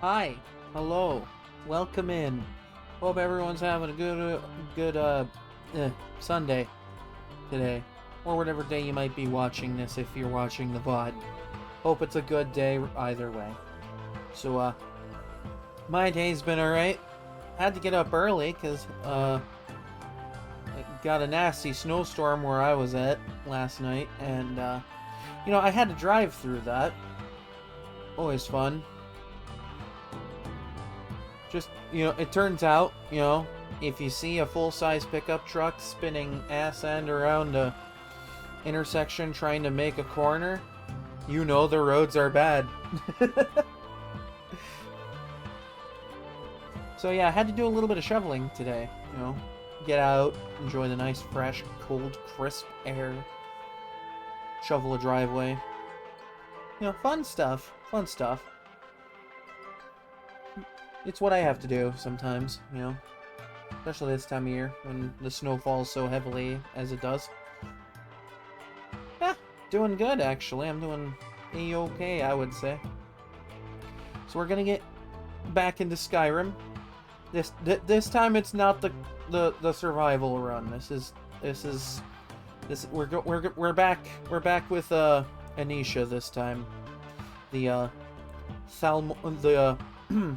Hi, hello, welcome in. Hope everyone's having a good Sunday today, or whatever day you might be watching this if you're watching the VOD. Hope it's a good day either way. So, my day's been alright. Had to get up early because, it got a nasty snowstorm where I was at last night, and, I had to drive through that. Always fun. Just, it turns out, if you see a full-size pickup truck spinning ass end around a intersection trying to make a corner, the roads are bad. So yeah, I had to do a little bit of shoveling today, get out, enjoy the nice, fresh, cold, crisp air, shovel a driveway. Fun stuff, fun stuff. It's what I have to do sometimes, especially this time of year when the snow falls so heavily as it does. Yeah, doing good actually. I'm doing a-okay, I would say. So we're gonna get back into Skyrim. This time it's not the survival run. We're back with Anisha this time. The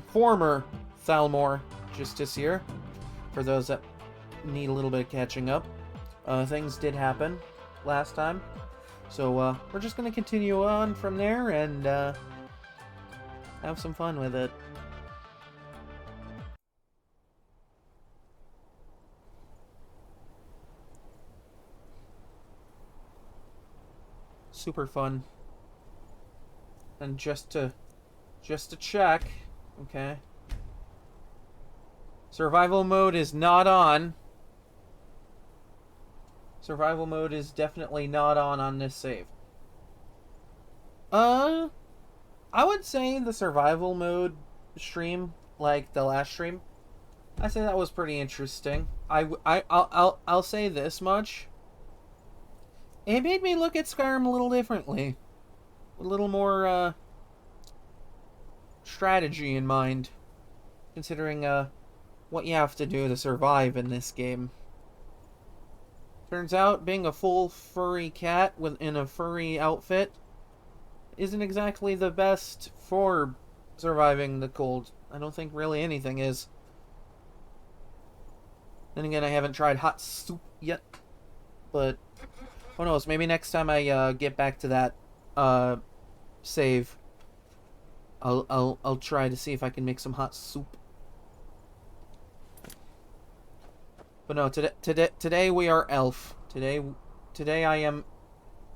former Thalmor Justiciar, for those that need a little bit of catching up. Things did happen last time, so we're just going to continue on from there and have some fun with it. Super fun. And just to check, okay. Survival mode is not on. Survival mode is definitely not on this save. I would say the survival mode stream, like the last stream, I say that was pretty interesting. I'll say this much. It made me look at Skyrim a little differently. A little more, strategy in mind, considering what you have to do to survive in this game. Turns out being a full furry cat in a furry outfit isn't exactly the best for surviving the cold. I don't think really anything is. Then again, I haven't tried hot soup yet, but who knows? Maybe next time I get back to that save, I'll try to see if I can make some hot soup. But no, today we are elf. Today I am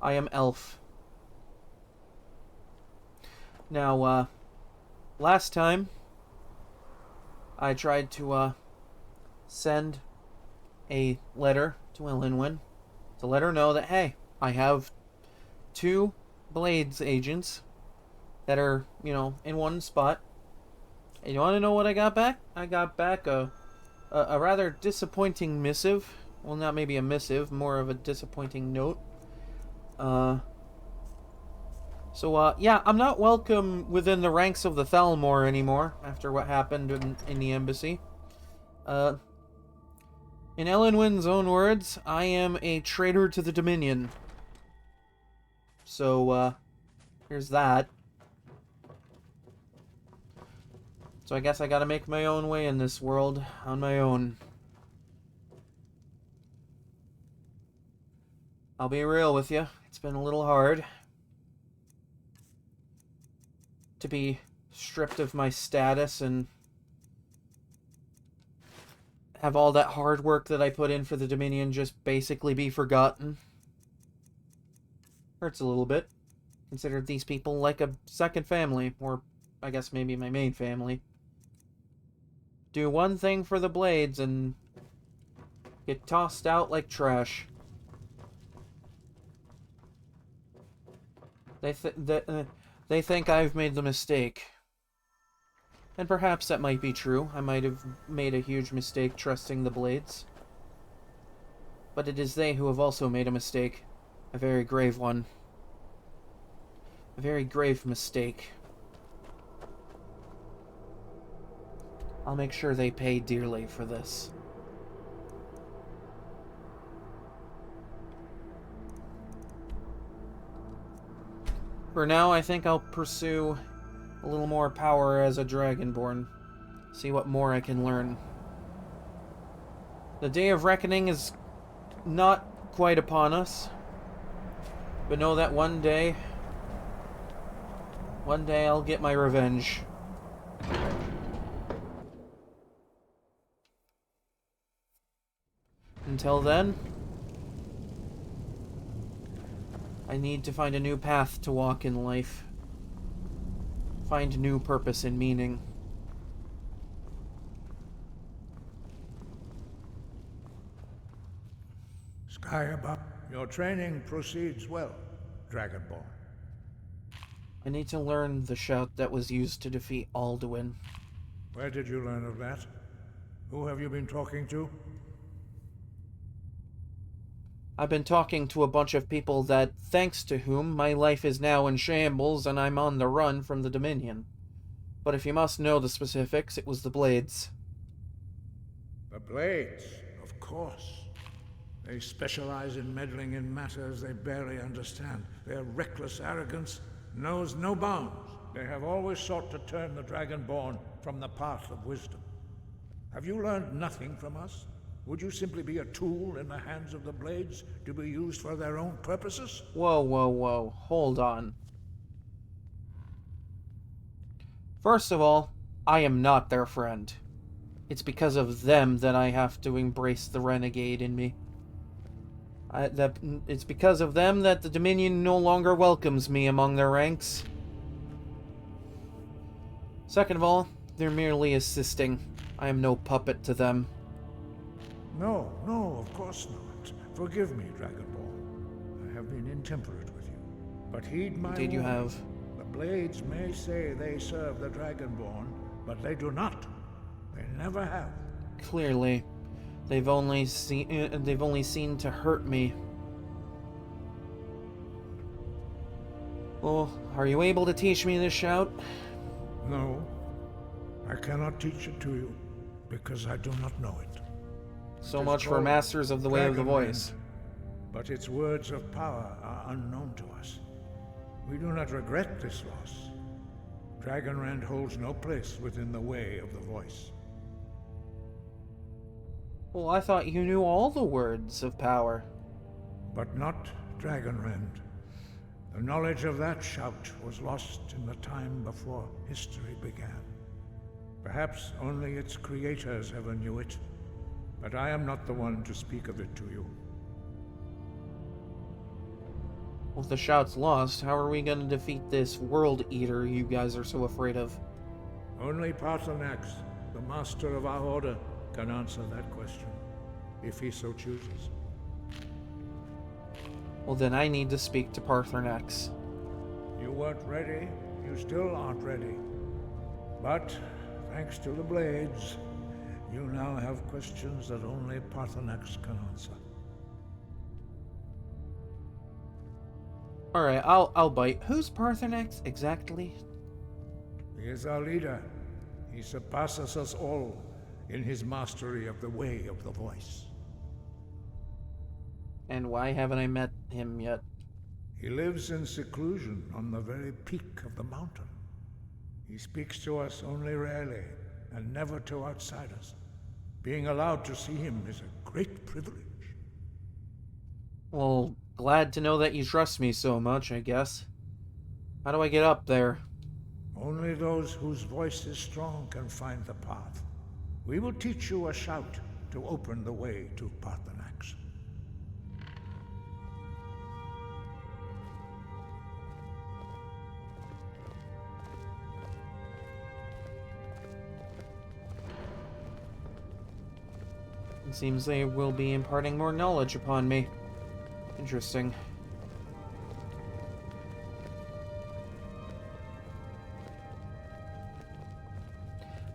elf. Now, last time I tried to send a letter to Elinwyn to let her know that, hey, I have 2 Blades agents that are, in one spot. And you want to know what I got back? I got back a rather disappointing missive. Well, not maybe a missive, more of a disappointing note. So, yeah, I'm not welcome within the ranks of the Thalmor anymore after what happened in the embassy. In Elenwyn's own words, I am a traitor to the Dominion. So, here's that. So I guess I gotta make my own way in this world on my own. I'll be real with you. It's been a little hard to be stripped of my status and have all that hard work that I put in for the Dominion just basically be forgotten. Hurts a little bit. Considered these people like a second family, or I guess maybe my main family. Do one thing for the Blades and get tossed out like trash. They think I've made the mistake. And perhaps that might be true. I might have made a huge mistake trusting the Blades. But it is they who have also made a mistake. A very grave one. A very grave mistake. I'll make sure they pay dearly for this. For now, I think I'll pursue a little more power as a Dragonborn. See what more I can learn. The day of reckoning is not quite upon us. But know that one day I'll get my revenge. Until then, I need to find a new path to walk in life. Find new purpose and meaning. Skyrim, your training proceeds well, Dragonborn. I need to learn the shout that was used to defeat Alduin. Where did you learn of that? Who have you been talking to? I've been talking to a bunch of people that, thanks to whom, my life is now in shambles and I'm on the run from the Dominion. But if you must know the specifics, it was the Blades. The Blades, of course. They specialize in meddling in matters they barely understand. Their reckless arrogance knows no bounds. They have always sought to turn the Dragonborn from the path of wisdom. Have you learned nothing from us? Would you simply be a tool in the hands of the Blades to be used for their own purposes? Whoa, whoa, whoa. Hold on. First of all, I am not their friend. It's because of them that I have to embrace the renegade in me. It's because of them that the Dominion no longer welcomes me among their ranks. Second of all, they're merely assisting. I am no puppet to them. No, of course not. Forgive me, Dragonborn. I have been intemperate with you. But heed my warning. Indeed you have. The Blades may say they serve the Dragonborn, but they do not. They never have. Clearly, they've only seen to hurt me. Well, are you able to teach me this shout? No, I cannot teach it to you, because I do not know it. So much for masters of the way of the voice. But its words of power are unknown to us. We do not regret this loss. Dragonrend holds no place within the way of the voice. Well, I thought you knew all the words of power. But not Dragonrend. The knowledge of that shout was lost in the time before history began. Perhaps only its creators ever knew it. But I am not the one to speak of it to you. Well, if the shout's lost, how are we going to defeat this World Eater you guys are so afraid of? Only Paarthurnax, the master of our order, can answer that question, if he so chooses. Well, then I need to speak to Paarthurnax. You weren't ready, you still aren't ready. But, thanks to the Blades, you now have questions that only Paarthurnax can answer. Alright, I'll bite. Who's Paarthurnax exactly? He is our leader. He surpasses us all in his mastery of the way of the voice. And why haven't I met him yet? He lives in seclusion on the very peak of the mountain. He speaks to us only rarely, and never to outsiders. Being allowed to see him is a great privilege. Well, glad to know that you trust me so much, I guess. How do I get up there? Only those whose voice is strong can find the path. We will teach you a shout to open the way to Paarthurnax. It seems they will be imparting more knowledge upon me. Interesting.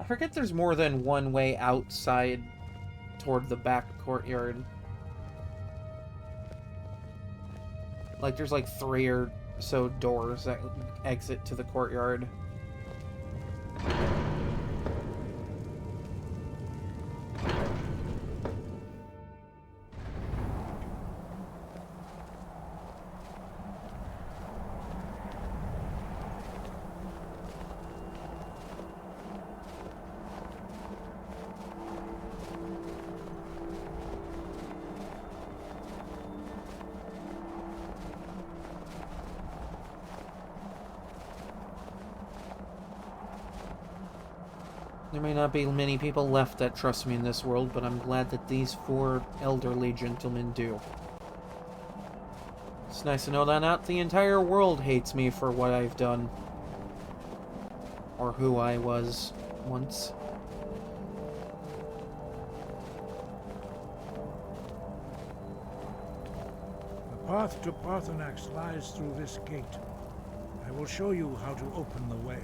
I forget there's more than one way outside toward the back courtyard. Like, there's like 3 or so doors that exit to the courtyard. There may not be many people left that trust me in this world, but I'm glad that these 4 elderly gentlemen do. It's nice to know that not the entire world hates me for what I've done. Or who I was once. The path to Parthenax lies through this gate. I will show you how to open the way.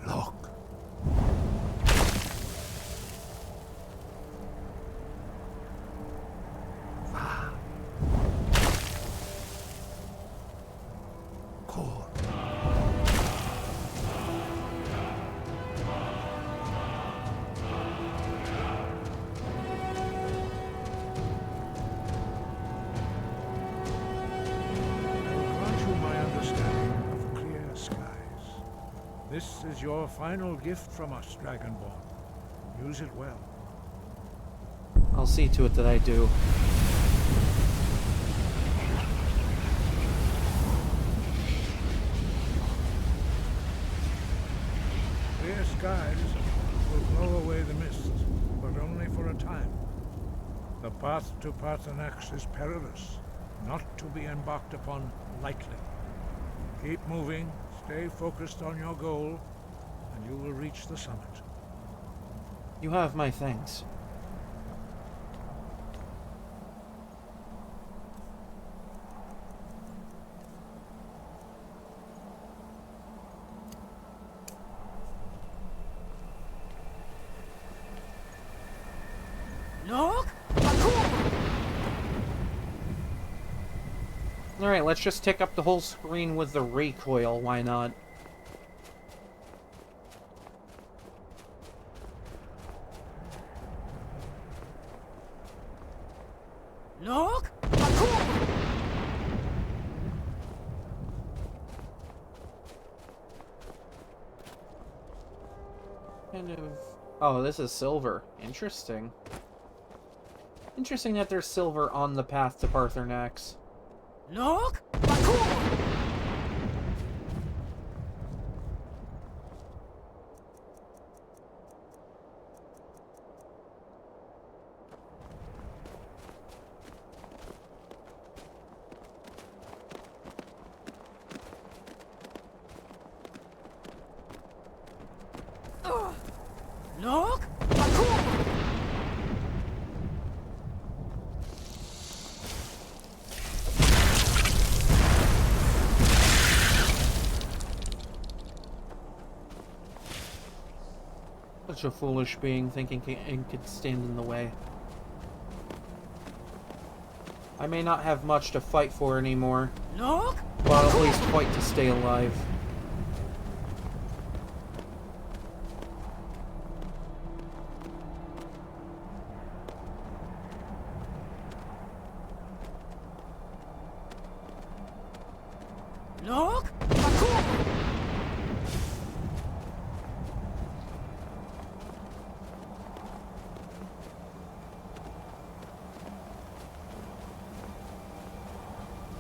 Look. This is your final gift from us, Dragonborn. Use it well. I'll see to it that I do. Clear skies will blow away the mist, but only for a time. The path to Parthenax is perilous, not to be embarked upon lightly. Keep moving. Stay focused on your goal, and you will reach the summit. You have my thanks. Look! Alright, let's just take up the whole screen with the recoil, why not? Look! Kind of... Oh, this is silver. Interesting. Interesting that there's silver on the path to Parthenax. Look! Look! Such a foolish being, thinking it could stand in the way. I may not have much to fight for anymore, Look! but I'll at least fight to stay alive. Look!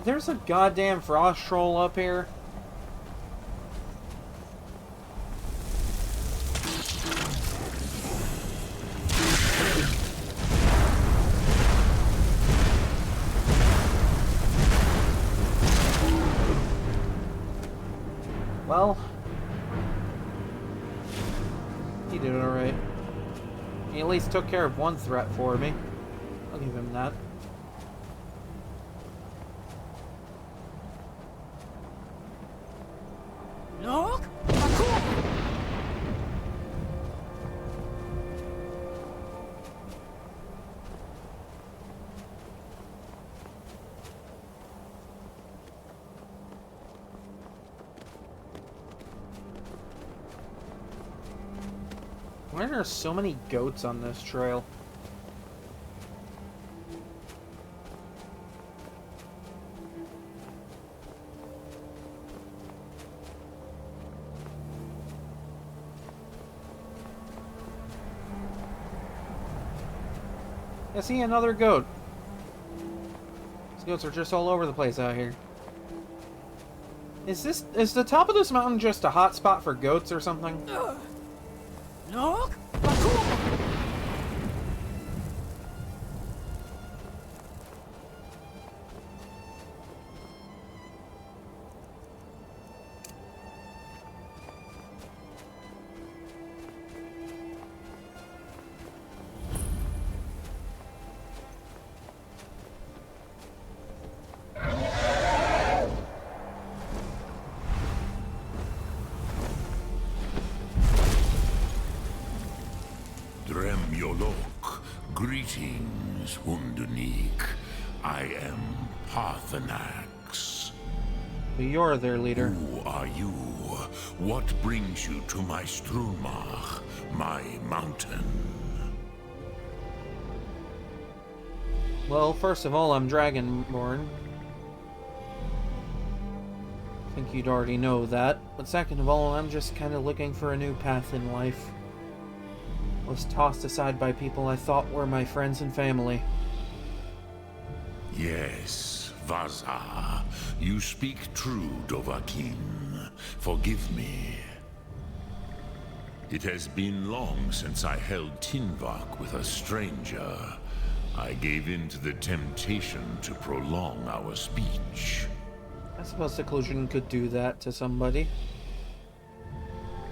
There's a goddamn frost troll up here. Well, he did it alright. He at least took care of one threat for me. I'll give him that. Look! Why are there so many goats on this trail? I see another goat. goats are just all over the place out here. Is the top of this mountain just a hot spot for goats or something? Look! Bakuma! Greetings, Wunderneek. I am Parthenax. You're their leader. Who are you? What brings you to my Strunmach, my mountain? Well, first of all, I'm Dragonborn. I think you'd already know that. But second of all, I'm just kind of looking for a new path in life. Was tossed aside by people I thought were my friends and family. Yes, Vaza. You speak true, Dovahkiin. Forgive me. It has been long since I held Tinvak with a stranger. I gave in to the temptation to prolong our speech. I suppose seclusion could do that to somebody.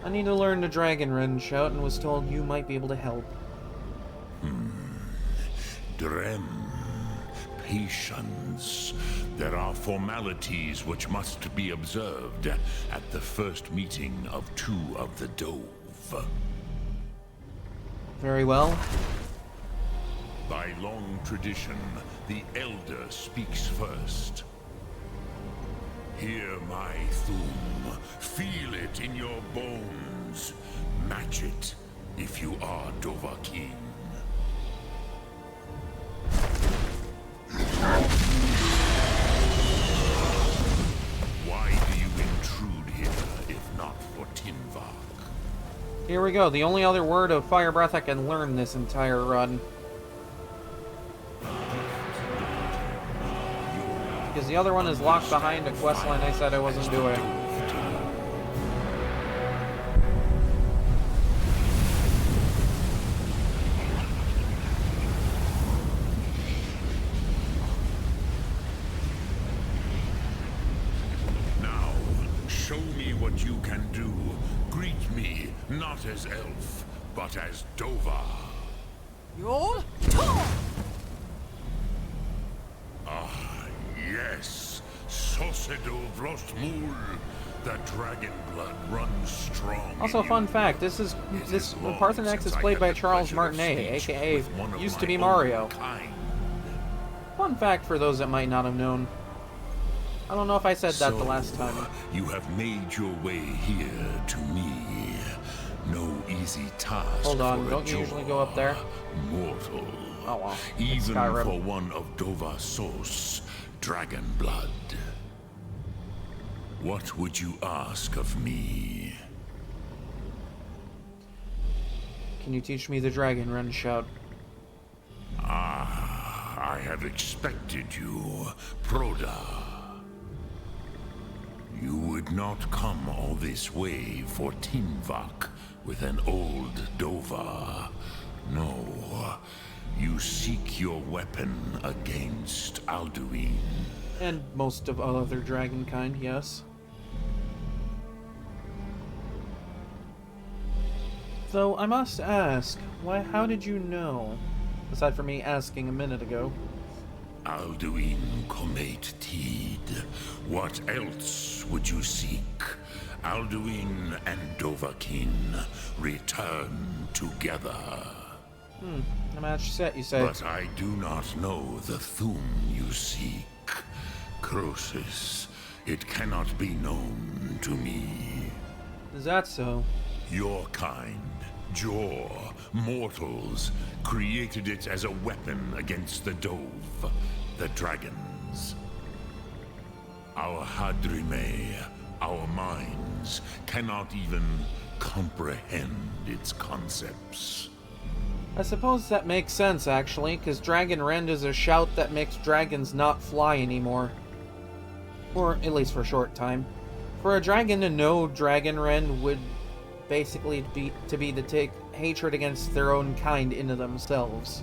I need to learn the Dragon Run shout and was told you might be able to help. Drem. Patience. There are formalities which must be observed at the first meeting of two of the Dove. Very well. By long tradition, the Elder speaks first. Hear my Thum. Feel it in your bones. Match it if you are Dovahkiin. Why do you intrude here if not for Tinvak? Here we go. The only other word of fire breath I can learn this entire run. Because the other one is locked behind a questline I said I wasn't doing. Now, show me what you can do. Greet me, not as elf, but as Dova. Yol! Yes, Sosedo Vrostmul. The dragon blood runs strong. Also, in fun you. fact: this long Parthenax is since I played had by the Charles pleasure of Martinet, speech aka with one of used my to be own Mario. kind. Fun fact for those that might not have known. I don't know if I said that the last time. You have made your way here to me. No easy task. Hold on, for a don't you usually go up there? Mortal. Oh well. It's Even Skyrim. for one of Dova Sos, dragon blood. What would you ask of me? Can you teach me the Dragon Run shout? I have expected you, Proda. You would not come all this way for Tinvak with an old Dova. No, you seek your weapon against Alduin. And most of other dragon kind, yes. Though I must ask, how did you know? Aside from me asking a minute ago. Alduin Comate Teed. What else would you seek? Alduin and Dovahkiin return together. A match set, you say? But I do not know the Thum you seek. Croesus, it cannot be known to me. Is that so? Your kind, Jor, mortals, created it as a weapon against the Dove, the dragons. Our Hadrime, our minds, cannot even comprehend its concepts. I suppose that makes sense, actually, because Dragon Rend is a shout that makes dragons not fly anymore. Or at least for a short time. For a dragon to know Dragon Rend would basically be to take hatred against their own kind into themselves.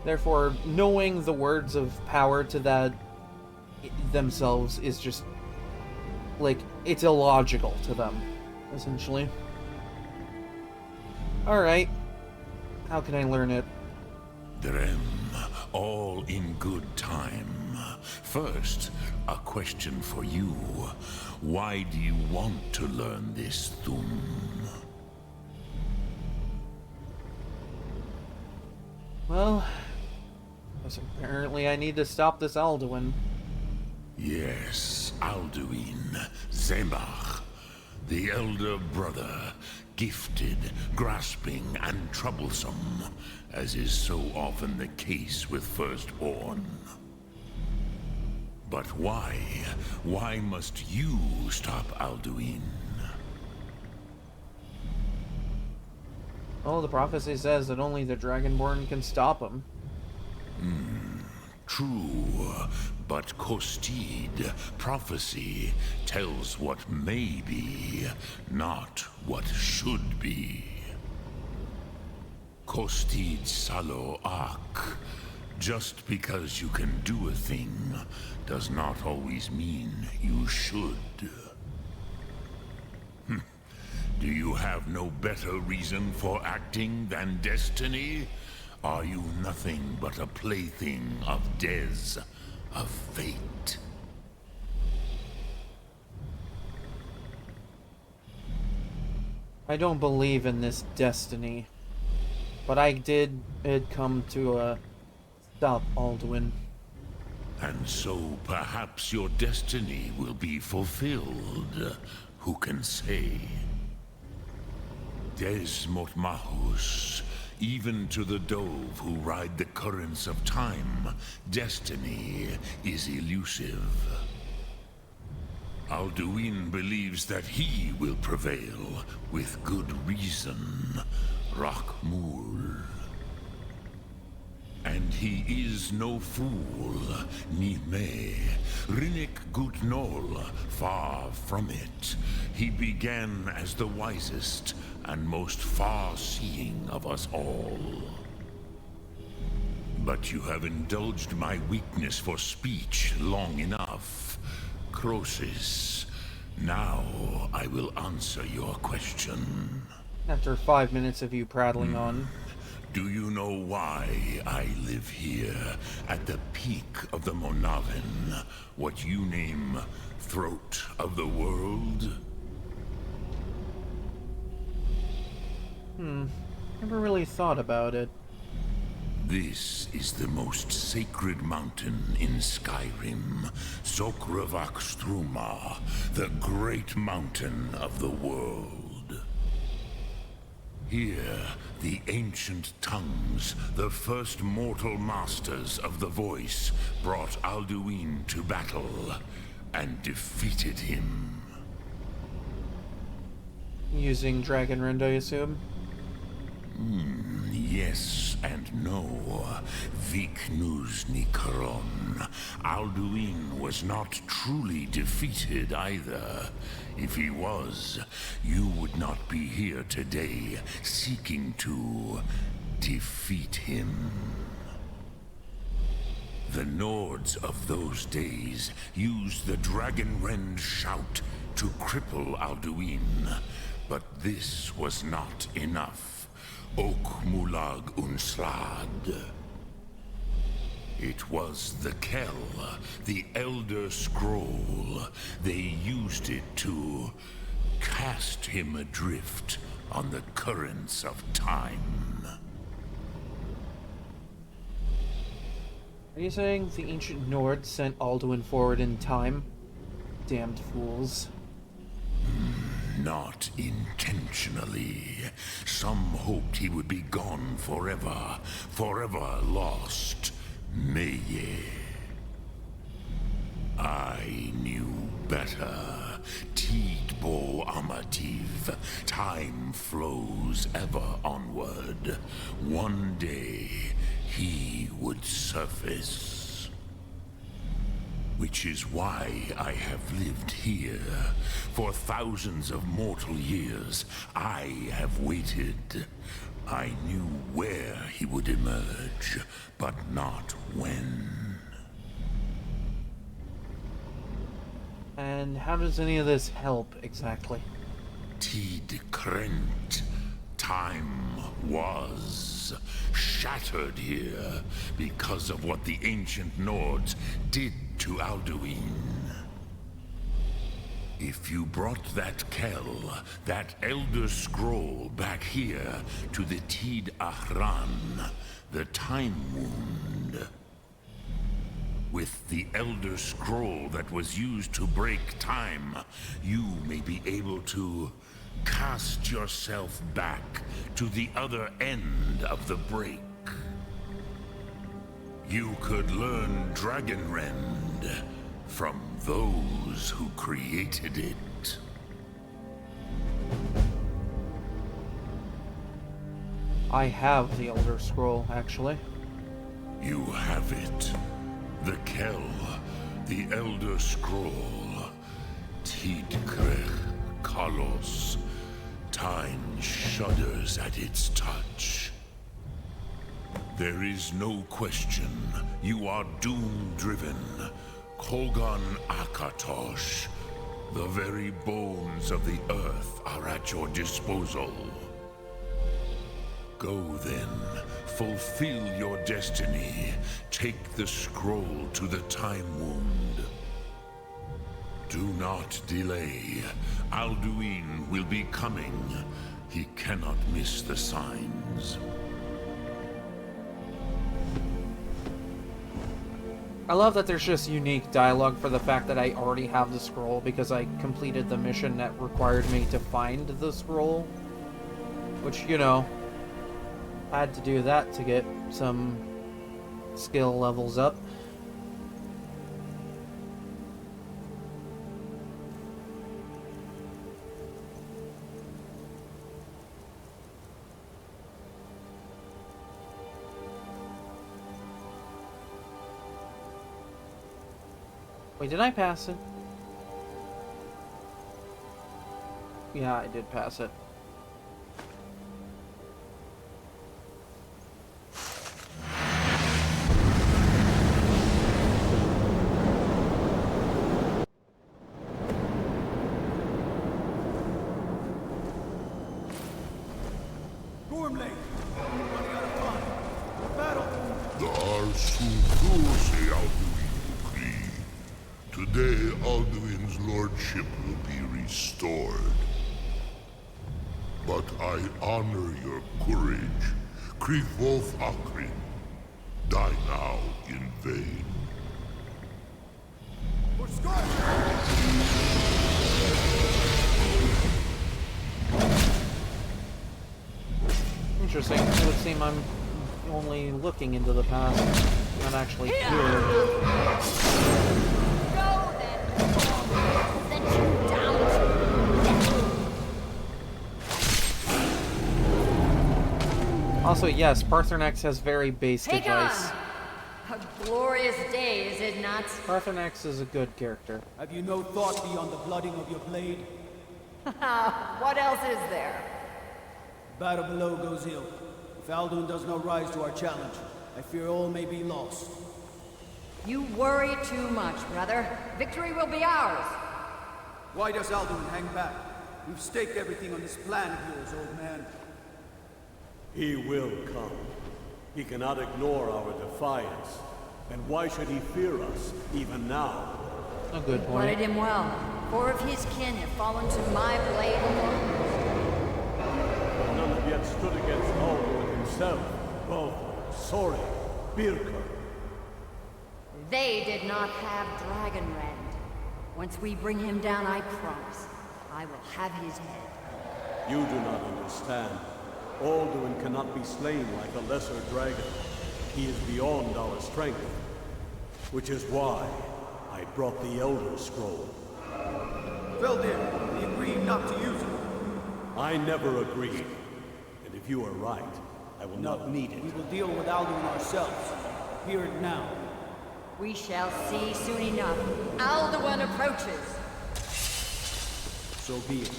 Therefore, knowing the words of power to that themselves is just, like, it's illogical to them, essentially. Alright. How can I learn it? Drem, all in good time. First, a question for you. Why do you want to learn this thum? Well, because apparently I need to stop this Alduin. Yes, Alduin, Zemach, the elder brother, gifted, grasping, and troublesome, as is so often the case with Firstborn. But why? Why must you stop Alduin? Oh, the prophecy says that only the Dragonborn can stop him. True, but Kostid, prophecy, tells what may be, not what should be. Kostid Salo Ak. Just because you can do a thing does not always mean you should. Do you have no better reason for acting than destiny? Are you nothing but a plaything of Des, of fate? I don't believe in this destiny. But I did come to stop Alduin. And so perhaps your destiny will be fulfilled. Who can say? Des Motmahus, even to the dove who ride the currents of time, destiny is elusive. Alduin believes that he will prevail, with good reason. Rakmul. And he is no fool, Nime. Rinnik Gutnol, far from it. He began as the wisest and most far-seeing of us all. But you have indulged my weakness for speech long enough. Croesus, now I will answer your question. After 5 minutes of you prattling on. Do you know why I live here, at the peak of the Monavin, what you name Throat of the World? Never really thought about it. This is the most sacred mountain in Skyrim, Sokravak Struma, the great mountain of the world. Here, the ancient tongues, the first mortal masters of the voice, brought Alduin to battle and defeated him. Using Dragon Rend, I assume? Yes and no. Viknus Nikaron. Alduin was not truly defeated either. If he was, you would not be here today seeking to defeat him. The Nords of those days used the Dragon Rend shout to cripple Alduin, but this was not enough. Ok Mulag Unslad. It was the Kell, the Elder Scroll. They used it to cast him adrift on the currents of time. Are you saying the ancient Nord sent Alduin forward in time? Damned fools. Not intentionally. Some hoped he would be gone forever, forever lost. Meye. I knew better. Tidbo Amati live, time flows ever onward. One day, he would surface. Which is why I have lived here. For thousands of mortal years, I have waited. I knew where he would emerge, but not when. And how does any of this help, exactly? Tid Krent. Time was shattered here because of what the ancient Nords did to Alduin. If you brought that Kell, that Elder Scroll, back here to the Tid Ahran, the Time Wound, with the Elder Scroll that was used to break time, you may be able to cast yourself back to the other end of the break. You could learn Dragonrend from those who created it. I have the Elder Scroll, actually. You have it. The Kell, the Elder Scroll. Tidkrech Kalos. Time shudders at its touch. There is no question. You are doom-driven. Kogan Akatosh. The very bones of the earth are at your disposal. Go then. Fulfill your destiny. Take the scroll to the Time Wound. Do not delay. Alduin will be coming. He cannot miss the signs. I love that there's just unique dialogue for the fact that I already have the scroll because I completed the mission that required me to find the scroll. Which, you know, I had to do that to get some skill levels up. Wait, did I pass it? Yeah, I did pass it. Gormley! Running out of time. Battle! Today, Alduin's lordship will be restored. But I honor your courage. Krivolf Akrin. Die now in vain. For Skyrim! Interesting. It would seem I'm only looking into the past, not actually here. Also, yes, Parthenax has very base advice. A glorious day, is it not? Parthenax is a good character. Have you no thought beyond the blooding of your blade? What else is there? Battle below goes ill. If Alduin does not rise to our challenge, I fear all may be lost. You worry too much, brother. Victory will be ours. Why does Alduin hang back? We've staked everything on this plan of yours, old man. He will come. He cannot ignore our defiance. And why should he fear us, even now? A good Blooded point. him well. 4 of his kin have fallen to my blade alone. None have yet stood against Alduin himself. Both Sori, Birka. They did not have Dragonrend. Once we bring him down, I promise, I will have his head. You do not understand. Alduin cannot be slain like a lesser dragon. He is beyond our strength. Which is why I brought the Elder Scroll. Veldin, we agreed not to use it. I never agreed. And if you are right, I will not need it. We will deal with Alduin ourselves. Hear it now. We shall see soon enough. Alduin approaches. So be it.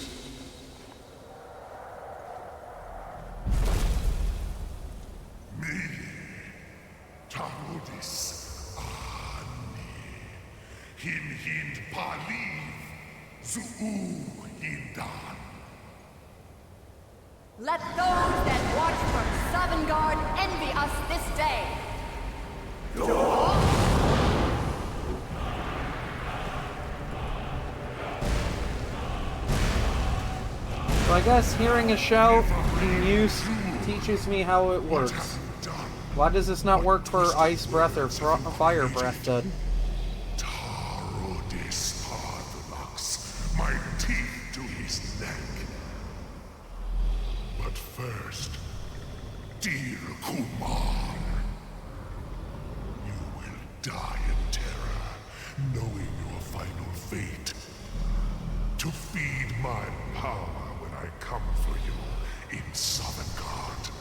Me, Tarudis, Ani, Hind Paliv, Zuu Hindan. Let those that watch from Sovngarde envy us this day. So I guess hearing a shout being used teaches me how it works. Why does this not work for ice breath or fire breath, Dud? Tarudis Harthalax, my teeth to his neck. But first, dear Kumar, you will die in terror, knowing your final fate. To feed my power when I come for you in Sovngarde.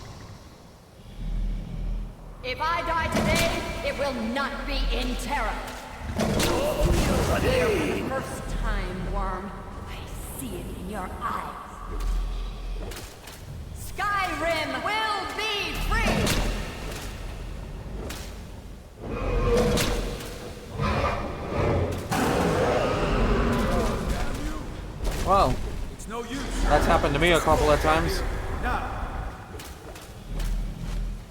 If I die today, it will not be in terror. For the first time, Worm. I see it in your eyes. Skyrim will be free! Well, It's no use. that's happened to me a couple of times. Now,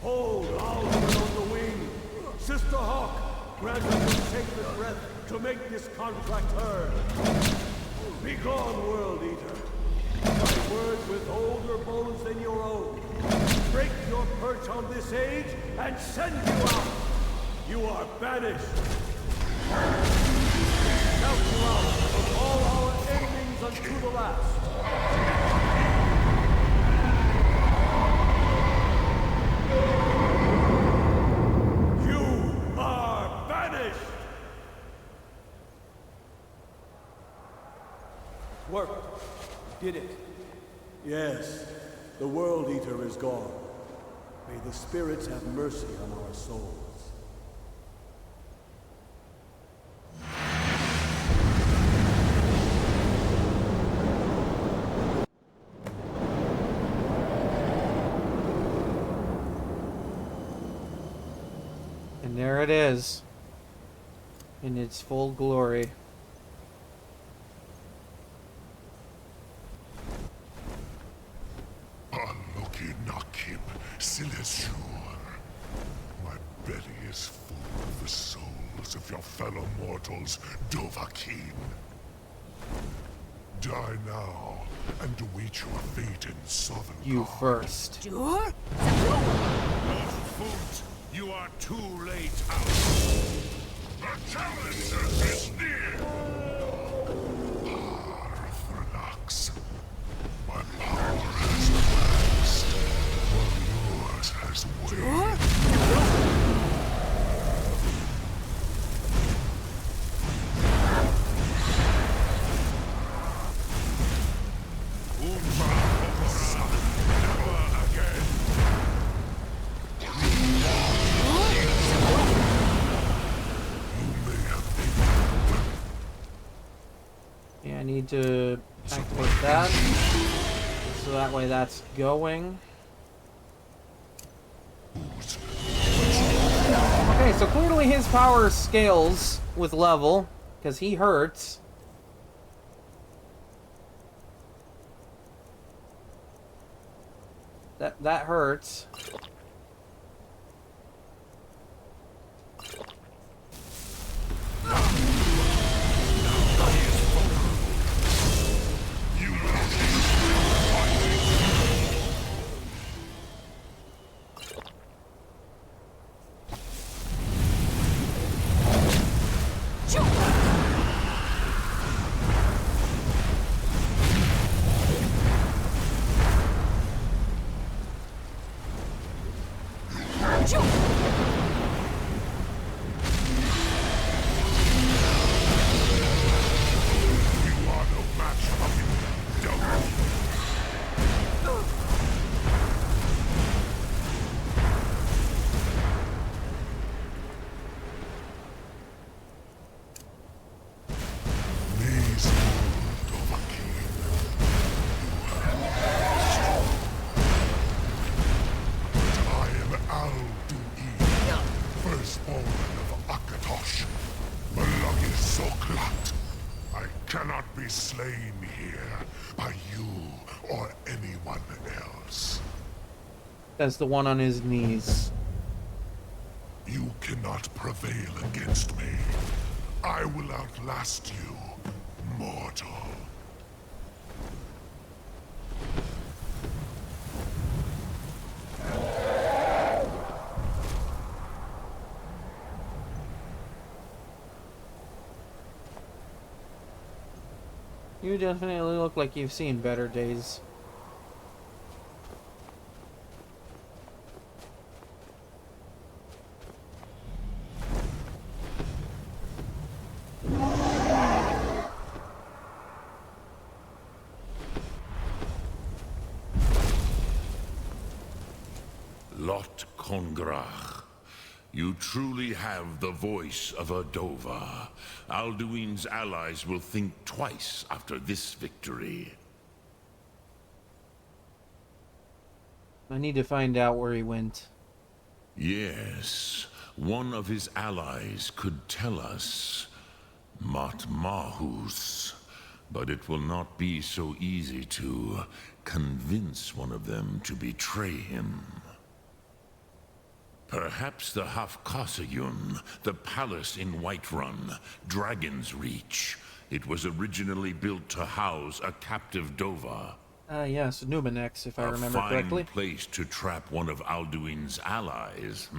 Hold Alduin on the wing. Sister Hawk, grant us your sacred breath to make this contract heard. Begone, World Eater. My words with older bones than your own. Break your perch on this age and send you out. You are banished. Shout you out of all our endings unto the last. You are banished! worked. You did it. Yes, the World Eater is gone. May the spirits have mercy on our souls. And there it is. In its full glory. Anuki Nakib Silesur. My belly is full of the souls of your fellow mortals, Dovahkiin. Die now and await your fate in Southern. You first. Foot, you are too late out. The challenger is near! Arthurnax, my power has waxed, while yours has waned. Never again. Yeah, I need to activate that. So that way that's going. Okay, so clearly his power scales with level, because he hurts. That hurts. slain here by you or anyone else. That's the one on his knees. You cannot prevail against me. I will outlast you, mortal. You definitely look like you've seen better days. Lot Kongrach. You truly have the voice of a Dova. Alduin's allies will think twice after this victory. I need to find out where he went. Yes, one of his allies could tell us. Matmahus. But it will not be so easy to convince one of them to betray him. Perhaps the Hafkasayun, the palace in Whiterun, Dragon's Reach. It was originally built to house a captive Dova. Yes, Numenex, if I remember correctly. A fine place to trap one of Alduin's allies,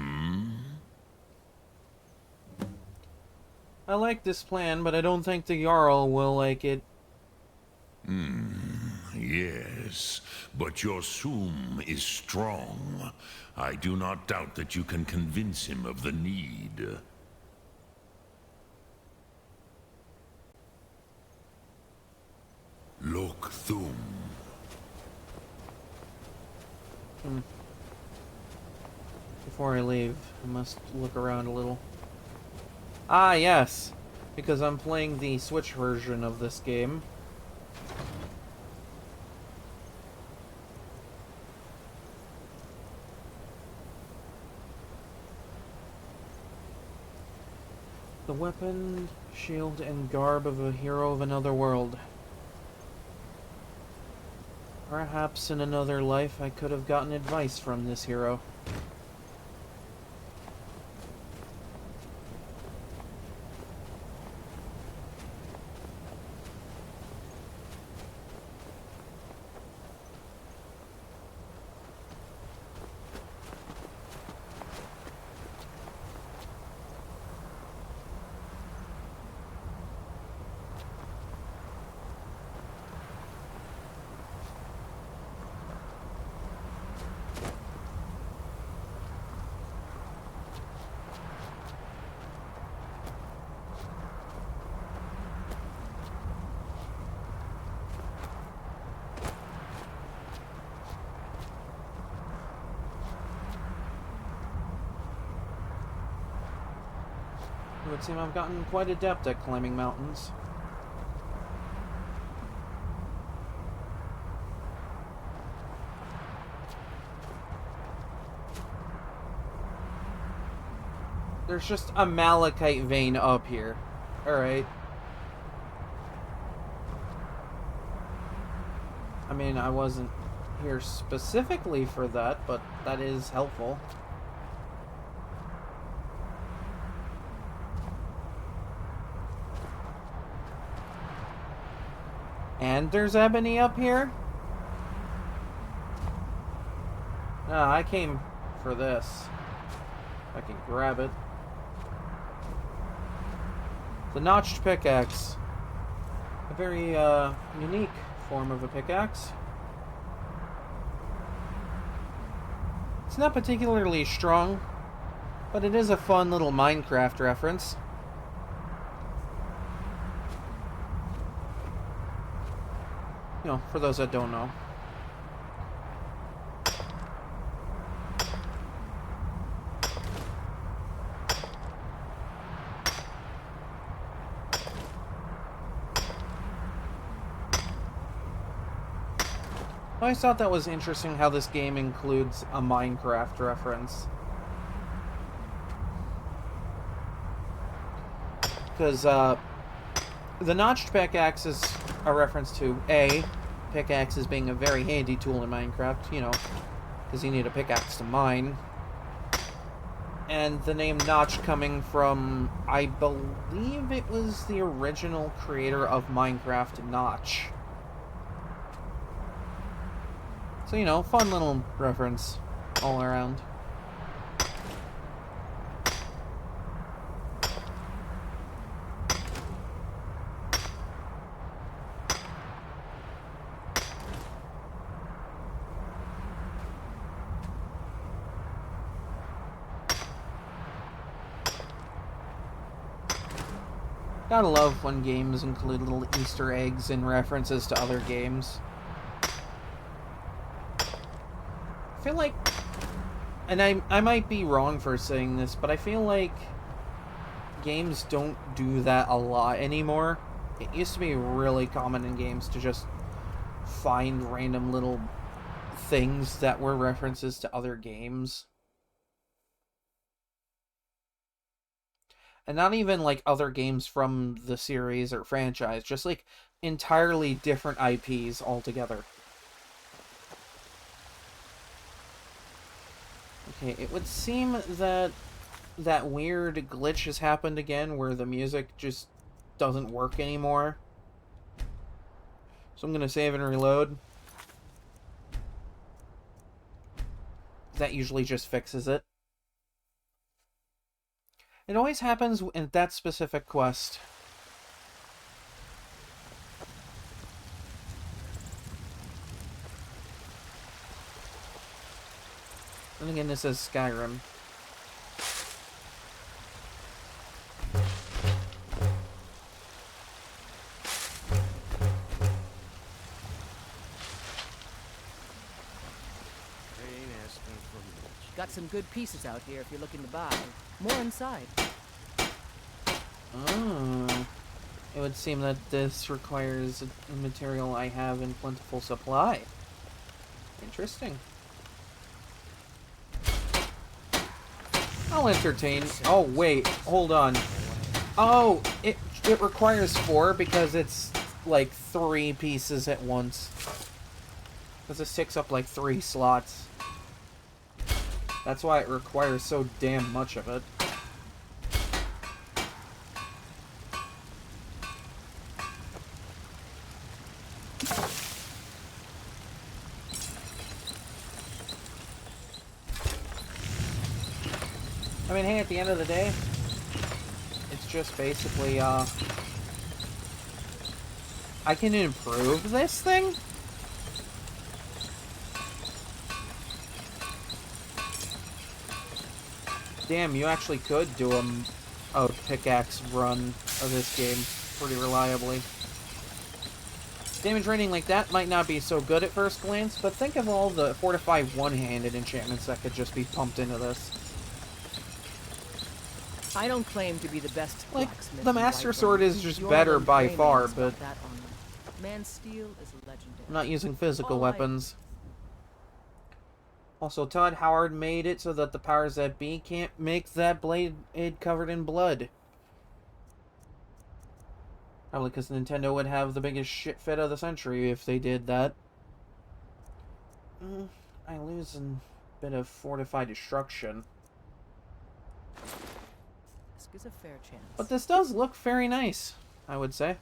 I like this plan, but I don't think the Jarl will like it. Yes, but your Sum is strong. I do not doubt that you can convince him of the need. Lok Thum. Before I leave, I must look around a little. Ah, yes, because I'm playing the Switch version of this game. The weapon, shield, and garb of a hero of another world. Perhaps in another life I could have gotten advice from this hero. It would seem I've gotten quite adept at climbing mountains. There's just a malachite vein up here. Alright. I mean, I wasn't here specifically for that, but that is helpful. And there's ebony up here? Ah, I came for this. If I can grab it. The notched pickaxe. A very, unique form of a pickaxe. It's not particularly strong, but it is a fun little Minecraft reference. You know, for those that don't know. I always thought that was interesting how this game includes a Minecraft reference. Because, the notched pickaxe is a reference to A, pickaxes being a very handy tool in Minecraft, you know, because you need a pickaxe to mine. And the name Notch coming from, I believe it was the original creator of Minecraft, Notch. So, you know, fun little reference all around. Gotta love when games include little Easter eggs and references to other games. I feel like, and I might be wrong for saying this, but I feel like games don't do that a lot anymore. It used to be really common in games to just find random little things that were references to other games. And not even, like, other games from the series or franchise. Just, like, entirely different IPs altogether. Okay, it would seem that that weird glitch has happened again where the music just doesn't work anymore. So I'm going to save and reload. That usually just fixes it. It always happens in that specific quest. And again, this is Skyrim. Got some good pieces out here if you're looking to buy. More inside. Oh. It would seem that this requires a material I have in plentiful supply. Interesting. I'll entertain. Oh, wait. Hold on. Oh, it requires 4 because it's like 3 pieces at once. Because this takes up like 3 slots. That's why it requires so damn much of it. I mean, hey, at the end of the day, it's just basically, I can improve this thing? Damn, you actually could do a pickaxe run of this game pretty reliably. Damage rating like that might not be so good at first glance, but think of all the fortify one-handed enchantments that could just be pumped into this. I don't claim to be the best Like, blacksmith the in Master Whiterun. Sword is just Your better own by Grey far, Man's got but that on them. Man steel is legendary. I'm not using physical All I- weapons. Also, Todd Howard made it so that the powers that be can't make that blade covered in blood. Probably because Nintendo would have the biggest shit fit of the century if they did that. I lose a bit of fortified destruction. This is a fair chance. But this does look very nice, I would say.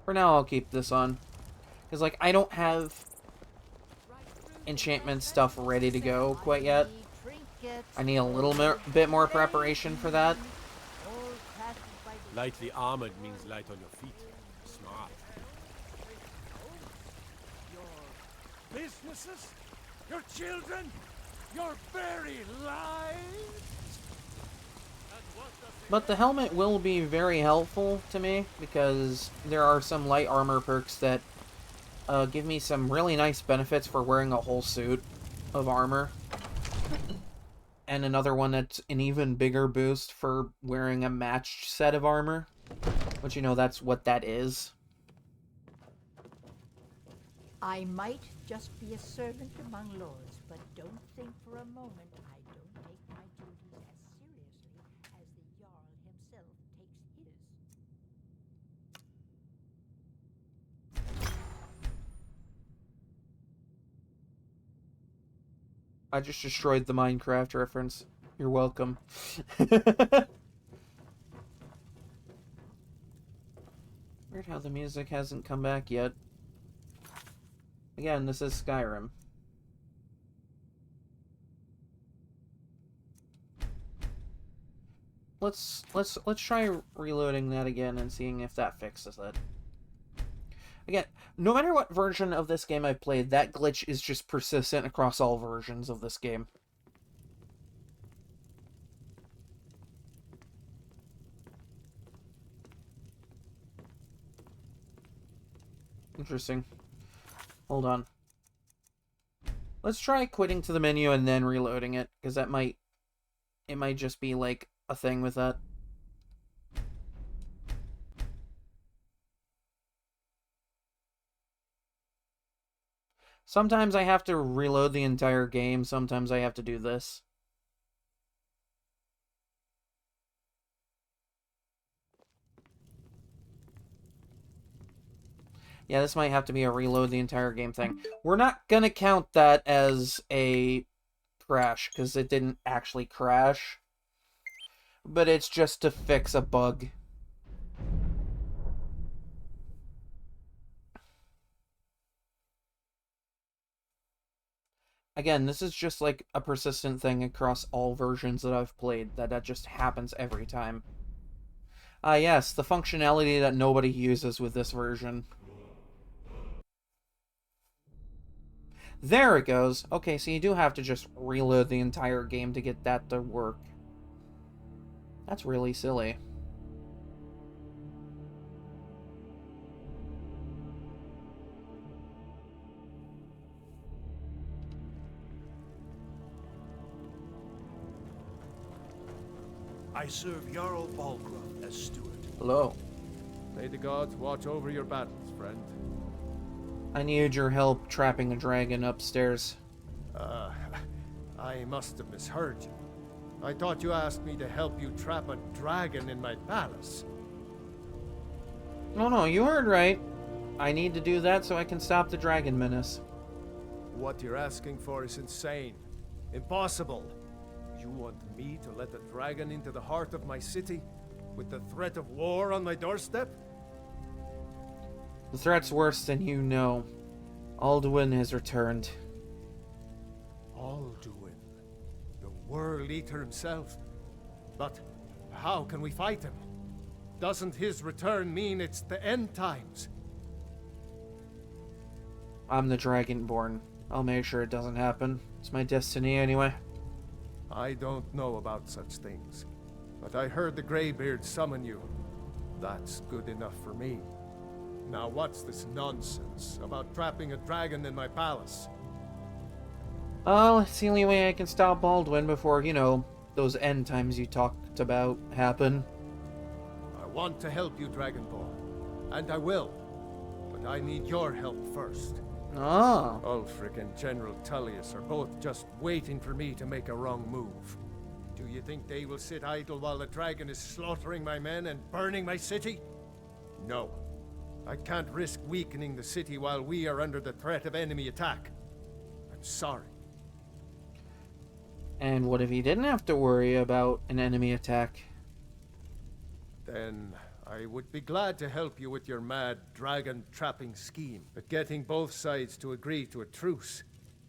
For now, I'll keep this on. Because, like, I don't have enchantment stuff ready to go quite yet. I need a little bit more preparation for that. Lightly armored means light on your feet. Smart. Your businesses? Your children? Your very lives? But the helmet will be very helpful to me, because there are some light armor perks that give me some really nice benefits for wearing a whole suit of armor. And another one that's an even bigger boost for wearing a matched set of armor. But you know, that's what that is. I might just be a servant among lords, but don't think for a moment I don't take my duties as seriously as the Jarl himself takes his. I just destroyed the Minecraft reference. You're welcome. Weird how the music hasn't come back yet. Again, this is Skyrim. Let's try reloading that again and seeing if that fixes it. Again, no matter what version of this game I've played, that glitch is just persistent across all versions of this game. Interesting. Hold on. Let's try quitting to the menu and then reloading it, because it might just be like a thing with that. Sometimes I have to reload the entire game, sometimes I have to do this. Yeah, this might have to be a reload the entire game thing. We're not gonna count that as a crash, because it didn't actually crash. But it's just to fix a bug. Again, this is just like a persistent thing across all versions that I've played, that just happens every time. Ah yes, the functionality that nobody uses with this version. There it goes. Okay, so you do have to just reload the entire game to get that to work. That's really silly. I serve Jarl Balgruuf as steward. Hello. May the gods watch over your battles, friend. I need your help trapping a dragon upstairs. I must have misheard you. I thought you asked me to help you trap a dragon in my palace. No, you heard right. I need to do that so I can stop the dragon menace. What you're asking for is insane. Impossible. You want me to let a dragon into the heart of my city with the threat of war on my doorstep? The threat's worse than you know. Alduin has returned. Alduin, the World Eater himself. But how can we fight him? Doesn't his return mean it's the end times? I'm the Dragonborn. I'll make sure it doesn't happen. It's my destiny anyway. I don't know about such things, but I heard the Greybeard summon you. That's good enough for me. Now what's this nonsense about trapping a dragon in my palace? Oh, it's the only way I can stop Baldwin before, you know, those end times you talked about happen. I want to help you, Dragonborn, and I will. But I need your help first. Ah. Ulfric and General Tullius are both just waiting for me to make a wrong move. Do you think they will sit idle while the dragon is slaughtering my men and burning my city? No. I can't risk weakening the city while we are under the threat of enemy attack. I'm sorry. And what if he didn't have to worry about an enemy attack? Then I would be glad to help you with your mad dragon trapping scheme. But getting both sides to agree to a truce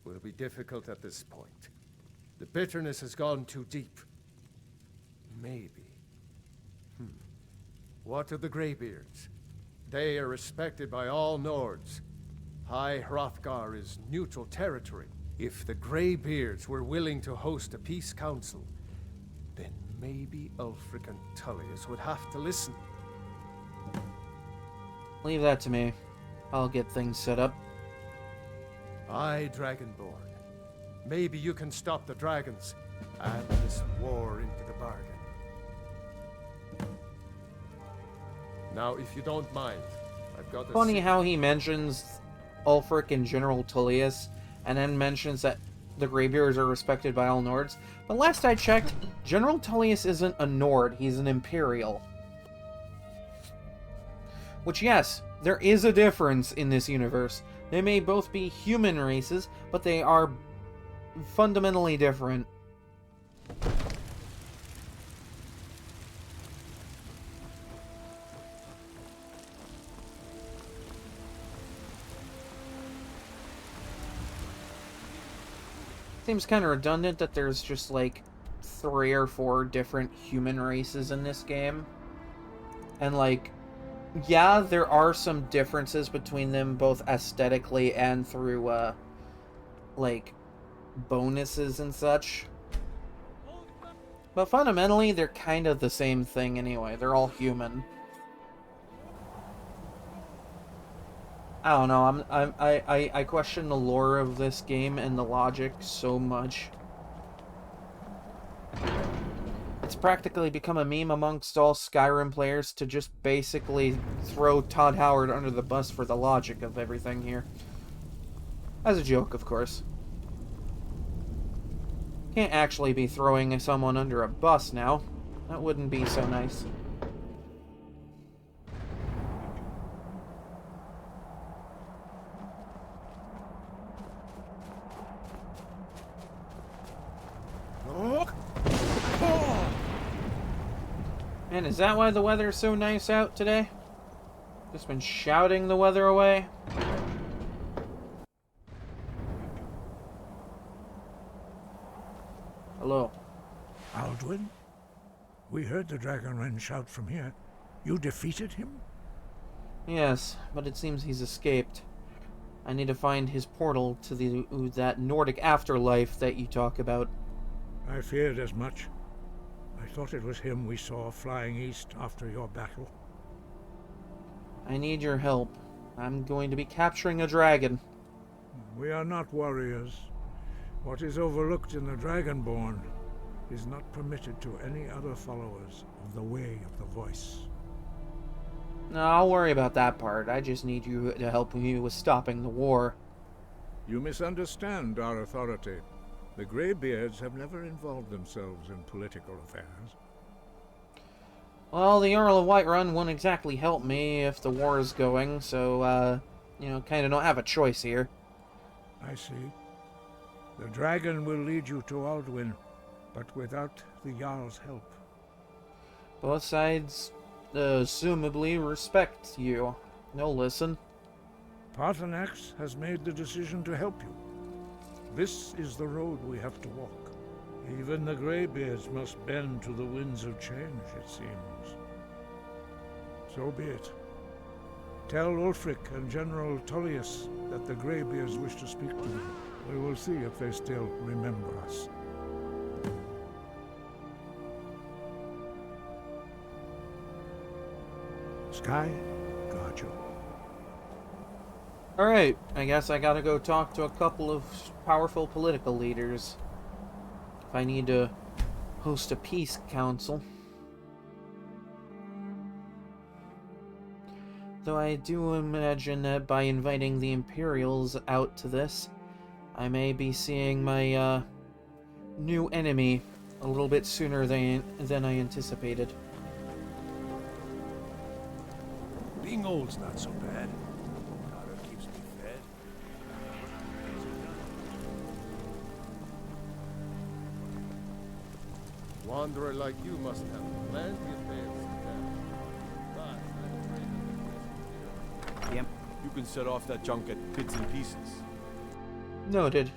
will be difficult at this point. The bitterness has gone too deep. Maybe. What of the Greybeards? They are respected by all Nords. High Hrothgar is neutral territory. If the Greybeards were willing to host a peace council, then maybe Ulfric and Tullius would have to listen. Leave that to me. I'll get things set up. Aye, Dragonborn. Maybe you can stop the dragons, and this war into the bargain. Now, if you don't mind, I've got a Funny how he mentions Ulfric and General Tullius, and then mentions that the Greybeards are respected by all Nords. But last I checked, General Tullius isn't a Nord, he's an Imperial. Which, yes, there is a difference in this universe. They may both be human races, but they are fundamentally different. Seems kind of redundant that there's just like 3 or 4 different human races in this game. And like, yeah, there are some differences between them both aesthetically and through like bonuses and such. But fundamentally, they're kind of the same thing anyway. They're all human. I don't know. I question the lore of this game and the logic so much. It's practically become a meme amongst all Skyrim players to just basically throw Todd Howard under the bus for the logic of everything here. As a joke, of course. Can't actually be throwing someone under a bus now. That wouldn't be so nice. Man, is that why the weather's so nice out today? Just been shouting the weather away? Hello. Alduin? We heard the Dragonborn shout from here. You defeated him? Yes, but it seems he's escaped. I need to find his portal to that Nordic afterlife that you talk about. I feared as much. I thought it was him we saw flying east after your battle. I need your help. I'm going to be capturing a dragon. We are not warriors. What is overlooked in the Dragonborn is not permitted to any other followers of the Way of the Voice. No, I'll worry about that part. I just need you to help me with stopping the war. You misunderstand our authority. The Greybeards have never involved themselves in political affairs. Well, the Earl of Whiterun won't exactly help me if the war is going, so, kind of don't have a choice here. I see. The dragon will lead you to Alduin, but without the Jarl's help. Both sides, assumably, respect you. They'll listen. Paarthurnax has made the decision to help you. This is the road we have to walk. Even the Greybeards must bend to the winds of change, it seems. So be it. Tell Ulfric and General Tullius that the Greybeards wish to speak to them. We will see if they still remember us. Sky, guard you. Alright, I guess I gotta go talk to a couple of powerful political leaders. If I need to host a peace council. Though I do imagine that by inviting the Imperials out to this, I may be seeing my new enemy a little bit sooner than I anticipated. Being old's not so bad. Daughter keeps me fed. Wanderer like you must have plenty of tales to tell. Yep. You can set off that junk at bits and pieces. Noted.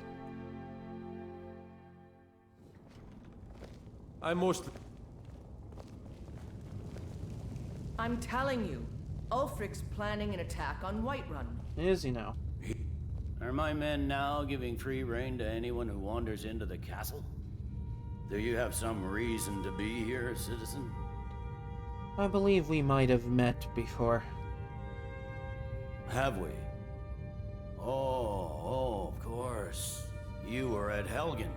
I'm telling you, Ulfric's planning an attack on Whiterun. Is he now? Are my men now giving free rein to anyone who wanders into the castle? Do you have some reason to be here, citizen? I believe we might have met before. Have we? Oh, of course. You were at Helgen.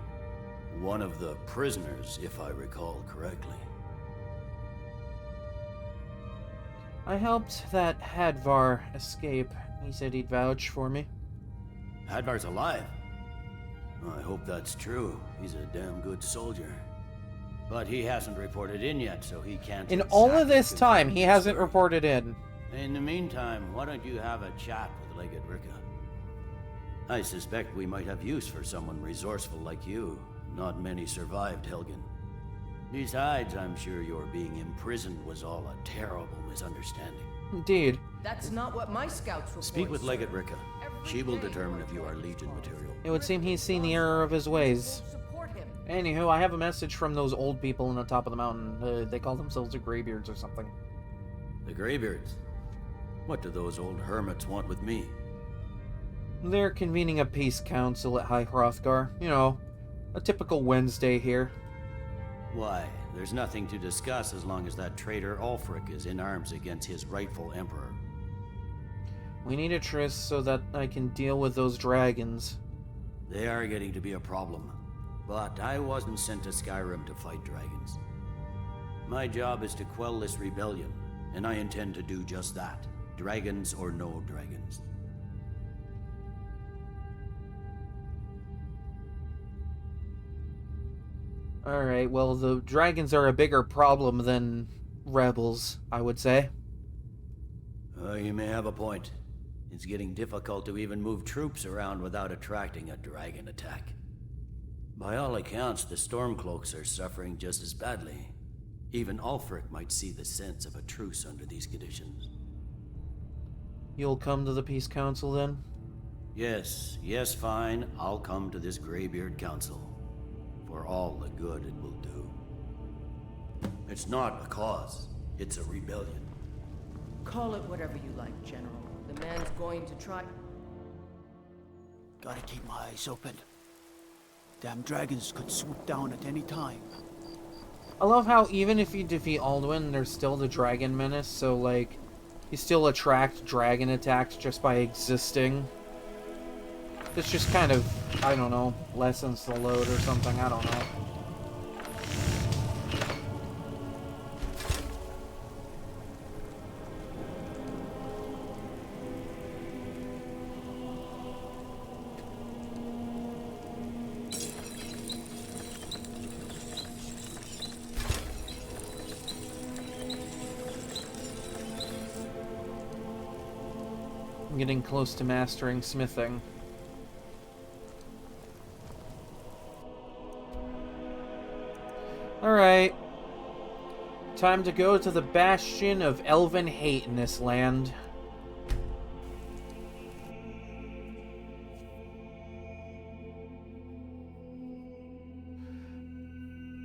One of the prisoners, if I recall correctly. I helped that Hadvar escape. He said he'd vouch for me. Hadvar's alive. I hope that's true. He's a damn good soldier. But he hasn't reported in yet, so he can't... In all of this time, he hasn't reported in. In the meantime, why don't you have a chat with Legate Ricka? I suspect we might have use for someone resourceful like you. Not many survived Helgen. Besides, I'm sure your being imprisoned was all a terrible misunderstanding. Indeed. That's not what my scouts report. Speak with Legate Ricka. She will determine if you are Legion material. It would seem he's seen the error of his ways. Support him. Anywho, I have a message from those old people on the top of the mountain. They call themselves the Greybeards or something. The Greybeards? What do those old hermits want with me? They're convening a peace council at High Hrothgar. You know, a typical Wednesday here. Why? There's nothing to discuss as long as that traitor Ulfric is in arms against his rightful emperor. We need a truce so that I can deal with those dragons. They are getting to be a problem. But I wasn't sent to Skyrim to fight dragons. My job is to quell this rebellion, and I intend to do just that. Dragons or no dragons. Alright, well, the dragons are a bigger problem than rebels, I would say. You may have a point. It's getting difficult to even move troops around without attracting a dragon attack. By all accounts, the Stormcloaks are suffering just as badly. Even Ulfric might see the sense of a truce under these conditions. You'll come to the Peace Council, then? Yes, fine. I'll come to this Greybeard Council. For all the good it will do. It's not a cause. It's a rebellion. Call it whatever you like, General. The man's going to try... Gotta keep my eyes open. Damn dragons could swoop down at any time. I love how even if you defeat Alduin, there's still the dragon menace, so like, you still attract dragon attacks just by existing. It's just kind of, I don't know, lessens the load or something, I don't know. I'm getting close to mastering smithing. Alright. Time to go to the bastion of elven hate in this land.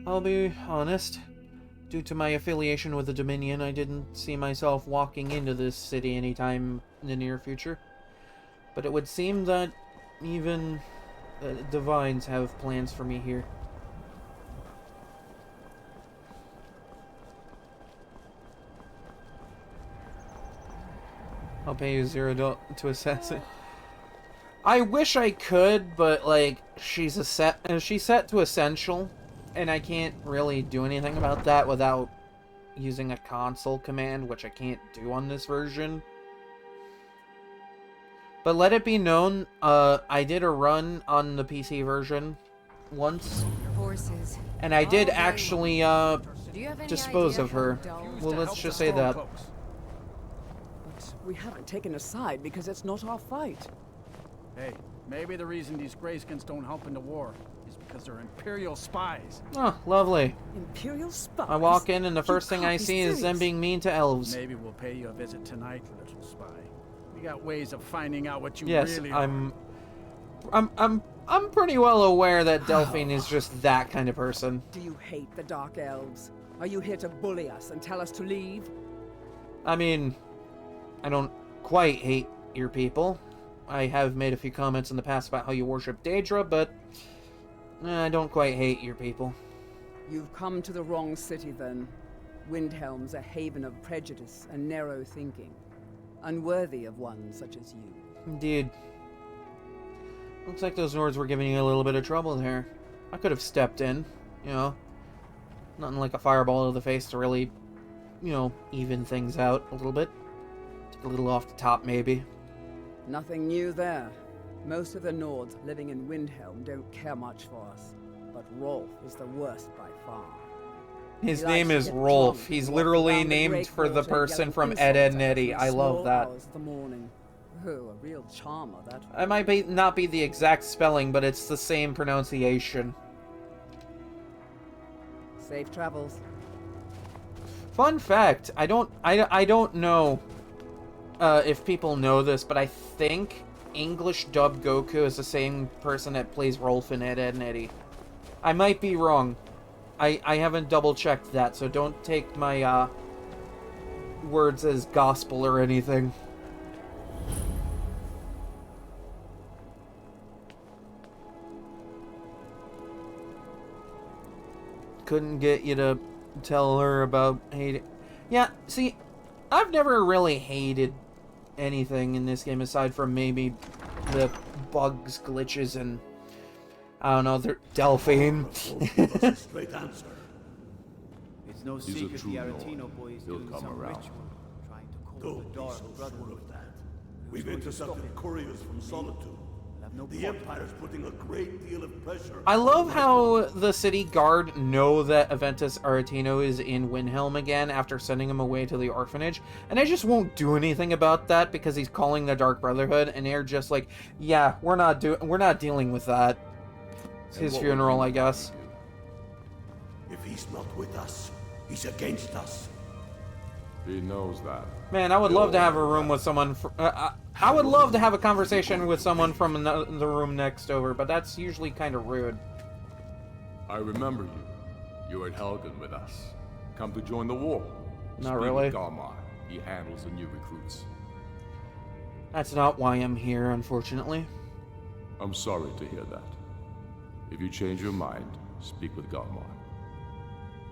I'll be honest. Due to my affiliation with the Dominion, I didn't see myself walking into this city anytime in the near future. But it would seem that even divines have plans for me here. I'll pay you $0 to assess it. I wish I could, but like she's set to essential, and I can't really do anything about that without using a console command, which I can't do on this version. But let it be known, I did a run on the PC version once, and I did actually dispose of her. Well, let's just say that. We haven't taken a side because it's not our fight. Hey, maybe the reason these Greyskins don't help in the war is because they're Imperial spies. Oh, lovely. Imperial spies? I walk in and the first thing I see is them being mean to elves. Maybe we'll pay you a visit tonight, little spy. We got ways of finding out what you yes, really are. I'm pretty well aware that Delphine is just that kind of person. Do you hate the Dark Elves? Are you here to bully us and tell us to leave? I mean, I don't quite hate your people. I have made a few comments in the past about how you worship Daedra, but I don't quite hate your people. You've come to the wrong city, then. Windhelm's a haven of prejudice and narrow thinking, unworthy of one such as you. Indeed. Looks like those Nords were giving you a little bit of trouble there. I could have stepped in, you know. Nothing like a fireball to the face to really you know, even things out a little bit. Take a little off the top, maybe. Nothing new there. Most of the Nords living in Windhelm don't care much for us, but Rolf is the worst by far. His name is Rolf. He's literally named for the person from Ed, Edd and Eddy. I love that. Oh, a real charmer, that. I might not be the exact spelling, but it's the same pronunciation. Safe travels. Fun fact, I don't know if people know this, but I think English dub Goku is the same person that plays Rolf in Ed, Edd and Eddy. I might be wrong. I haven't double-checked that, so don't take my words as gospel or anything. Couldn't get you to tell her about hating. Yeah, see, I've never really hated anything in this game aside from maybe the bugs, glitches, and I don't know, Delphine. Straight answer. It's no secret the Aretino boy is doing some ritual, trying to call the Dark Brotherhood. Of that. We've intercepted couriers from Solitude. The Empire's putting a great deal of pressure. I love how the city guard know that Aventus Aretino is in Windhelm again after sending him away to the orphanage, and I just won't do anything about that because he's calling the Dark Brotherhood, and they're just like, yeah, we're not dealing with that. It's his funeral, I guess. If he's not with us, he's against us. He knows that. Man, I would love to have a room with someone. I would love to have a conversation with someone from the room next over, but that's usually kind of rude. I remember you. You were at Helgen with us. Come to join the war. Not really. With Galmar. He handles the new recruits. That's not why I'm here, unfortunately. I'm sorry to hear that. If you change your mind, speak with Galmar.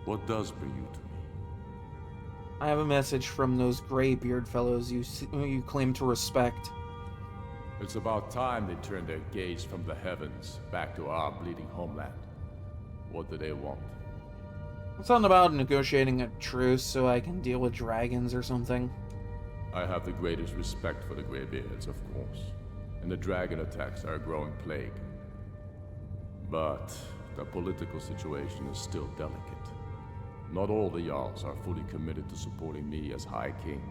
What does bring you to me? I have a message from those graybeard fellows you claim to respect. It's about time they turned their gaze from the heavens back to our bleeding homeland. What do they want? Something about negotiating a truce so I can deal with dragons or something. I have the greatest respect for the graybeards, of course. And the dragon attacks are a growing plague. But the political situation is still delicate. Not all the Jarls are fully committed to supporting me as High King.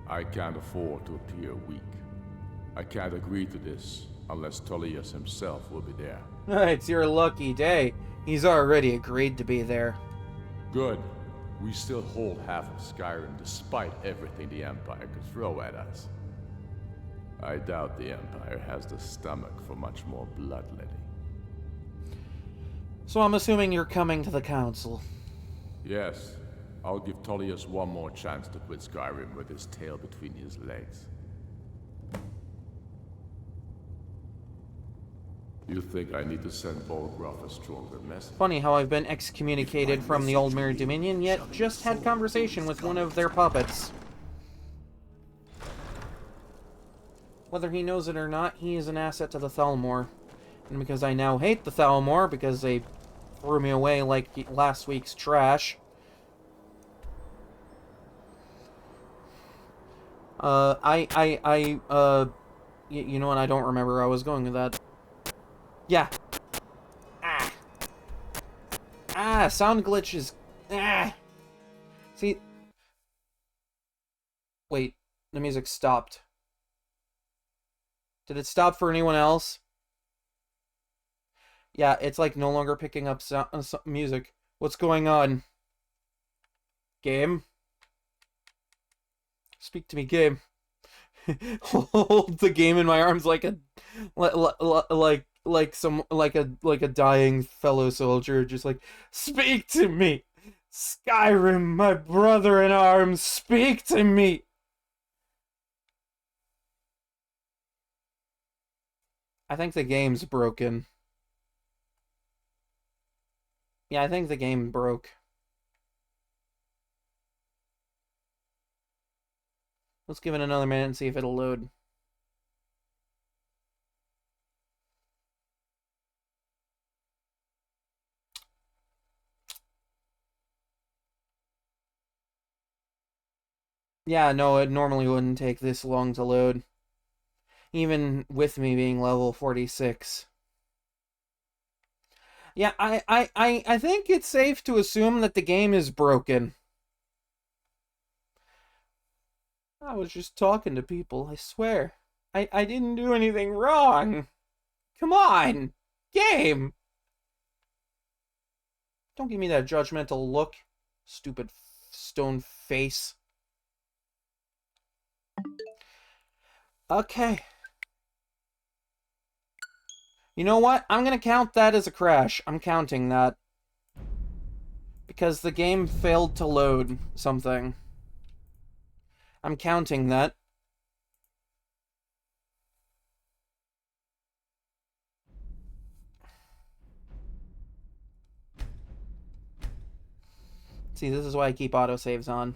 I can't afford to appear weak. I can't agree to this unless Tullius himself will be there. It's your lucky day. He's already agreed to be there. Good. We still hold half of Skyrim despite everything the Empire could throw at us. I doubt the Empire has the stomach for much more bloodletting. So I'm assuming you're coming to the Council. Yes. I'll give Tullius one more chance to quit Skyrim with his tail between his legs. You think I need to send Bolgraf a stronger message? Funny how I've been excommunicated from the Old Mirror Dominion, yet just had conversation with one of their puppets. Whether he knows it or not, he is an asset to the Thalmor. And because I now hate the Thalmor, because they threw me away like last week's trash. You know what, I don't remember where I was going with that. Yeah. Sound glitches. See. Wait, the music stopped. Did it stop for anyone else? Yeah, it's like no longer picking up music. What's going on? Game? Speak to me, game. Hold the game in my arms like a like a dying fellow soldier, just like, speak to me, Skyrim, my brother in arms, speak to me. I think the game's broken. Yeah, I think the game broke. Let's give it another minute and see if it'll load. Yeah, no, it normally wouldn't take this long to load. Even with me being level 46. Yeah, I think it's safe to assume that the game is broken. I was just talking to people, I swear. I didn't do anything wrong. Come on! Game! Don't give me that judgmental look. Stupid stone face. Okay. You know what? I'm gonna count that as a crash. I'm counting that. Because the game failed to load something. I'm counting that. See, this is why I keep autosaves on.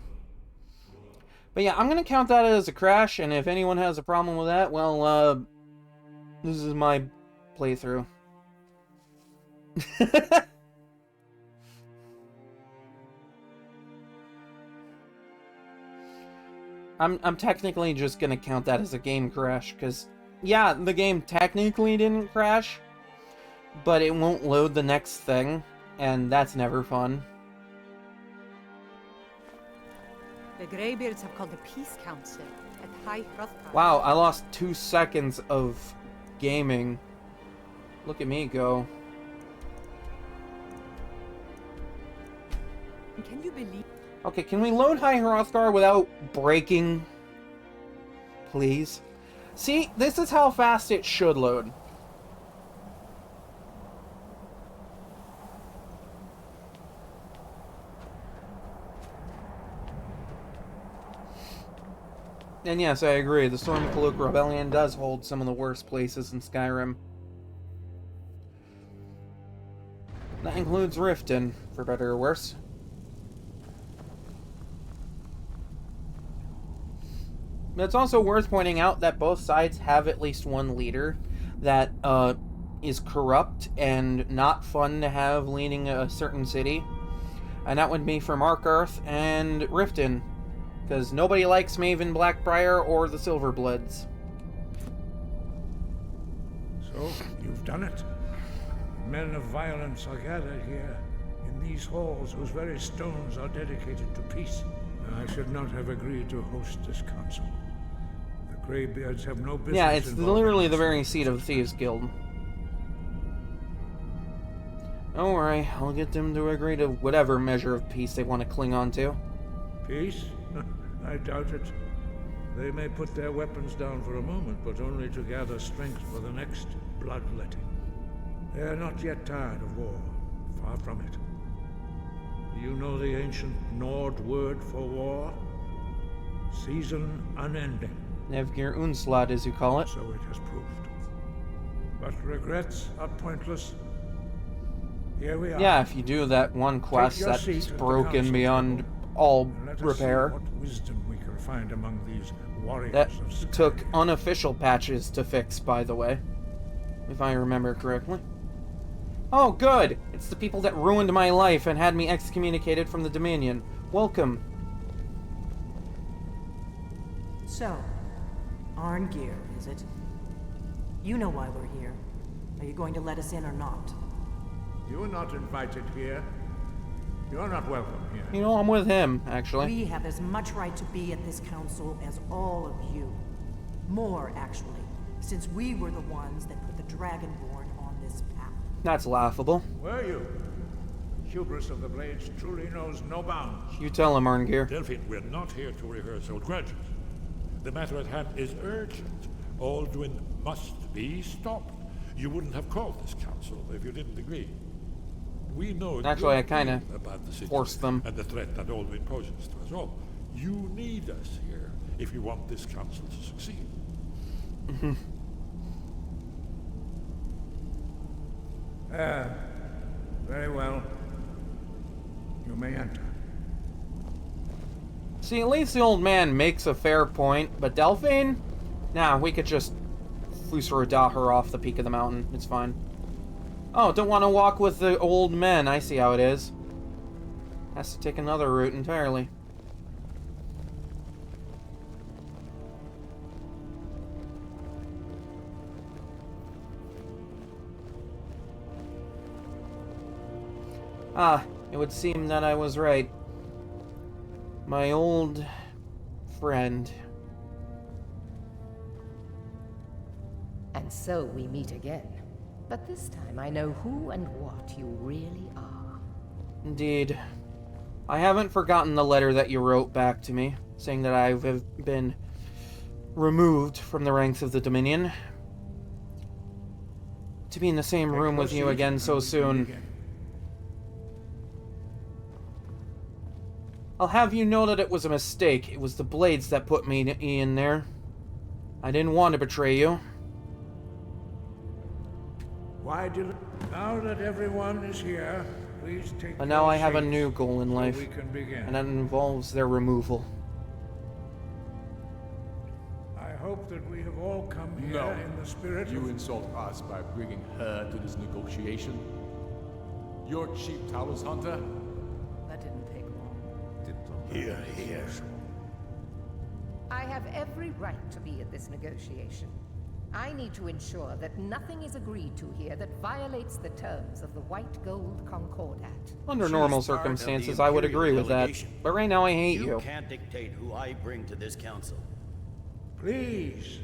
But yeah, I'm gonna count that as a crash, and if anyone has a problem with that, well, this is my playthrough. I'm technically just gonna count that as a game crash, because, yeah, the game technically didn't crash, but it won't load the next thing, and that's never fun. The Greybeards have called a peace council at High Hrothgar. Wow, I lost 2 seconds of gaming. Look at me go. Can you believe? Okay, can we load High Hrothgar without breaking? Please? See, this is how fast it should load. And yes, I agree, the Stormcloak Rebellion does hold some of the worst places in Skyrim. That includes Riften, for better or worse. But it's also worth pointing out that both sides have at least one leader that is corrupt and not fun to have leading a certain city. And that would be for Markarth and Riften, because nobody likes Maven Blackbriar or the Silverbloods. So, you've done it. Men of violence are gathered here, in these halls whose very stones are dedicated to peace. I should not have agreed to host this council. The Greybeards have no business. Yeah, it's literally the very seat of the Thieves Guild. Don't worry, I'll get them to agree to whatever measure of peace they want to cling on to. Peace? I doubt it. They may put their weapons down for a moment, but only to gather strength for the next bloodletting. They are not yet tired of war. Far from it. Do you know the ancient Nord word for war? Season unending. Nevgir Unslad, as you call it. So it has proved. But regrets are pointless. Here we are. Yeah, if you do that one quest that's broken beyond all repair. What wisdom we can find among these warriors That of Skyrim. took unofficial patches to fix, by the way. If I remember correctly. Oh, good! It's the people that ruined my life and had me excommunicated from the Dominion. Welcome. So, Arngeir, is it? You know why we're here. Are you going to let us in or not? You are not invited here. You are not welcome here. You know, I'm with him, actually. We have as much right to be at this council as all of you. More, actually, since we were the ones that put the Dragonborn on this path. That's laughable. Were you? Hubris of the Blades truly knows no bounds. You tell him, Arngeir. Delphine, we're not here to rehearse old grudges. The matter at hand is urgent. Alduin must be stopped. You wouldn't have called this council if you didn't agree. We know Actually, I kind of about the forced them. and the threat that Alduin poses to us all. You need us here if you want this council to succeed. Very well. You may enter. See, at least the old man makes a fair point, but Delphine? Nah, we could just Fusra her off the peak of the mountain. It's fine. Oh, don't want to walk with the old men. I see how it is. Has to take another route entirely. Ah, it would seem that I was right. My old friend. And so we meet again. But this time I know who and what you really are. Indeed. I haven't forgotten the letter that you wrote back to me, saying that I've been removed from the ranks of the Dominion. To be in the same room with you again so soon. I'll have you know that it was a mistake. It was the Blades that put me in there. I didn't want to betray you. Why did... Now that everyone is here, please take But now your I have a seats new goal in so life, we can begin. and that involves their removal. I hope that we have all come here No. in the spirit You of... insult us by bringing her to this negotiation? You're cheap Talos hunter? That didn't take long. Here, here. I have every right to be at this negotiation. I need to ensure that nothing is agreed to here that violates the terms of the White Gold Concordat. Under normal circumstances, I would agree with that. But right now, I hate you. You can't dictate who I bring to this council. Please,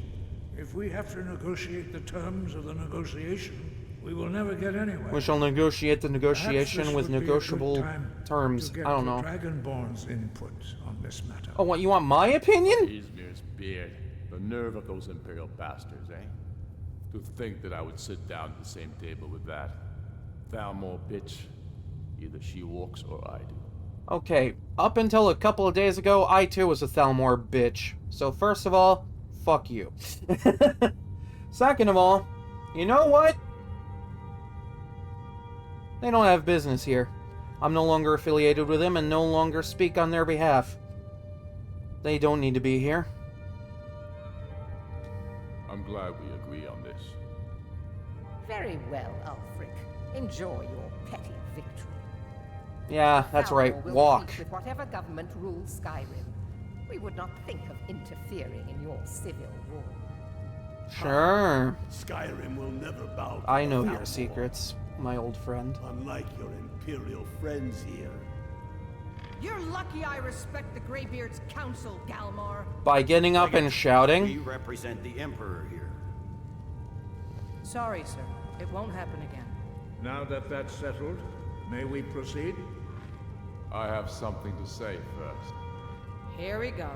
if we have to negotiate the terms of the negotiation, we will never get anywhere. We shall negotiate the Perhaps negotiation this with would be a good negotiable time terms. to get I don't the know. Dragonborn's input on this matter. Oh, what, you want my opinion? Izmir's beard. The nerve of those Imperial bastards, eh? To think that I would sit down at the same table with that. Thalmor bitch. Either she walks or I do. Okay, up until a couple of days ago, I too was a Thalmor bitch. So first of all, fuck you. Second of all, you know what? They don't have business here. I'm no longer affiliated with them and no longer speak on their behalf. They don't need to be here. I'm glad we agree on this. Very well, Ulfric. Enjoy your petty victory. Yeah, that's right. Thalmor will Walk. treat with whatever government rules Skyrim. We would not think of interfering in your civil war. Sure. Skyrim will never bow to I know Thalmor, your secrets, my old friend. unlike your Imperial friends here. You're lucky I respect the Greybeard's counsel, Galmar. By getting up and We shouting? represent the Emperor here. Sorry, sir. It won't happen again. Now that that's settled, may we proceed? I have something to say first. Here we go.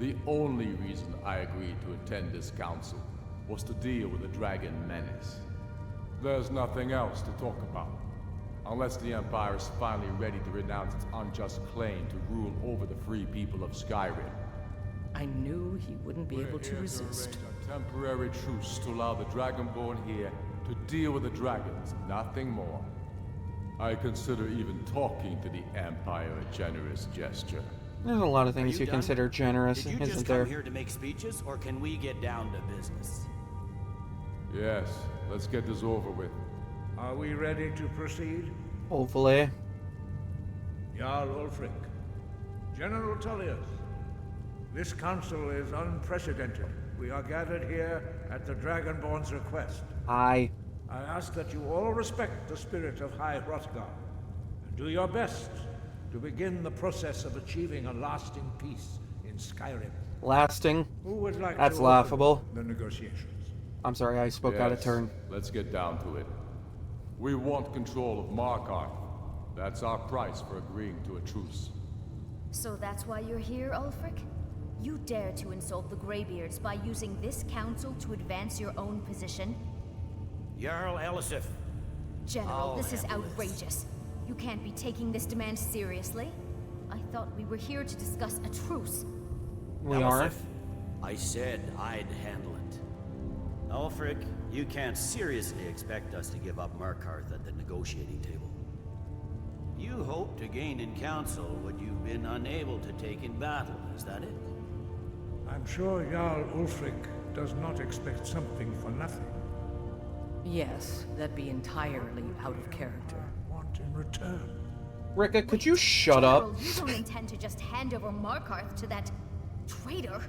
The only reason I agreed to attend this council was to deal with the dragon menace. There's nothing else to talk about. Unless the Empire is finally ready to renounce its unjust claim to rule over the free people of Skyrim. I knew he wouldn't be able to resist. A temporary truce to allow the Dragonborn here to deal with the dragons, nothing more. I consider even talking to the Empire a generous gesture. There's a lot of things you done? consider generous, Did you isn't just there? come here to make speeches, or can we get down to business? Yes, let's get this over with. Are we ready to proceed? Hopefully. Jarl Ulfric, General Tullius, this council is unprecedented. We are gathered here at the Dragonborn's request. Aye. I ask that you all respect the spirit of High Hrothgar, and do your best to begin the process of achieving a lasting peace in Skyrim. Lasting? Who would like That's to laughable. open the negotiations? I'm sorry, I spoke out of Yes, turn. Let's get down to it. We want control of Markarth. That's our price for agreeing to a truce. So that's why you're here, Ulfric? You dare to insult the Greybeards by using this council to advance your own position? Jarl Elisif. General, I'll this is handle this. outrageous. You can't be taking this demand seriously. I thought we were here to discuss a truce. We are? Elisif, I said I'd handle it. Ulfric, you can't seriously expect us to give up Markarth at the negotiating table. You hope to gain in council what you've been unable to take in battle, is that it? I'm sure Jarl Ulfric does not expect something for nothing. Yes, that'd be entirely out of character. Want in return? Rika, could you shut up? General, you don't intend to just hand over Markarth to that traitor?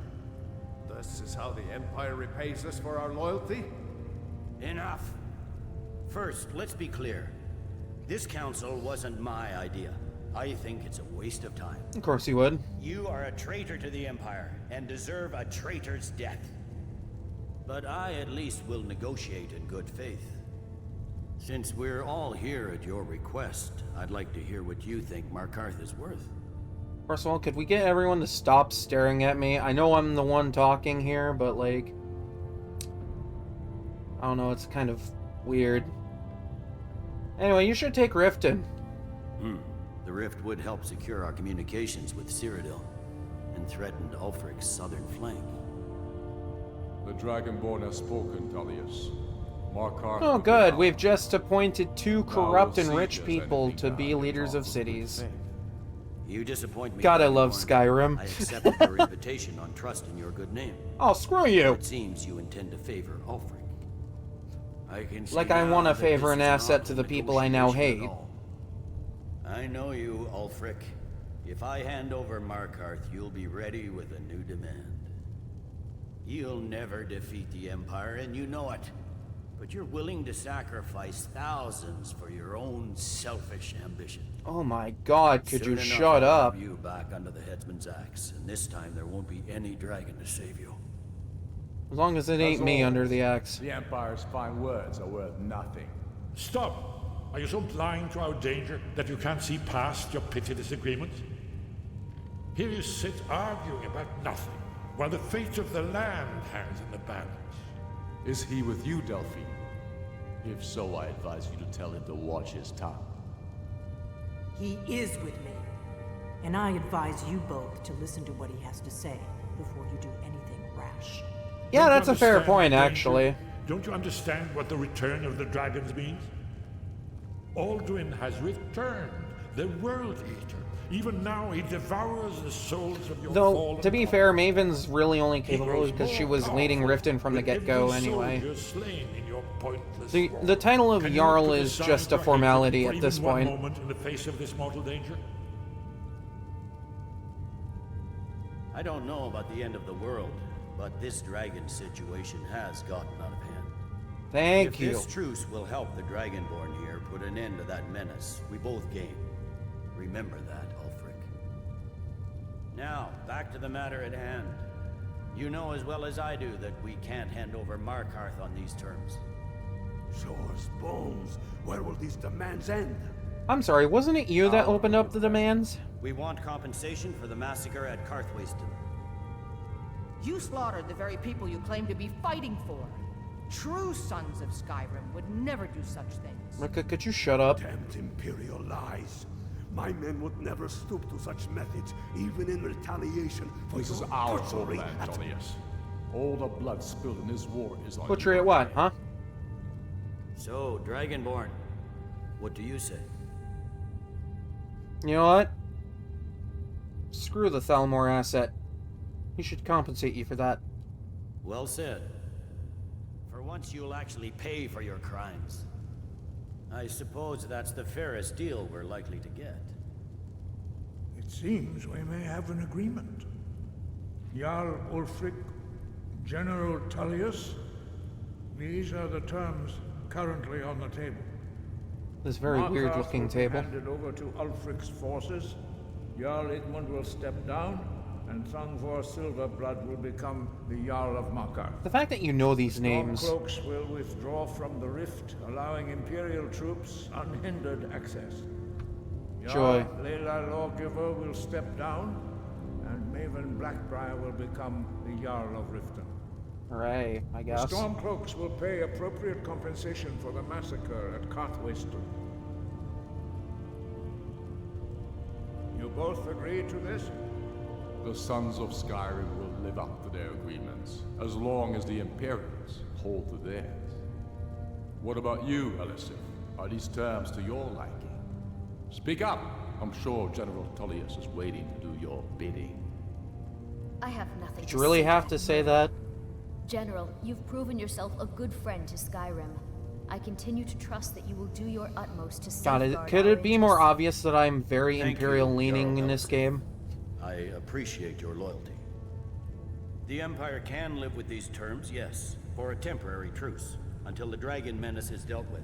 This is how the Empire repays us for our loyalty? Enough. First, let's be clear. This council wasn't my idea. I think it's a waste of time. Of course you would. You are a traitor to the Empire, and deserve a traitor's death. But I at least will negotiate in good faith. Since we're all here at your request, I'd like to hear what you think Markarth is worth. First of all, could we get everyone to stop staring at me? I know I'm the one talking here, but like... I don't know, it's kind of weird. Anyway, you should take Riften. The rift would help secure our communications with Cyrodiil, and threatened Ulfric's southern flank. The Dragonborn has spoken, Tullius. Markarth... Oh good, we've just appointed 2 corrupt and rich people to be leaders of cities. You disappoint me. God, I love Skyrim. I accepted your invitation on trust in your good name. Oh, screw you! It seems you intend to favor Ulfric. I can see like I want to that favor this an is asset not to a the people I now hate. negotiation at all. I know you, Ulfric. If I hand over Markarth, you'll be ready with a new demand. You'll never defeat the Empire, and you know it. But you're willing to sacrifice thousands for your own selfish ambition. Oh my god, could you Soon enough, shut I'll up? have you back under the headsman's axe, and this time there won't be any dragon to save you. As long as it ain't me under the axe. The Empire's fine words are worth nothing. Stop! Are you so blind to our danger that you can't see past your petty disagreements? Here you sit arguing about nothing, while the fate of the land hangs in the balance. Is he with you, Delphine? If so, I advise you to tell him to watch his tongue. He is with me. And I advise you both to listen to what he has to say before you do anything rash. Yeah, that's a fair point, actually. Don't you understand what the return of the dragons means? Alduin has returned, the World Eater. Even now, he devours the souls of your Though, fallen to be fair, Maven's really only capable because she was leading Riften from the get-go anyway. The title of Jarl is just a formality at this point. One moment in the face of this mortal danger? I don't know about the end of the world, but this dragon situation has gotten out of hand. Thank you. If this truce will help the Dragonborn here put an end to that menace, we both gain. Remember that, Ulfric. Now, back to the matter at hand. You know as well as I do that we can't hand over Markarth on these terms. Shores, bones, where will these demands end? I'm sorry, wasn't it you that opened up the demands? We want compensation for the massacre at Karthwasten. You slaughtered the very people you claim to be fighting for. True sons of Skyrim would never do such things. Rika, could you shut up? Damned Imperial lies. My men would never stoop to such methods, even in retaliation for This is your our butchery homeland, at... Tullius. All the blood spilled in this war is on Butchery you. at what, huh? So, Dragonborn, what do you say? You know what? Screw the Thalmor asset. He should compensate you for that. Well said. For once you'll actually pay for your crimes. I suppose that's the fairest deal we're likely to get. It seems we may have an agreement. Jarl Ulfric, General Tullius, these are the terms currently on the table. This very weird-looking table. Handed over to Ulfric's forces. Jarl Idmund will step down, and Thungvor Silverblood will become the Jarl of Markarth. The fact that you know these names. Stormcloaks will withdraw from the rift, allowing Imperial troops unhindered access. Joy. Layla Lawgiver will step down, and Maven Blackbriar will become the Jarl of Riften. Hooray, I guess. The Stormcloaks will pay appropriate compensation for the massacre at Karthwasten. You both agree to this? The sons of Skyrim will live up to their agreements, as long as the Imperials hold to theirs. What about you, Elisif? Are these terms to your liking? Speak up! I'm sure General Tullius is waiting to do your bidding. I have nothing Did to you really say. have to say that? General, you've proven yourself a good friend to Skyrim. I continue to trust that you will do your utmost to God, safeguard could our it be more interests. obvious that I'm very Thank Imperial you, leaning Jarl in this Elisif. game? I appreciate your loyalty. The Empire can live with these terms, yes, for a temporary truce, until the dragon menace is dealt with.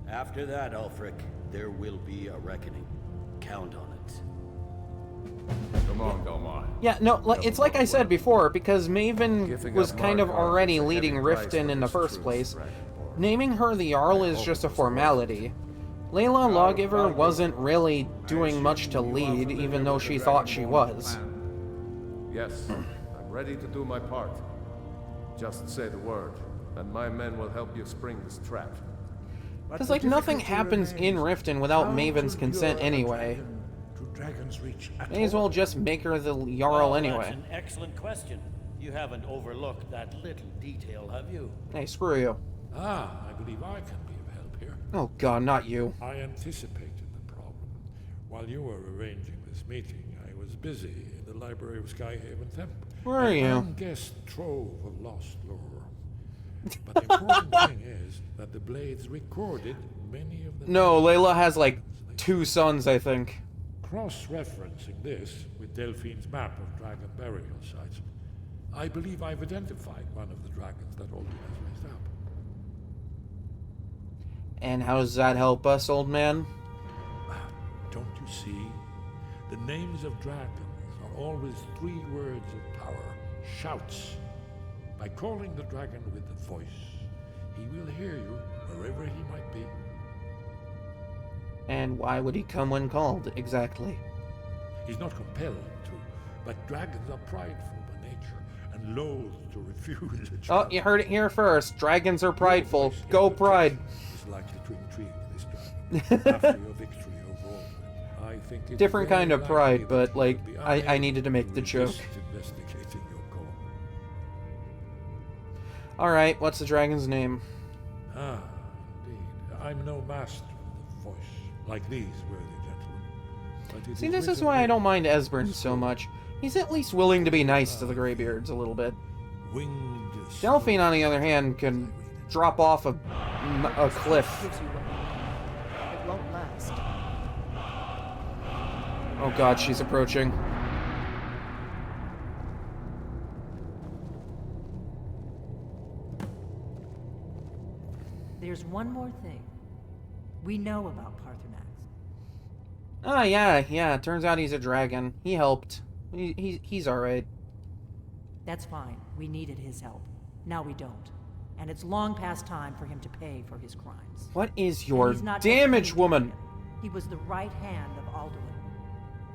After that, Ulfric, there will be a reckoning. Count on it. Come on, Delmar. Yeah, no, it's like I said before, because Maven was kind of already leading Riften in the first place. Naming her the Jarl is just a formality. Layla Lawgiver wasn't really doing much to lead, even though she thought she was. Yes, I'm ready to do my part. Just say the word, and my men will help you spring this trap. Because, like, nothing happens in Riften without Maven's consent anyway. May as well just make her the Jarl anyway. That's an excellent question. You haven't overlooked that little detail, have you? Hey, screw you. Ah, I believe I can be of help here. Oh god, not you. I anticipated the problem. While you were arranging this meeting, I was busy in the library of Skyhaven Temple. Where are you? An unguessed trove of lost lore. But the important thing is that the Blades recorded many of the... No, Layla has like 2 sons, I think. Cross-referencing this with Delphine's map of dragon burial sites, I believe I've identified one of the dragons that Alduin has raised up. And how does that help us, old man? Don't you see? The names of dragons are always 3 words of power. Shouts. By calling the dragon with the voice, he will hear you wherever he might be. And why would he come when called, exactly? He's not compelled to, but dragons are prideful by nature and loath to refuse a Oh, challenge. you heard it here first. Dragons are prideful. Go Pride. Is likely to intrigue this dragon after your victory over Alduin. I think it's Different very kind of likely pride, that but, you like, will be I unable needed to make the joke. resist investigating your call. Alright, what's the dragon's name? Ah, indeed. I'm no master of the voice, like these worthy gentlemen. But it See, this is written why I in don't mind Esbern so much. He's at least willing to be nice to the Greybeards a little bit. winged Delphine, on the other hand, can drop off a cliff. Gives you what it won't last. Oh god, she's approaching. There's one more thing. We know about Parthenax. Ah, yeah, turns out he's a dragon. He helped. He's alright. That's fine. We needed his help. Now we don't. And it's long past time for him to pay for his crimes. What is And your he's not damage, just woman? He was the right hand of Alduin.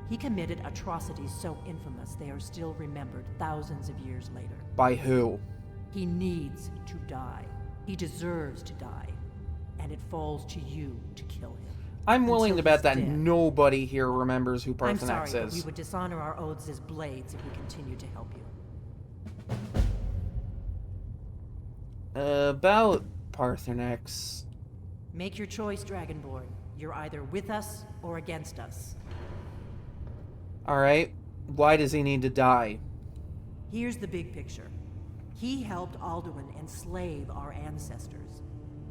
He committed atrocities so infamous they are still remembered thousands of years later. By who? He needs to die. He deserves to die. And it falls to you to kill him. I'm willing Until to bet he's that dead. nobody here remembers who I'm Parthenax sorry, but we is. would dishonor our oaths as blades if we continue to help you. About Parthenax. Make your choice, Dragonborn. You're either with us or against us. Alright, why does he need to die? Here's the big picture. He helped Alduin enslave our ancestors.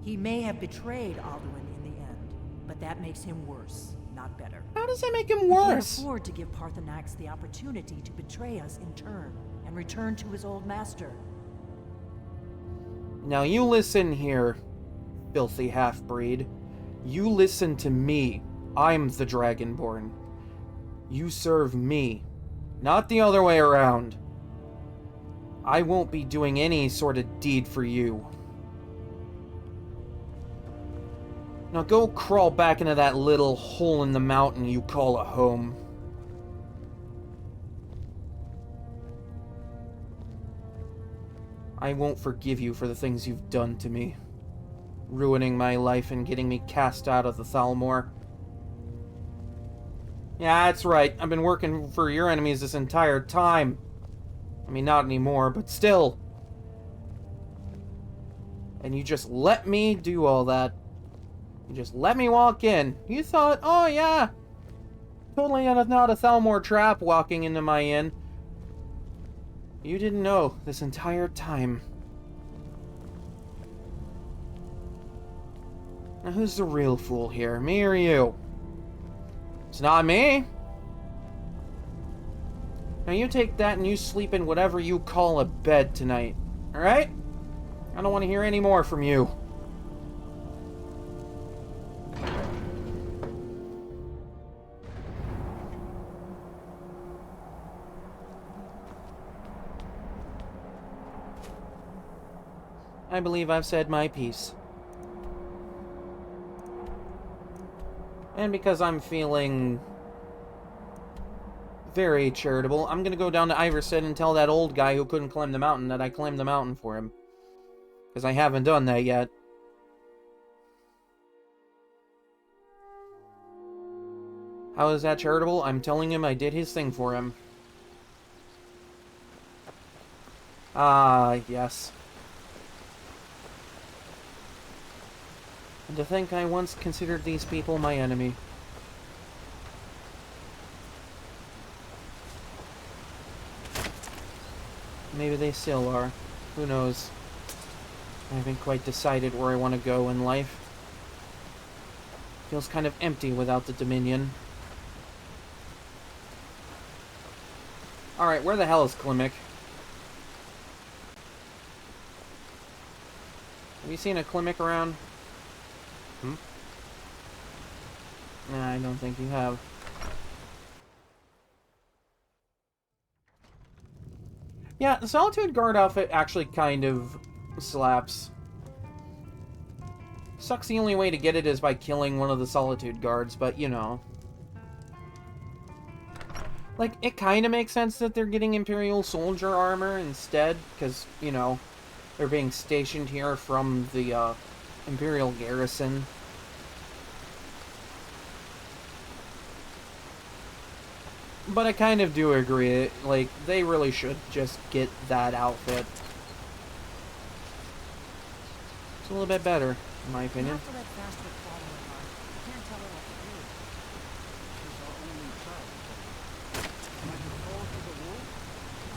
He may have betrayed Alduin in the end, but that makes him worse, not better. How does that make him We can't worse? afford to give Parthenax the opportunity to betray us in turn and return to his old master. Now you listen here, filthy half-breed. You listen to me. I'm the Dragonborn. You serve me, not the other way around. I won't be doing any sort of deed for you. Now go crawl back into that little hole in the mountain you call a home. I won't forgive you for the things you've done to me. Ruining my life and getting me cast out of the Thalmor. Yeah, that's right. I've been working for your enemies this entire time. I mean, not anymore, but still. And you just let me do all that. You just let me walk in. You thought, oh yeah, totally not a Thalmor trap walking into my inn. You didn't know this entire time. Now who's the real fool here, me or you? It's not me. Now you take that and you sleep in whatever you call a bed tonight, alright? I don't want to hear any more from you. I believe I've said my piece. And because I'm feeling very charitable, I'm gonna go down to Iverson and tell that old guy who couldn't climb the mountain that I climbed the mountain for him. Because I haven't done that yet. How is that charitable? I'm telling him I did his thing for him. Ah, yes. And to think I once considered these people my enemy. Maybe they still are. Who knows? I haven't quite decided where I want to go in life. Feels kind of empty without the Dominion. Alright, where the hell is Klimek? Have you seen a Klimek around? Nah, I don't think you have. Yeah, the Solitude Guard outfit actually kind of slaps. Sucks the only way to get it is by killing one of the Solitude Guards, but you know. Like, it kind of makes sense that they're getting Imperial Soldier armor instead, because, you know, they're being stationed here from the Imperial garrison. But I kind of do agree, like, they really should just get that outfit. It's a little bit better, in my opinion.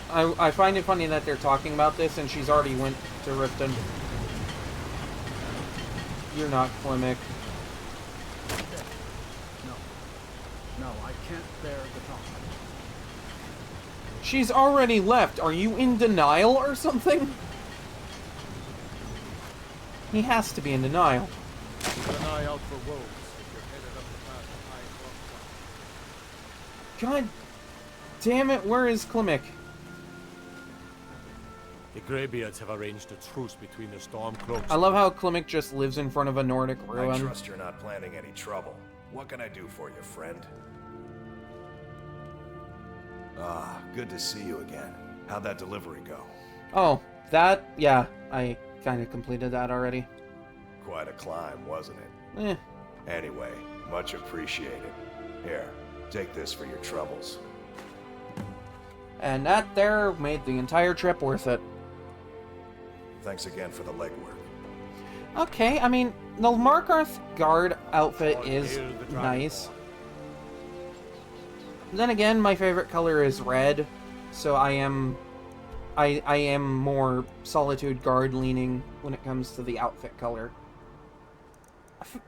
I find it funny that they're talking about this and she's already went to Riften. You're not Klimek. No, I can't bear the thought. She's already left. Are you in denial or something? He has to be in denial. Keep an eye out for wolves if you're headed up the path of God damn it, where is Klimek? The Greybeards have arranged a truce between the Stormcloaks. I love how Klimek just lives in front of a Nordic ruin. I trust you're not planning any trouble. What can I do for you, friend? Ah, good to see you again. How'd that delivery go? Oh, that? Yeah, I kind of completed that already. Quite a climb, wasn't it? Eh. Anyway, much appreciated. Here, take this for your troubles. And that there made the entire trip worth it. Thanks again for the legwork. Okay, I mean, the Markarth Guard outfit is nice. Then again, my favorite color is red, so I am more Solitude Guard leaning when it comes to the outfit color.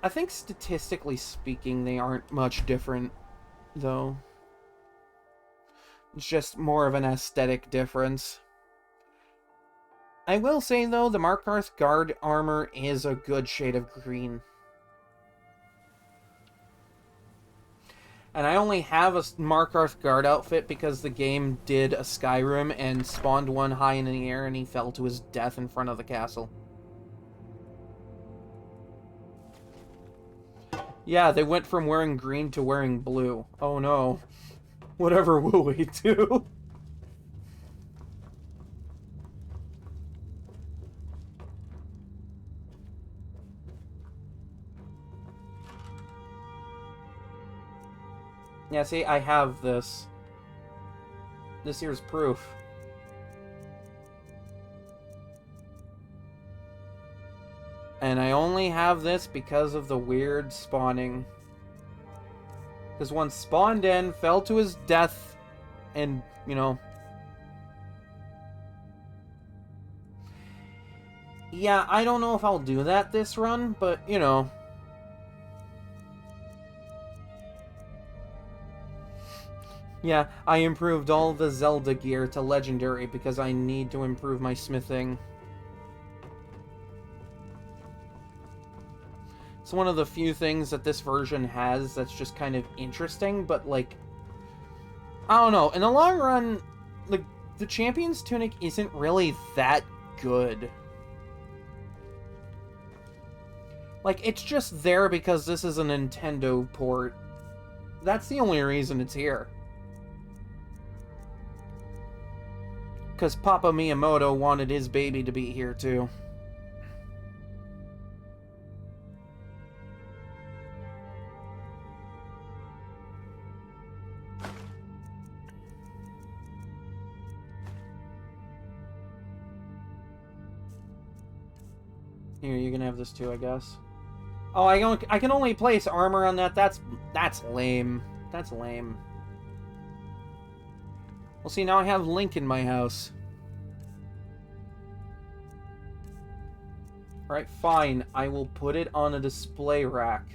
I think statistically speaking, they aren't much different, though. It's just more of an aesthetic difference. I will say, though, the Markarth Guard armor is a good shade of green. And I only have a Markarth Guard outfit because the game did a Skyrim and spawned one high in the air and he fell to his death in front of the castle. Yeah, they went from wearing green to wearing blue. Oh no. Whatever will we do? Yeah, see, I have this. This here's proof. And I only have this because of the weird spawning. Because one spawned in, fell to his death, and, you know... Yeah, I don't know if I'll do that this run, but, you know... Yeah, I improved all the Zelda gear to Legendary because I need to improve my smithing. It's one of the few things that this version has that's just kind of interesting, but like... I don't know, in the long run, the Champion's Tunic isn't really that good. Like, it's just there because this is a Nintendo port. That's the only reason it's here. Because Papa Miyamoto wanted his baby to be here, too. Here, you can have this too, I guess. Oh, I can only place armor on that. That's lame. That's lame. Well, see, now I have Link in my house. Alright, fine. I will put it on a display rack.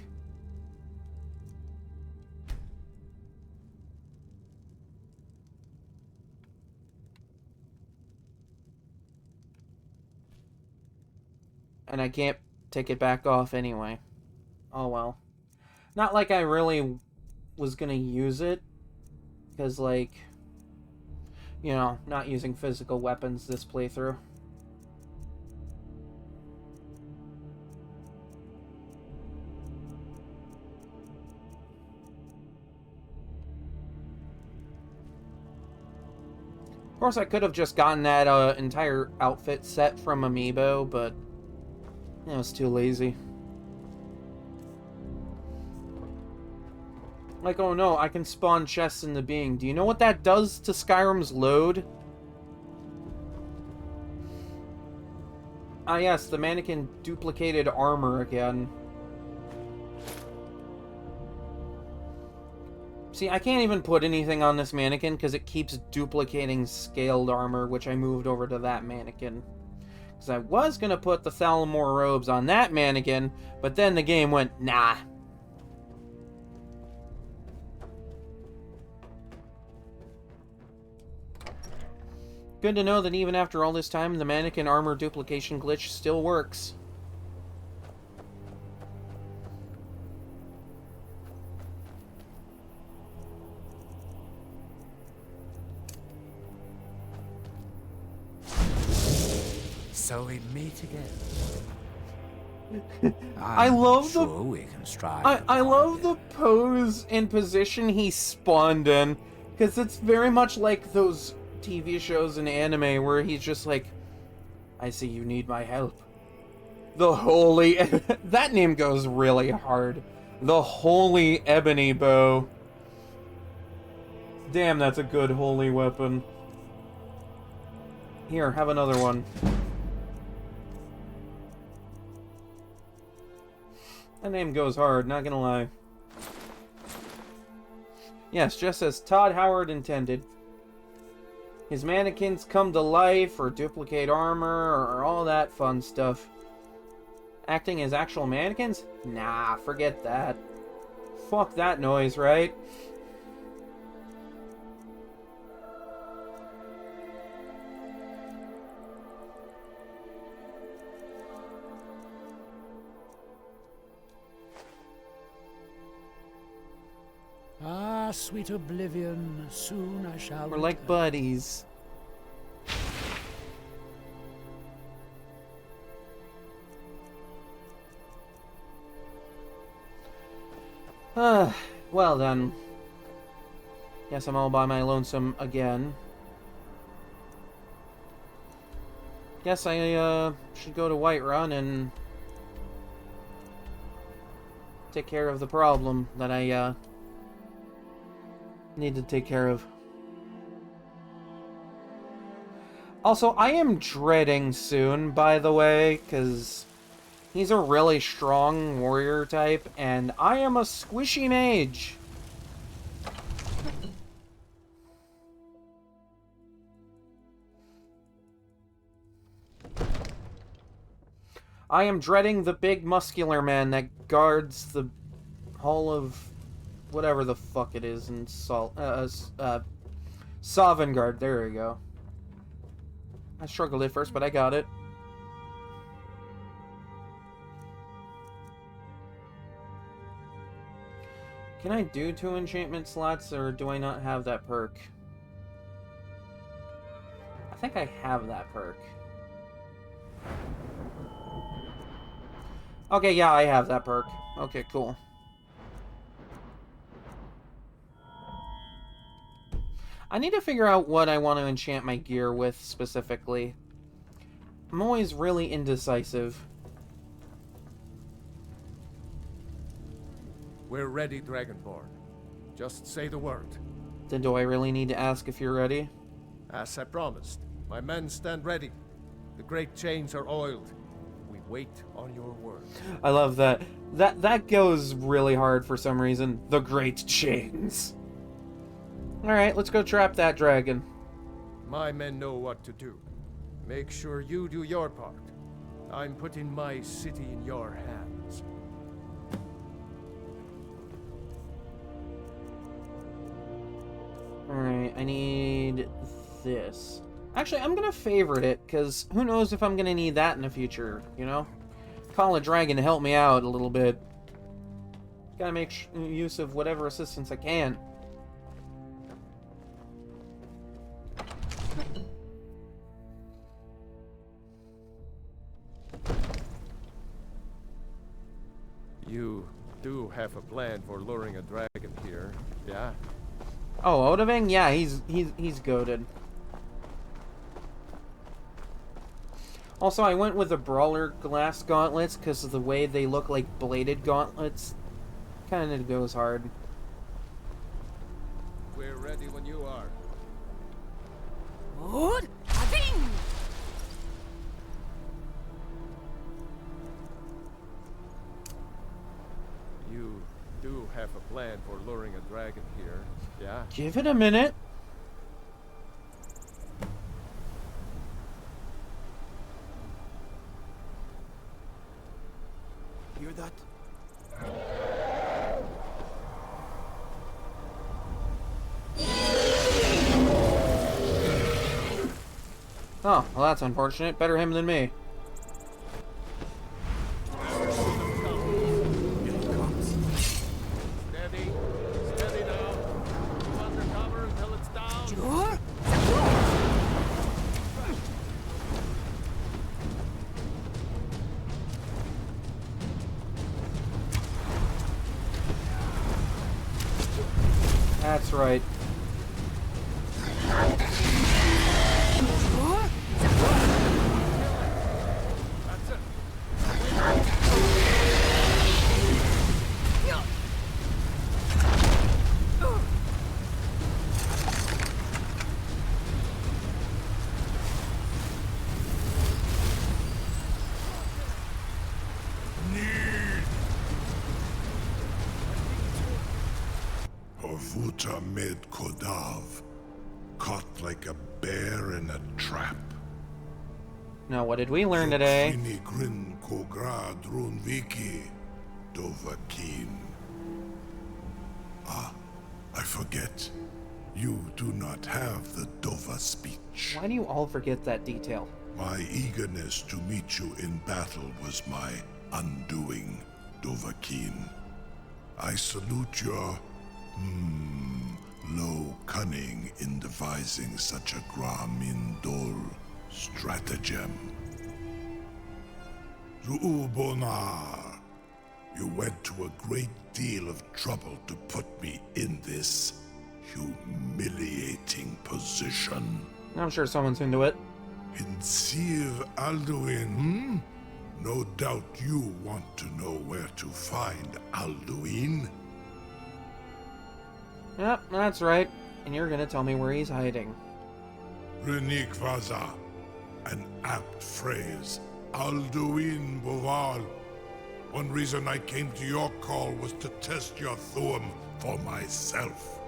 And I can't take it back off anyway. Oh well. Not like I really was gonna use it. Because, like, you know, not using physical weapons this playthrough. Of course, I could have just gotten that entire outfit set from Amiibo, but I was too lazy. Like, oh no, I can spawn chests in the being. Do you know what that does to Skyrim's load? Ah yes, the mannequin duplicated armor again. See, I can't even put anything on this mannequin because it keeps duplicating scaled armor, which I moved over to that mannequin. Because I was going to put the Thalamore robes on that mannequin, but then the game went, nah. Good to know that even after all this time, the mannequin armor duplication glitch still works. So we meet again. I love sure we can strive. I love the pose and position he spawned in, because it's very much like those TV shows and anime where he's just like, I see you need my help. The Holy... that name goes really hard. The Holy Ebony Bow. Damn, that's a good holy weapon. Here, have another one. That name goes hard, not gonna lie. Yes, just as Todd Howard intended. His mannequins come to life, or duplicate armor, or all that fun stuff. Acting as actual mannequins? Nah, forget that. Fuck that noise, right? Ah, sweet oblivion, soon I shall We're like buddies. Well then. Guess I'm all by my lonesome again. Guess I should go to Whiterun and take care of the problem that I need to take care of. Also, I am dreading soon, by the way, because he's a really strong warrior type, and I am a squishy mage. I am dreading the big muscular man that guards the hall of whatever the fuck it is in Sovngarde. There we go. I struggled at first, but I got it. Can I do 2 enchantment slots, or do I not have that perk? I think I have that perk. Okay, yeah, I have that perk. Okay, cool. I need to figure out what I want to enchant my gear with specifically. I'm always really indecisive. We're ready, Dragonborn. Just say the word. Then do I really need to ask if you're ready? As I promised, my men stand ready. The great chains are oiled. We wait on your word. I love that. That goes really hard for some reason. The Great Chains. Alright, let's go trap that dragon. My men know what to do. Make sure you do your part. I'm putting my city in your hands. Alright, I need this. Actually, I'm gonna favorite it, because who knows if I'm gonna need that in the future, you know? Call a dragon to help me out a little bit. Gotta make use of whatever assistance I can. You do have a plan for luring a dragon here, yeah? Oh, Odaving? Yeah, he's goated. Also, I went with the Brawler Glass Gauntlets because of the way they look like bladed gauntlets. Kind of goes hard. We're ready when you are. Good. Having. You do have a plan for luring a dragon here, yeah? Give it a minute. Hear that? Oh, well that's unfortunate. Better him than me. Steady. Steady now. Keep under cover until it's down. Sure. That's right. Horvuta med Kodav, caught like a bear in a trap. Now, what did we learn today? Fini Grin Kogra Drunviki, Dovahkiin. Ah, I forget. You do not have the Dova speech. Why do you all forget that detail? My eagerness to meet you in battle was my undoing, Dovahkiin. I salute your, low cunning in devising such a Gramindol stratagem. Zuubonar, you went to a great deal of trouble to put me in this humiliating position. I'm sure someone's into it. In Sir Alduin, No doubt you want to know where to find Alduin. Yep, that's right. And you're gonna tell me where he's hiding. Renegade, an apt phrase. Alduin Boval. One reason I came to your call was to test your Thuum for myself.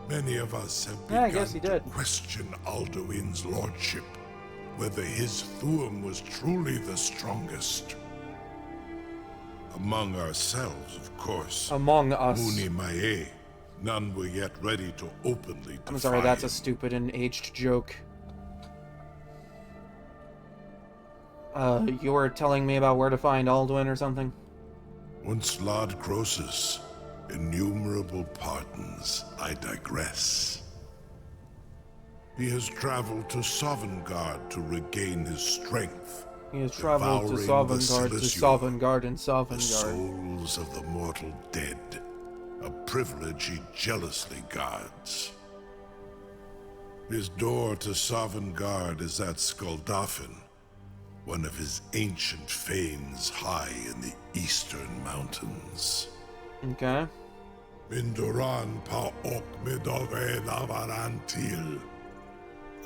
Many of us have begun to question Alduin's lordship, whether his Thuum was truly the strongest. Among ourselves, of course. Among us. Muni Mae. None were yet ready to openly defy I'm sorry, that's a him. stupid and aged joke. You were telling me about where to find Alduin or something? Once Lord Croesus, innumerable pardons, I digress. He has traveled to Sovngarde to regain his strength, He has traveled to Sovngarde, and Sovngarde. The souls of the mortal dead, a privilege he jealously guards. His door to Sovngarde is at Skuldafn, one of his ancient fanes high in the eastern mountains. Okay. Mindoran pa ok midove lavarantil.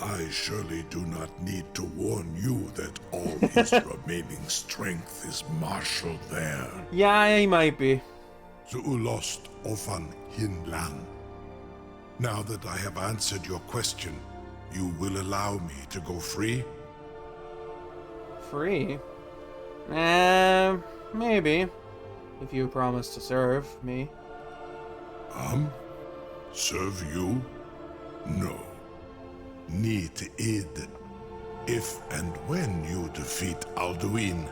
I surely do not need to warn you that all his remaining strength is marshaled there. Yeah, he might be. Zuulost ofan hinlan. Now that I have answered your question, you will allow me to go free? Free? Maybe. If you promise to serve me. Serve you? No. Need id. If and when you defeat Alduin,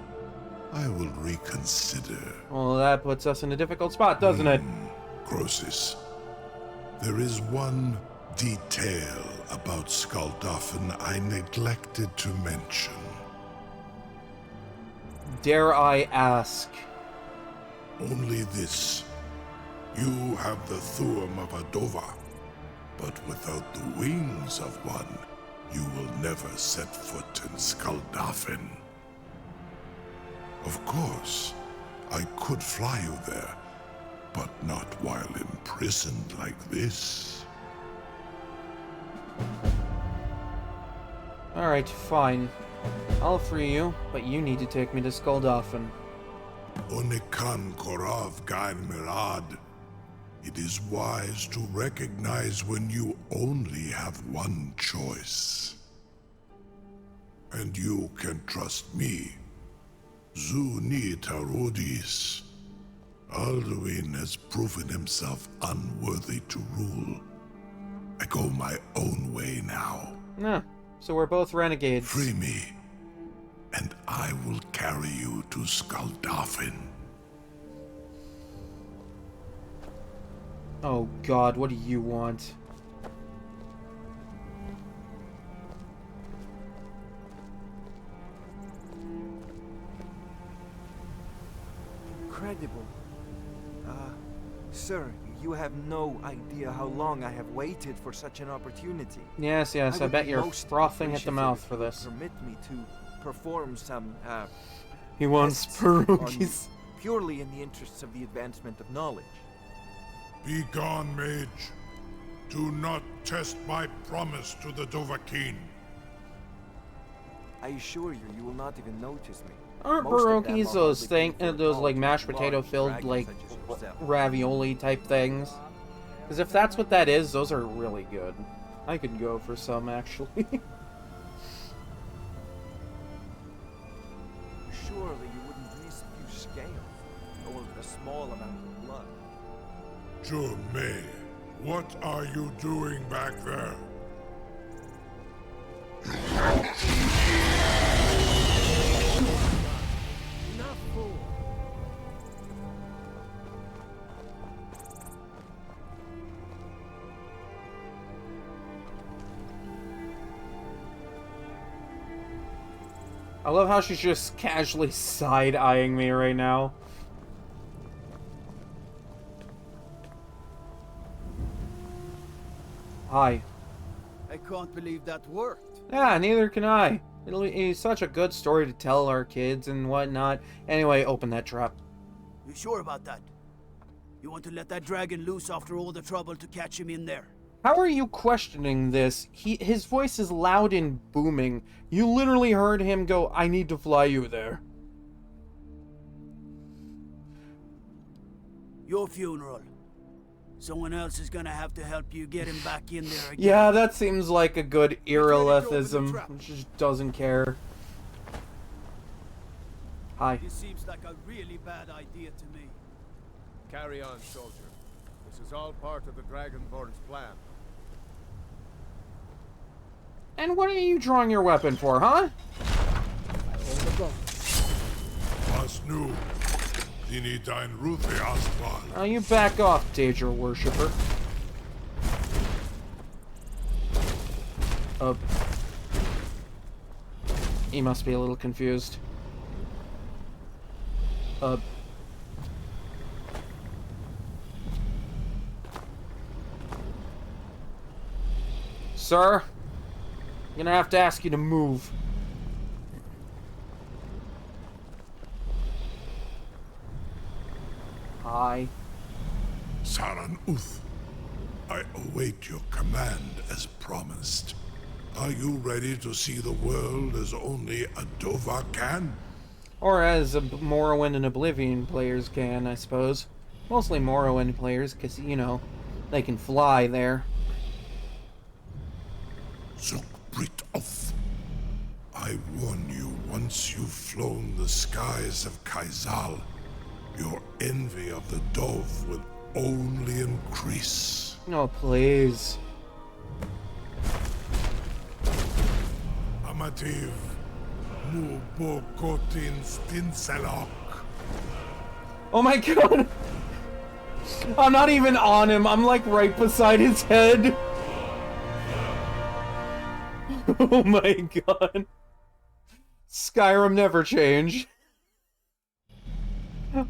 I will reconsider. Well, that puts us in a difficult spot, doesn't it? Croesus, there is one detail about Skuldafn I neglected to mention. Dare I ask? Only this. You have the thuum of a Dova, but without the wings of one, you will never set foot in Skuldafn. Of course, I could fly you there, but not while imprisoned like this. Alright, fine. I'll free you, but you need to take me to Skuldafn. Onikan Korav Gain Mirad. It is wise to recognize when you only have one choice. And you can trust me. Zuni Tarudis. Alduin has proven himself unworthy to rule. I go my own way now. Nah, so we're both renegades. Free me, and I will carry you to Skuldafn. Oh god, what do you want? Incredible. Sir, you have no idea how long I have waited for such an opportunity. Yes, I bet you're frothing at the mouth for this. Permit me to perform some, He wants pierogies. Purely in the interests of the advancement of knowledge. Be gone, mage. Do not test my promise to the Dovahkiin. I assure you, you will not even notice me. Aren't pierogies those like mashed potato filled like ravioli type things? Because if that's what that is, those are really good. I could go for some actually. Surely you wouldn't miss a few scales or a small amount of blood. Jume, what are you doing back there? I love how she's just casually side-eyeing me right now. Hi. I can't believe that worked. Yeah, neither can I. It's such a good story to tell our kids and whatnot. Anyway, open that trap. You sure about that? You want to let that dragon loose after all the trouble to catch him in there? How are you questioning this? His voice is loud and booming. You literally heard him go, I need to fly you there. Your funeral. Someone else is gonna have to help you get him back in there again. Yeah, that seems like a good Irrelethism. Just doesn't care. Hi. This seems like a really bad idea to me. Carry on, soldier. This is all part of the Dragonborn's plan. And what are you drawing your weapon for, huh? Asnu, Dini Dine Ruthi Aspan. Oh, you back off, Daedra worshipper. He must be a little confused. Sir? I'm gonna have to ask you to move. Hi. Saran Uth, I await your command as promised. Are you ready to see the world as only a Dova can? Or as Morrowind and Oblivion players can, I suppose. Mostly Morrowind players, because, you know, they can fly there. Zukbrit Oth, I warn you, once you've flown the skies of Kaizal, your envy of the Dove will only increase. Oh, please. Amativ, Mubokotin Stinselok. Oh my god! I'm not even on him, I'm like right beside his head. Oh my god. Skyrim never changed.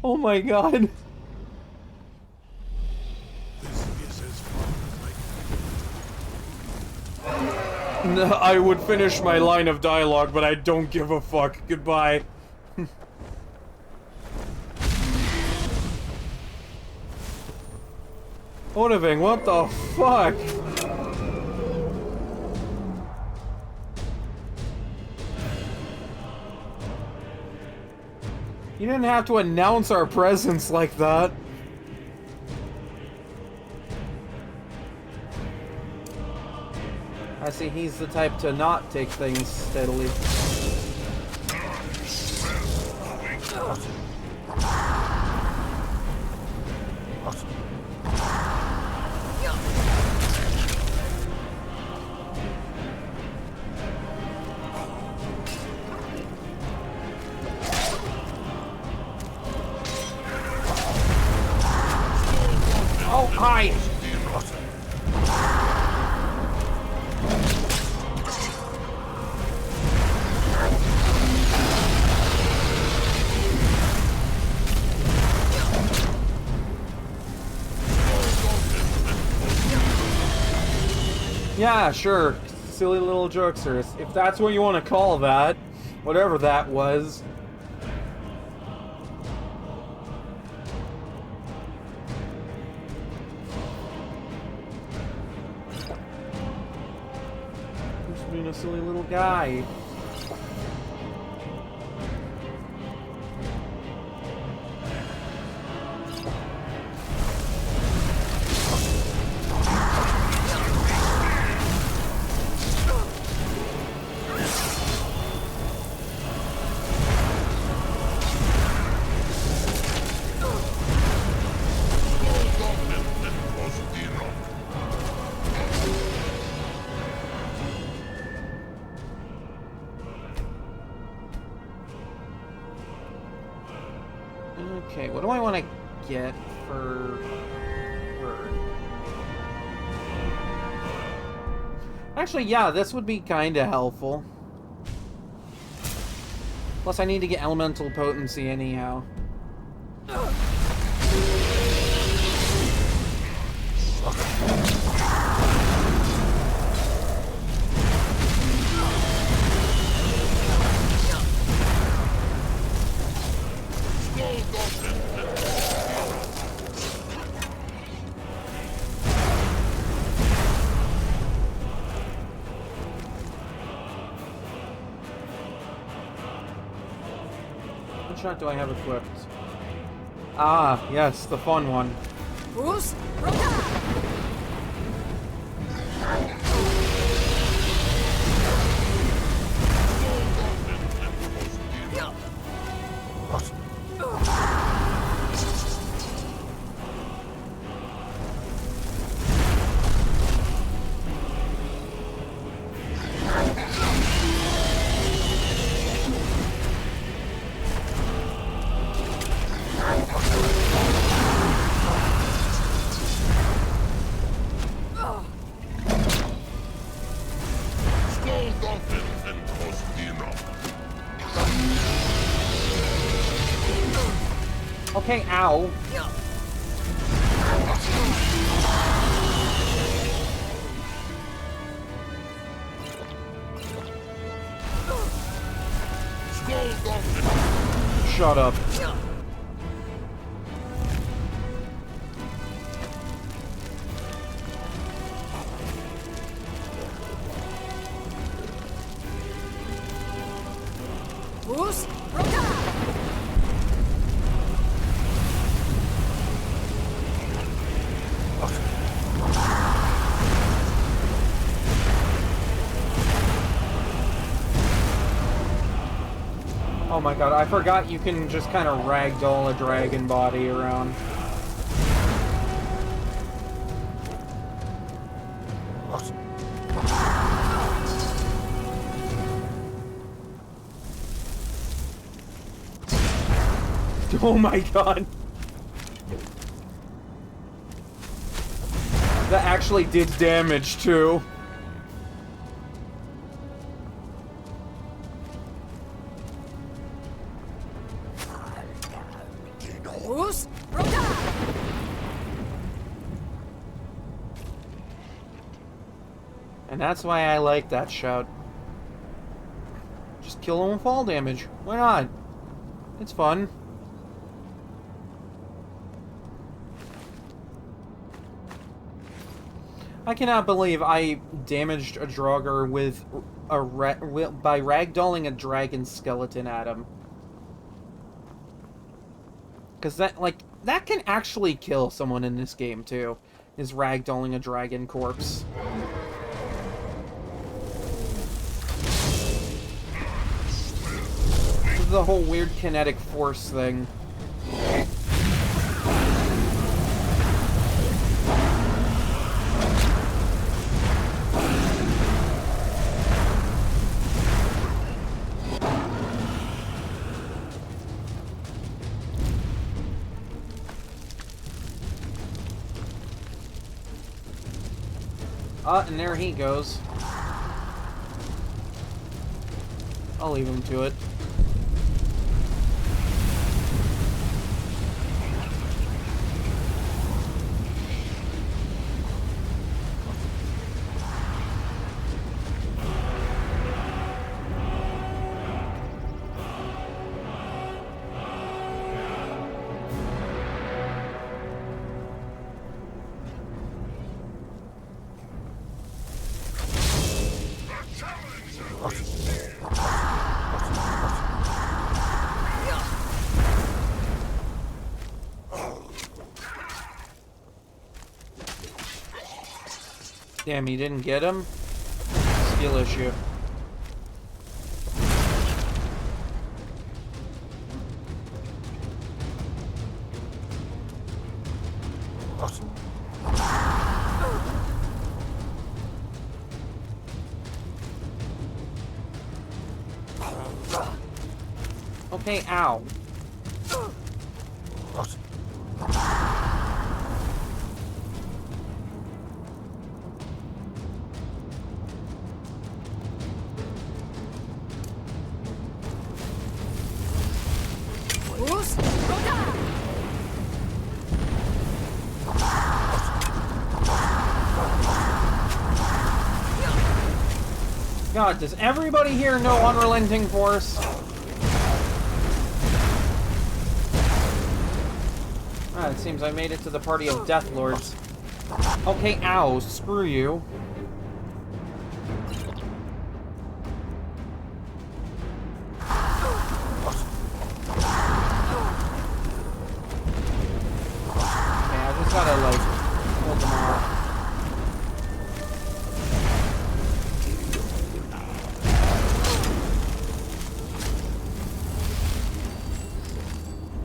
Oh my god. No, I would finish my line of dialogue, but I don't give a fuck. Goodbye. Odiving, what the fuck? You didn't have to announce our presence like that. I see he's the type to not take things steadily. Oh, hi! Yeah, sure. Silly little jokesters. If that's what you want to call that, whatever that was. Just being a silly little guy. Okay, what do I want to get for her? Actually, yeah, this would be kind of helpful. Plus, I need to get elemental potency anyhow. What shot do I have equipped? Ah, yes, the fun one. Bruce, Okay, ow. Shut up. Who's? Oh my god, I forgot you can just kind of ragdoll a dragon body around. Oh my god. That actually did damage too. Who's? And that's why I like that shout. Just kill him with fall damage. Why not? It's fun. I cannot believe I damaged a Draugr with by ragdolling a dragon skeleton at him. Because that can actually kill someone in this game too, is ragdolling a dragon corpse. This is the whole weird kinetic force thing. And there he goes. I'll leave him to it. Damn, you didn't get him? Skill issue. Okay, ow. God, does everybody here know Unrelenting Force? Ah, it seems I made it to the party of Death Lords. Okay, ow, screw you. Okay, I just gotta, like, hold them off.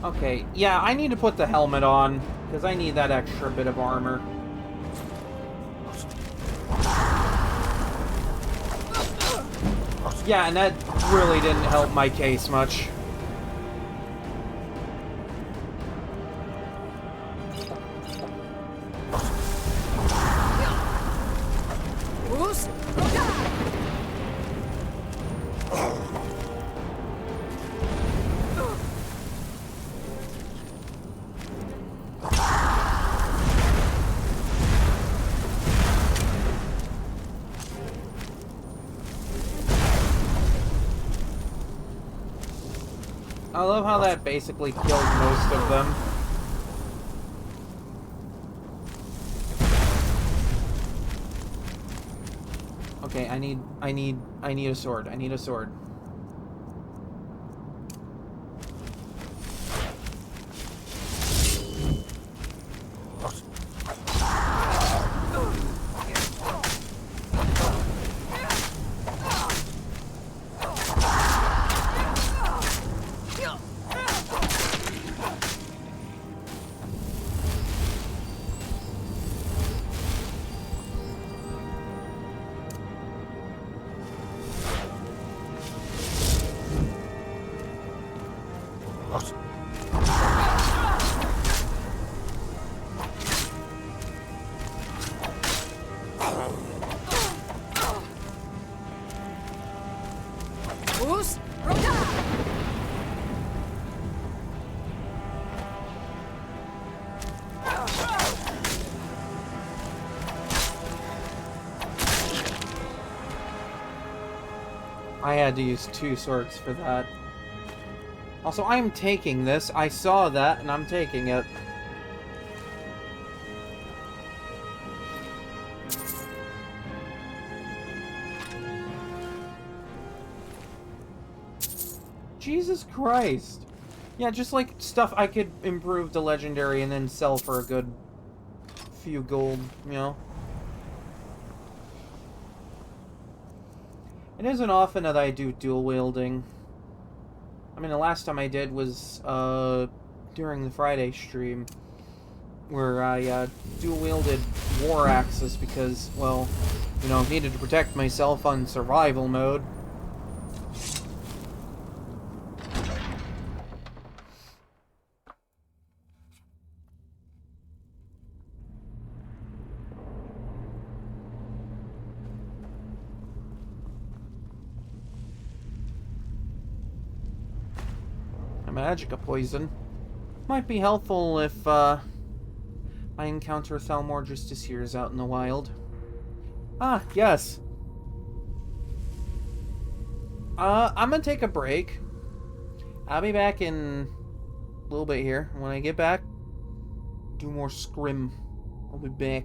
Okay, yeah, I need to put the helmet on, because I need that extra bit of armor. Yeah, and that really didn't help my case much. I love how that basically killed most of them. Okay, I need a sword. I need a sword. I had to use 2 swords for that. Also, I'm taking this. I saw that, and I'm taking it. Jesus Christ. Yeah, just like stuff I could improve to legendary and then sell for a good few gold, you know? It isn't often that I do dual wielding. I mean, the last time I did was during the Friday stream, where I dual wielded war axes because, well, you know, needed to protect myself on survival mode. Magica poison. Might be helpful if I encounter Thalmor Justiciars out in the wild. Ah, yes. I'm gonna take a break. I'll be back in a little bit here. When I get back, do more scrim. I'll be back.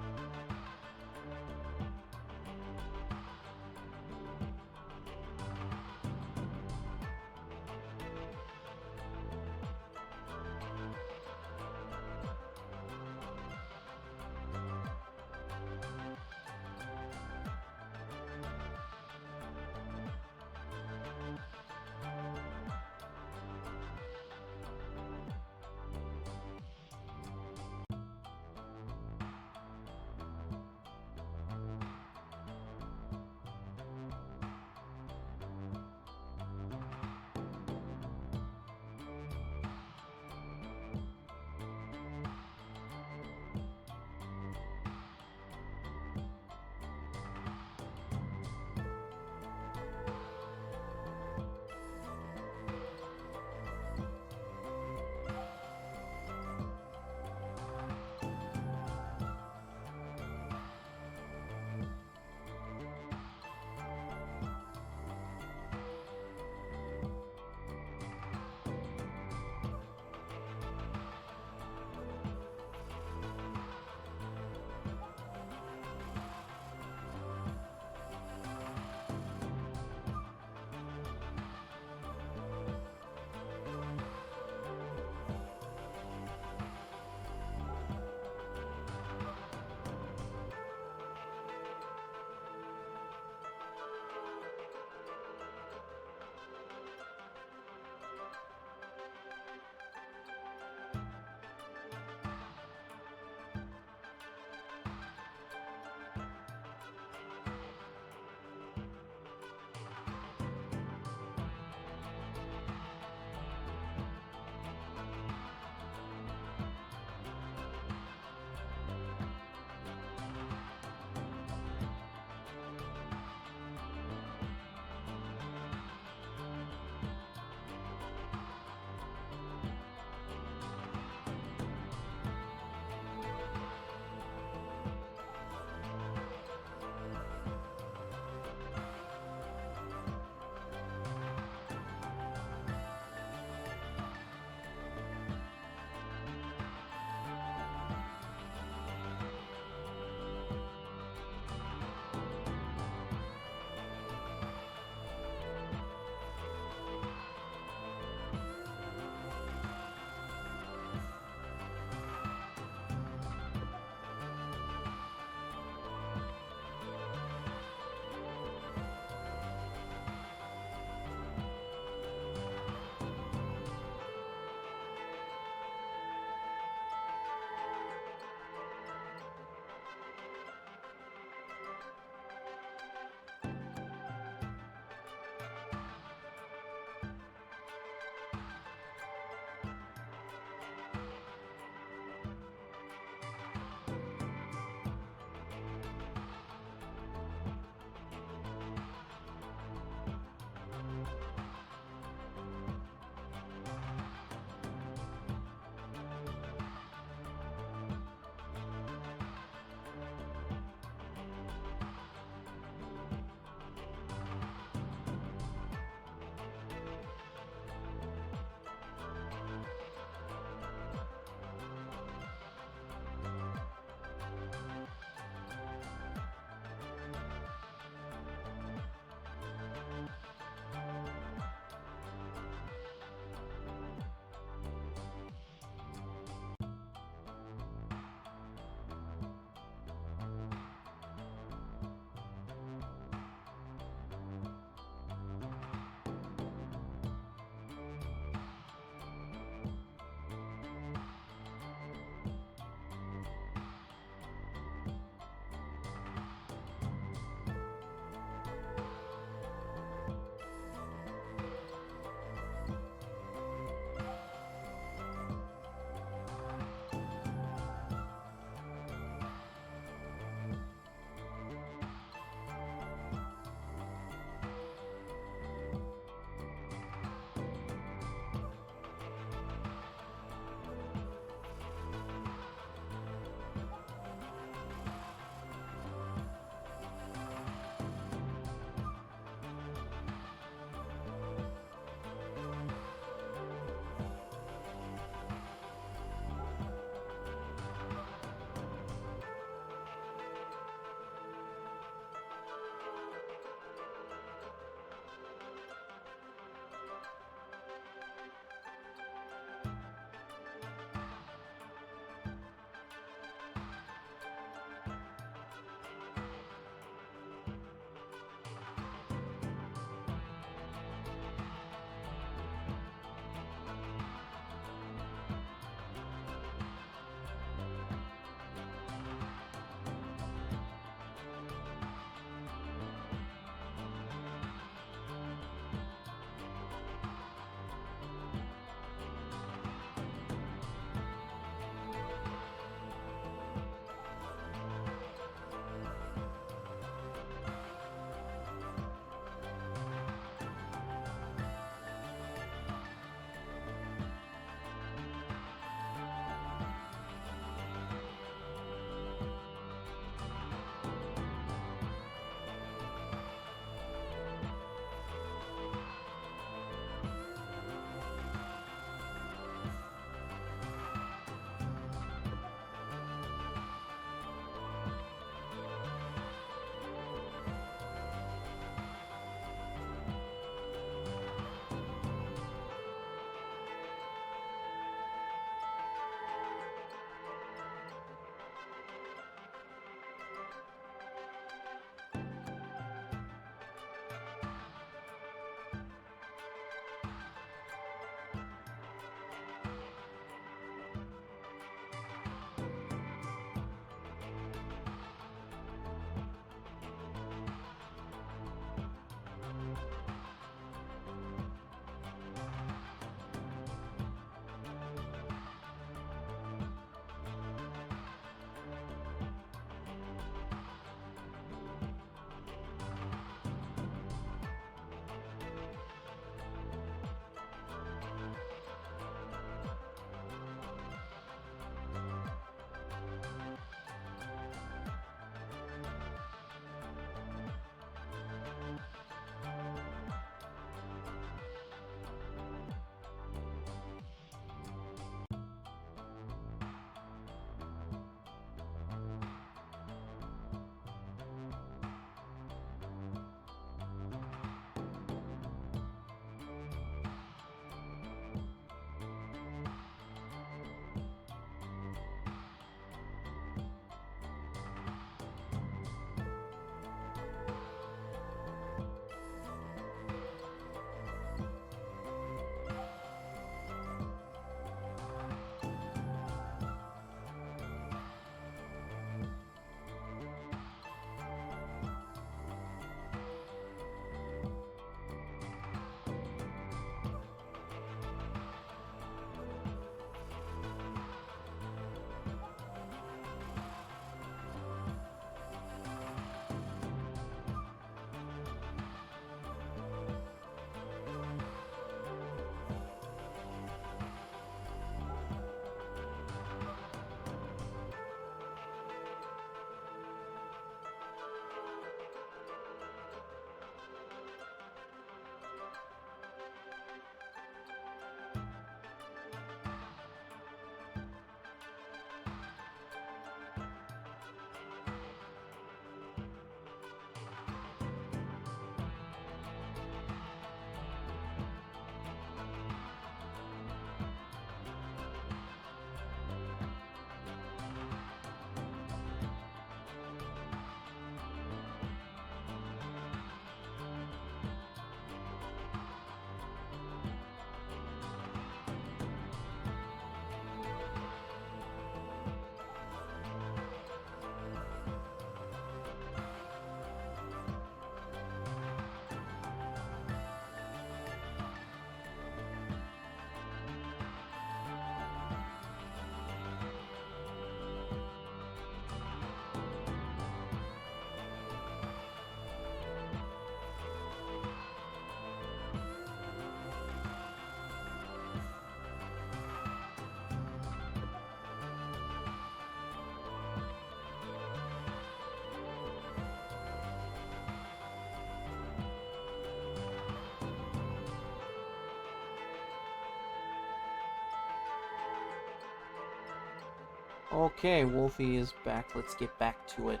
Okay, Wolfie is back. Let's get back to it.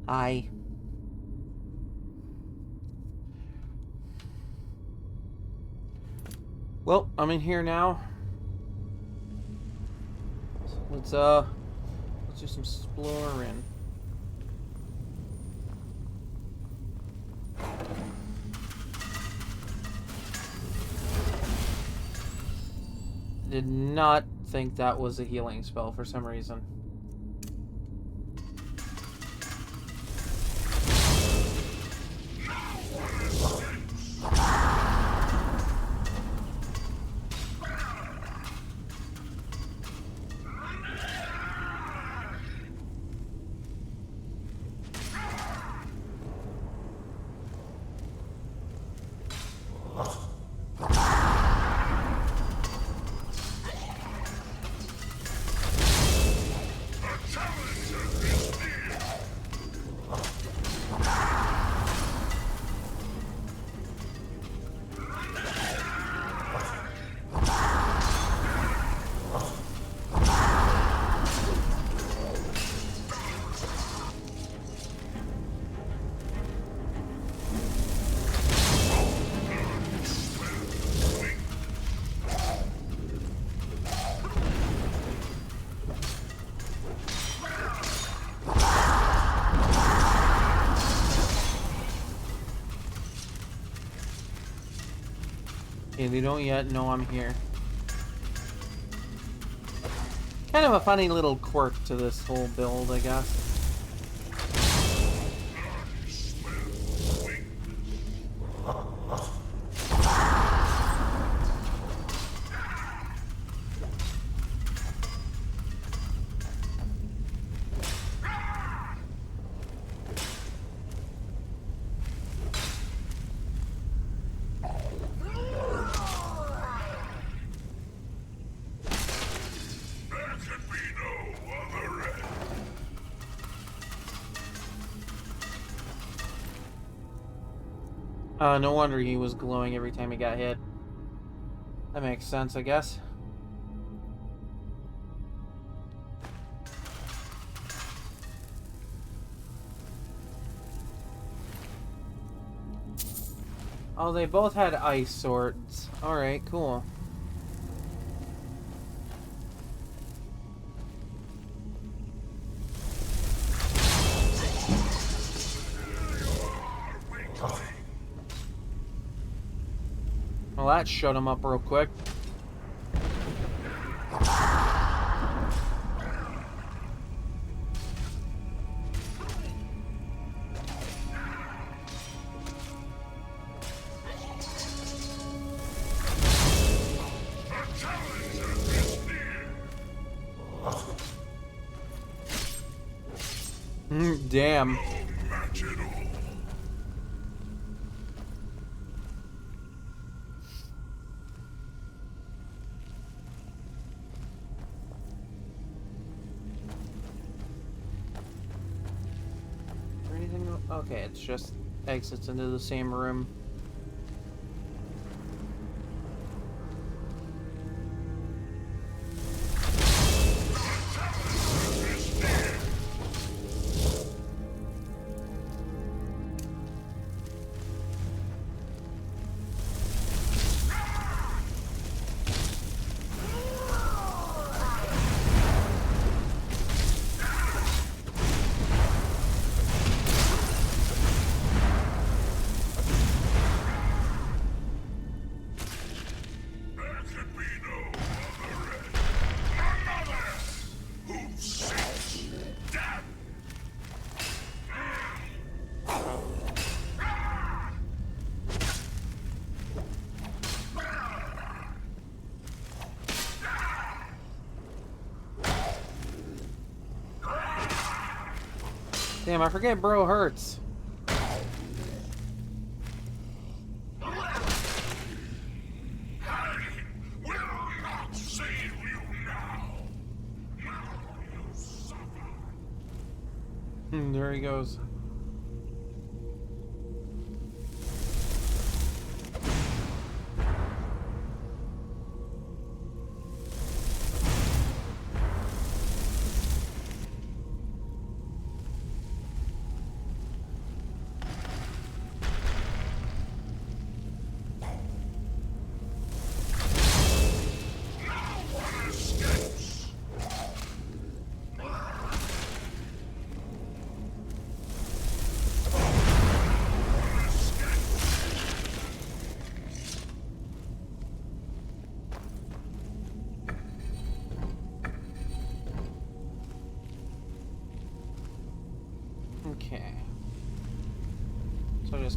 Hi. Well, I'm in here now. Let's do some exploring. Did not think that was a healing spell for some reason. Okay, they don't yet know I'm here. Kind of a funny little quirk to this whole build, I guess. No wonder he was glowing every time he got hit. That makes sense, I guess. Oh, they both had ice swords. Alright, cool. Well, that shut him up real quick. Damn. Okay, it's just exits into the same room. Damn, I forget bro hurts. There he goes.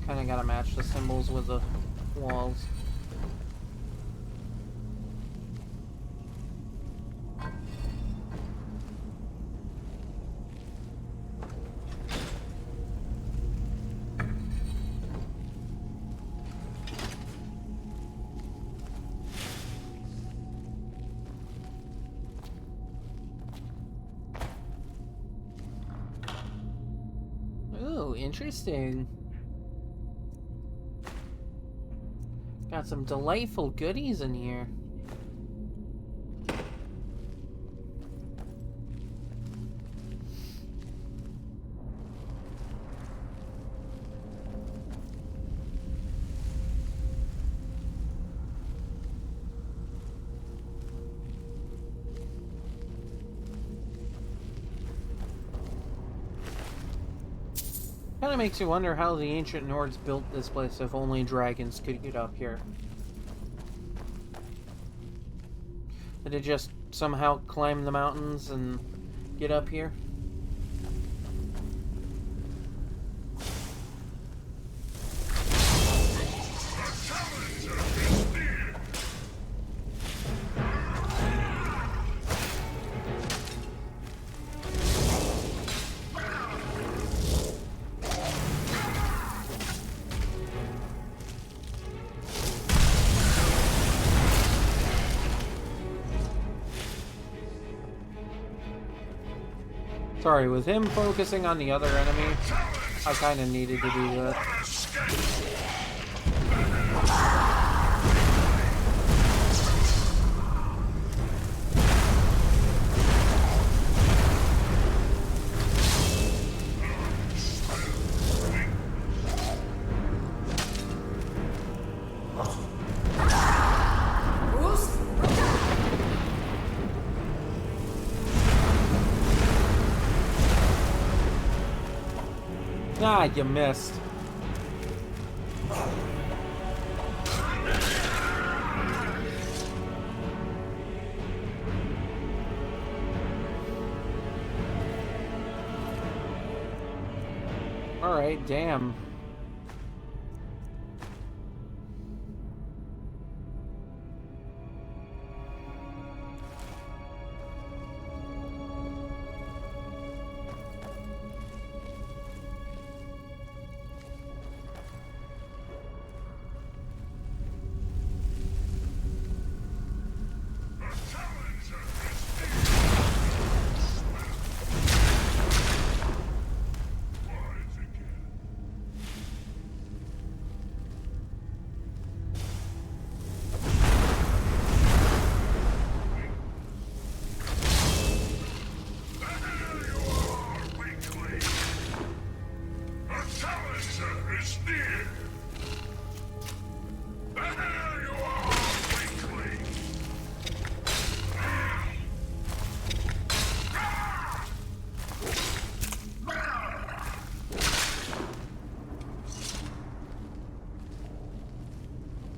Kinda gotta match the symbols with the walls. Ooh, interesting. Got some delightful goodies in here. Kind of makes you wonder how the ancient Nords built this place if only dragons could get up here. Did it just somehow climb the mountains and get up here? Sorry, with him focusing on the other enemy, I kind of needed to do that. Ah, you missed. All right, damn.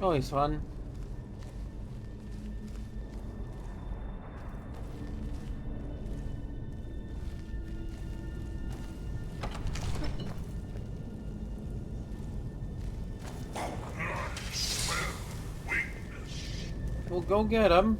Always fun. We'll go get him.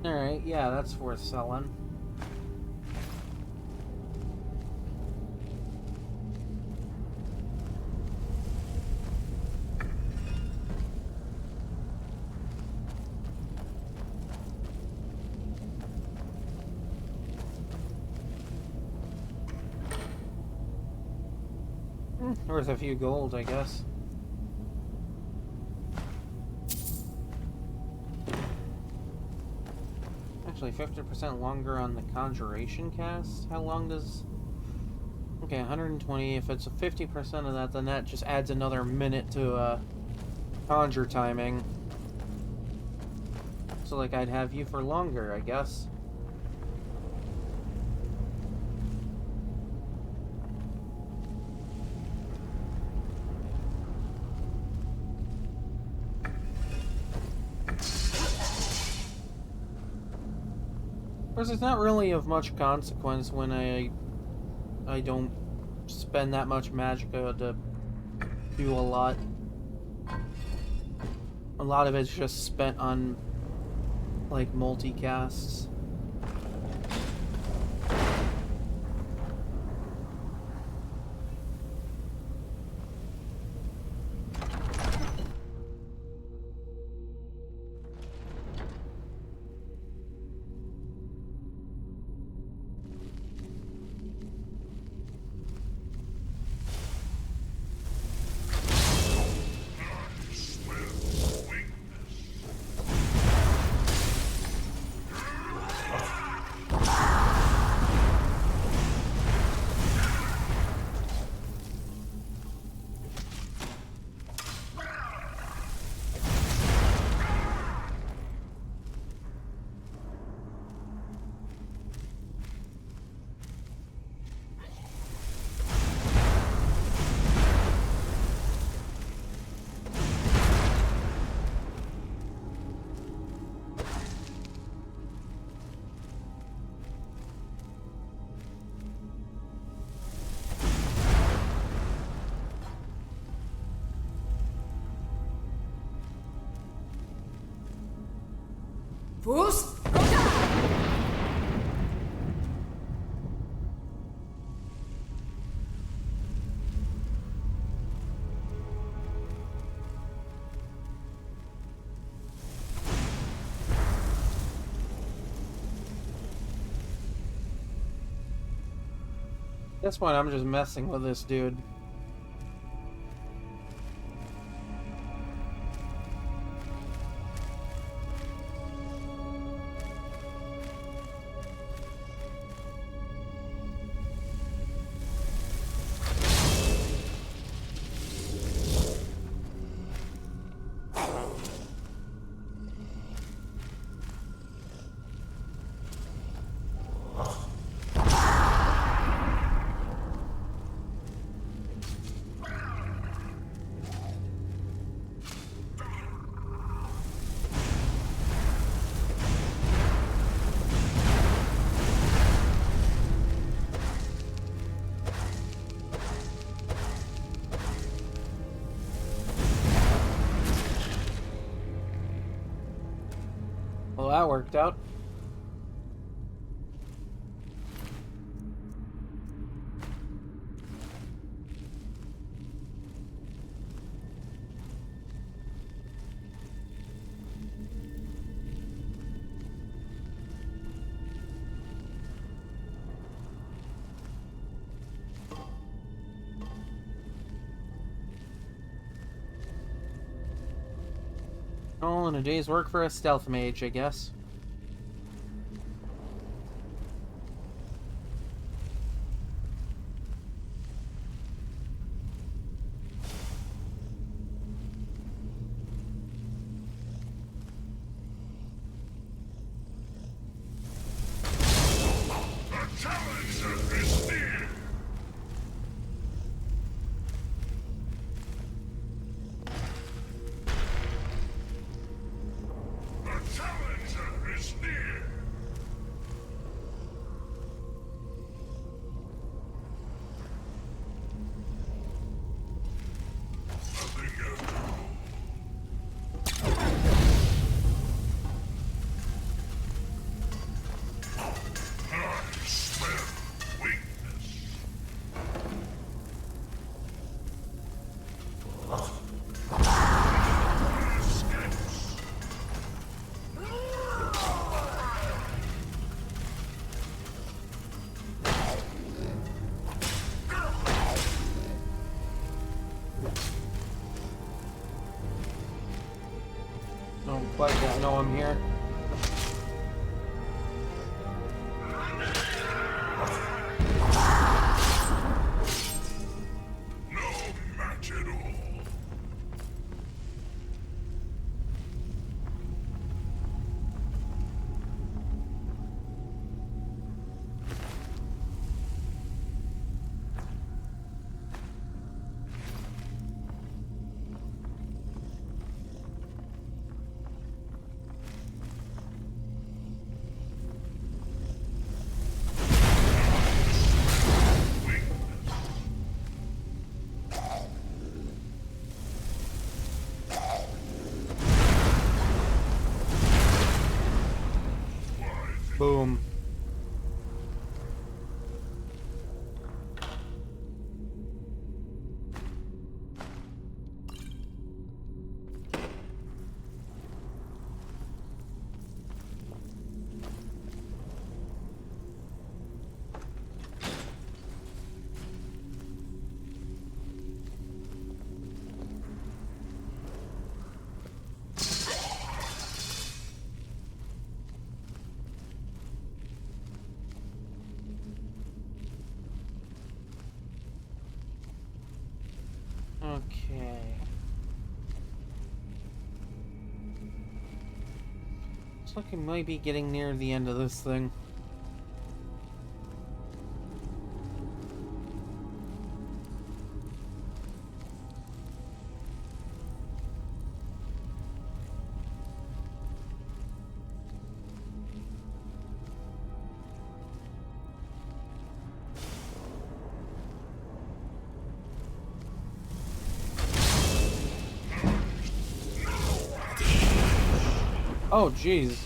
Alright, yeah, that's worth selling. Worth a few gold, I guess. Actually, 50% longer on the conjuration cast. How long does... Okay, 120. If it's a 50% of that, then that just adds another minute to conjure timing. So, like, I'd have you for longer, I guess. Of course, it's not really of much consequence when I don't spend that much magicka to do a lot. A lot of it's just spent on, like, multicasts. Fus! At this point, I'm just messing with this dude. Well, that worked out. All in a day's work for a stealth mage, I guess. Don't quite yet know I'm here. Boom. Okay. Looks like we might be getting near the end of this thing. Oh, jeez.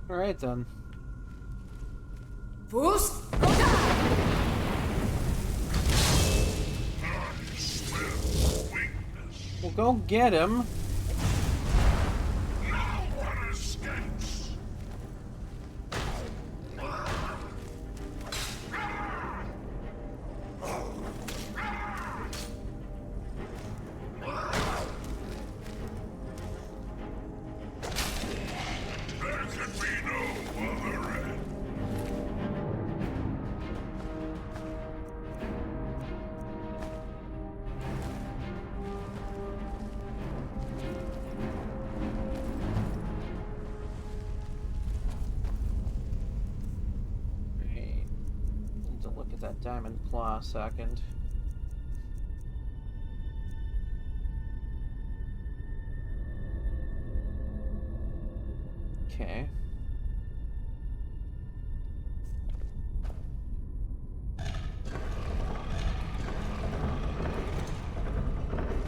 Alright then. Fools, Well, go get him. That diamond claw a second. Okay.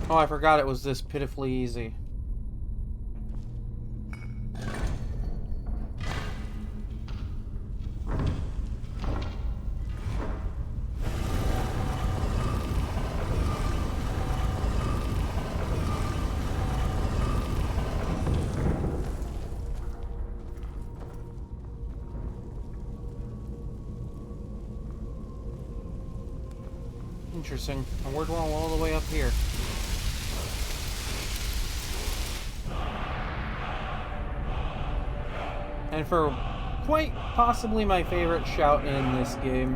Oh, I forgot it was this pitifully easy. Interesting. A word wall all the way up here. And for quite possibly my favorite shout in this game.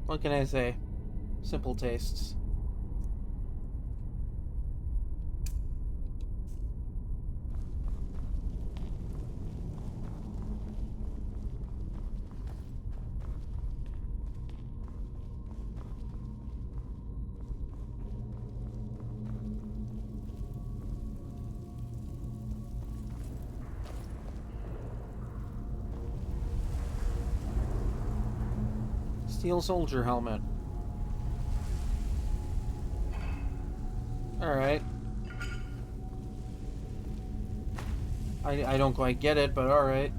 What can I say? Simple tastes. Steel soldier helmet. Alright. I don't quite get it, but alright.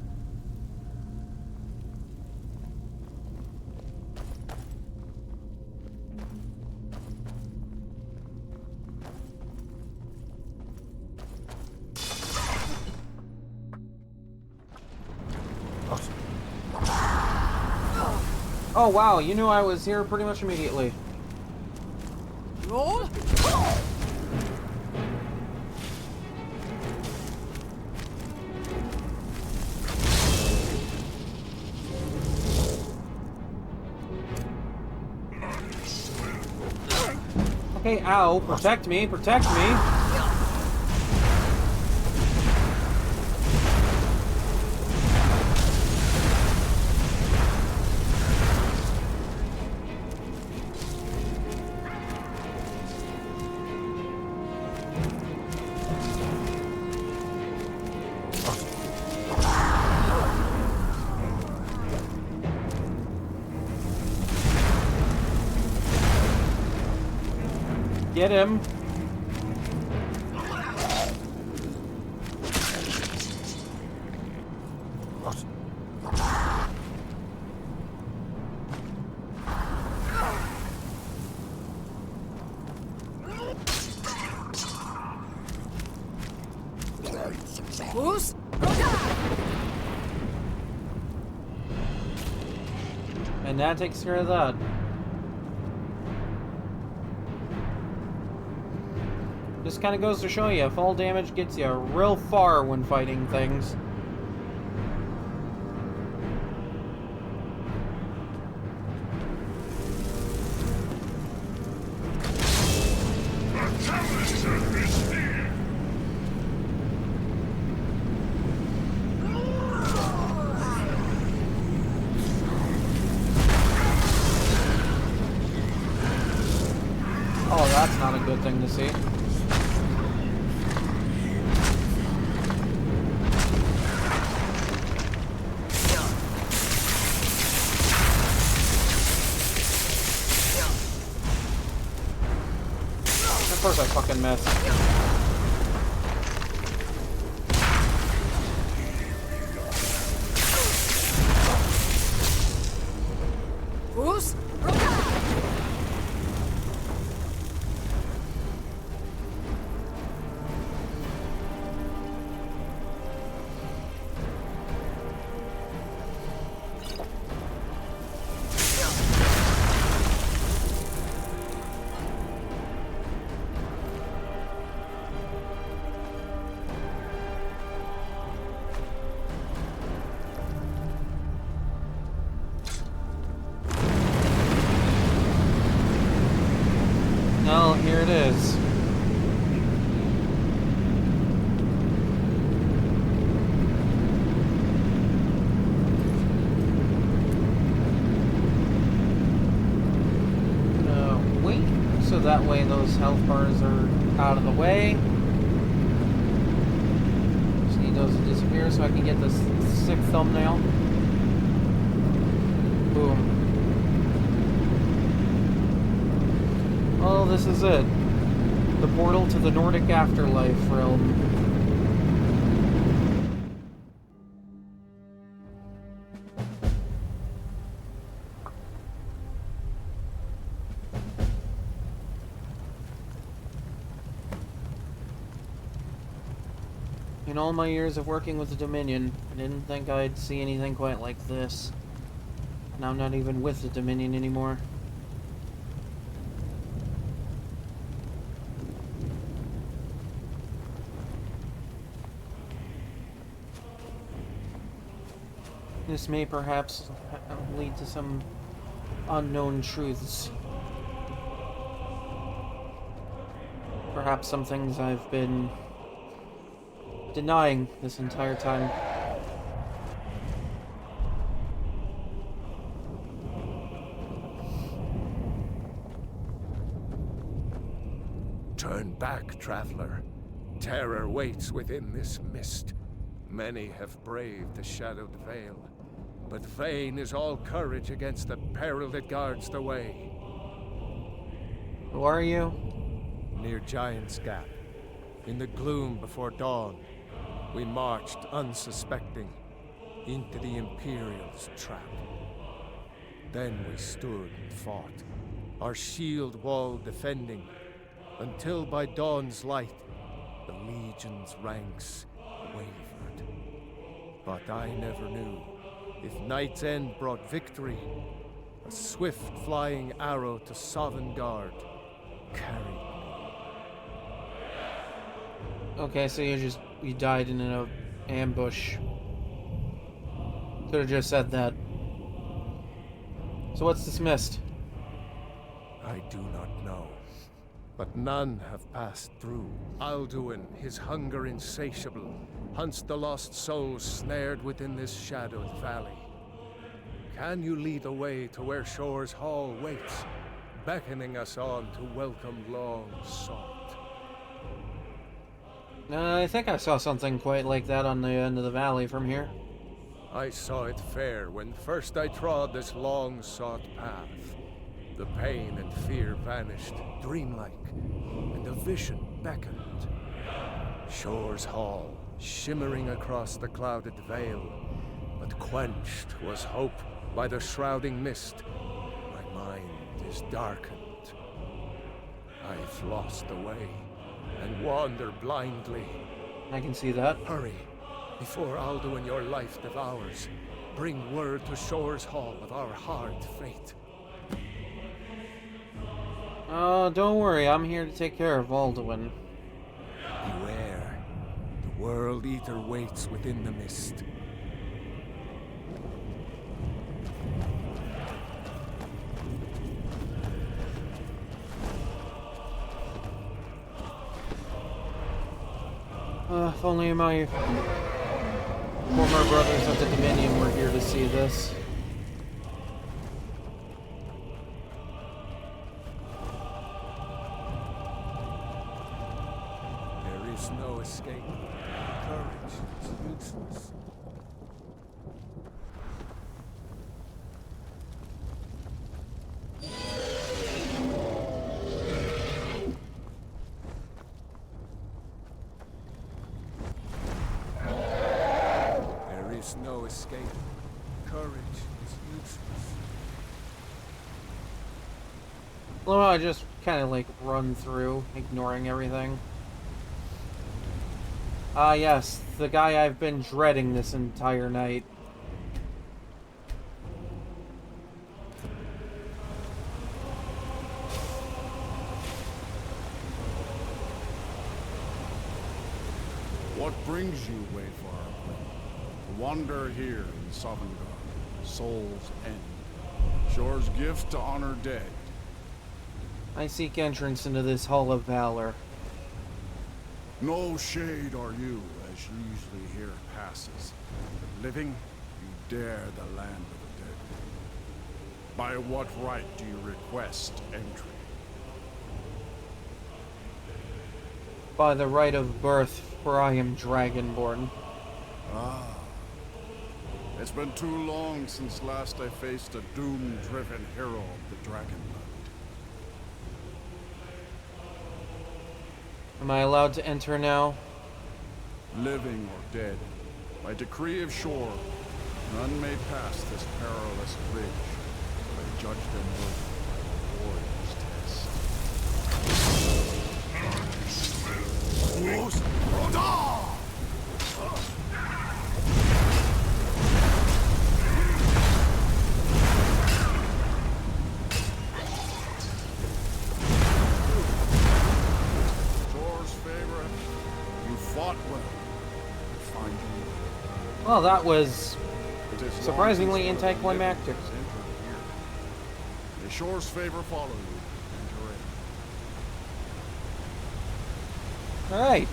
Oh wow, you knew I was here pretty much immediately. roll. Hey, ow, protect me, protect me. Get him. Who's? And that takes care of that. Just kind of goes to show you, fall damage gets you real far when fighting things. Oh, that's not a good thing to see. Of course I fucking missed. Who's? Well, here it is. Wait, so that way those health bars are out of the way. Just need those to disappear so I can get this sick thumbnail. Boom. Oh, this is it. The portal to the Nordic afterlife realm. In all my years of working with the Dominion, I didn't think I'd see anything quite like this. And I'm not even with the Dominion anymore. This may perhaps lead to some unknown truths. Perhaps some things I've been denying this entire time. Turn back, traveler. Terror waits within this mist. Many have braved the shadowed veil, but vain is all courage against the peril that guards the way. Who are you? Near Giant's Gap, in the gloom before dawn, we marched unsuspecting into the Imperial's trap. Then we stood and fought, our shield wall defending, until by dawn's light, the Legion's ranks wavered. But I never knew if Night's End brought victory, a swift flying arrow to Sovngarde carried me. Okay, so you died in an ambush. Could have just said that. So what's dismissed? I do not know. but none have passed through. Alduin, his hunger insatiable, hunts the lost souls snared within this shadowed valley. Can you lead the way to where Shore's Hall waits, beckoning us on to welcome long sought? I think I saw something quite like that on the end of the valley from here. I saw it fair when first I trod this long-sought path. The pain and fear vanished, dreamlike, and a vision beckoned. Shore's Hall, shimmering across the clouded veil, but quenched was hope by the shrouding mist. My mind is darkened. I've lost the way, and wander blindly. I can see that. Hurry, before Alduin your life devours. Bring word to Shore's Hall of our hard fate. Don't worry, I'm here to take care of Alduin. Beware, the World Eater waits within the mist. If only my former brothers of the Dominion were here to see this. There is no escape. Courage is useless. No escape. Courage is useless. Well, I just kind of like run through, ignoring everything. Yes, the guy I've been dreading this entire night. What brings you, Wayfarer? Wander here in Sovngarde, Soul's End. Shore's gift to honor dead. I seek entrance into this Hall of Valor. No shade are you, as usually here passes. But living, you dare the land of the dead. By what right do you request entry? By the right of birth, for I am Dragonborn. Ah. It's been too long since last I faced a doom-driven hero of the Dragonland. Am I allowed to enter now? Living or dead, by decree of Shore, none may pass this perilous bridge. I judge them worthy by the warrior's test. Well, that was surprisingly anticlimactic. May Shore's favor follow you. Alright,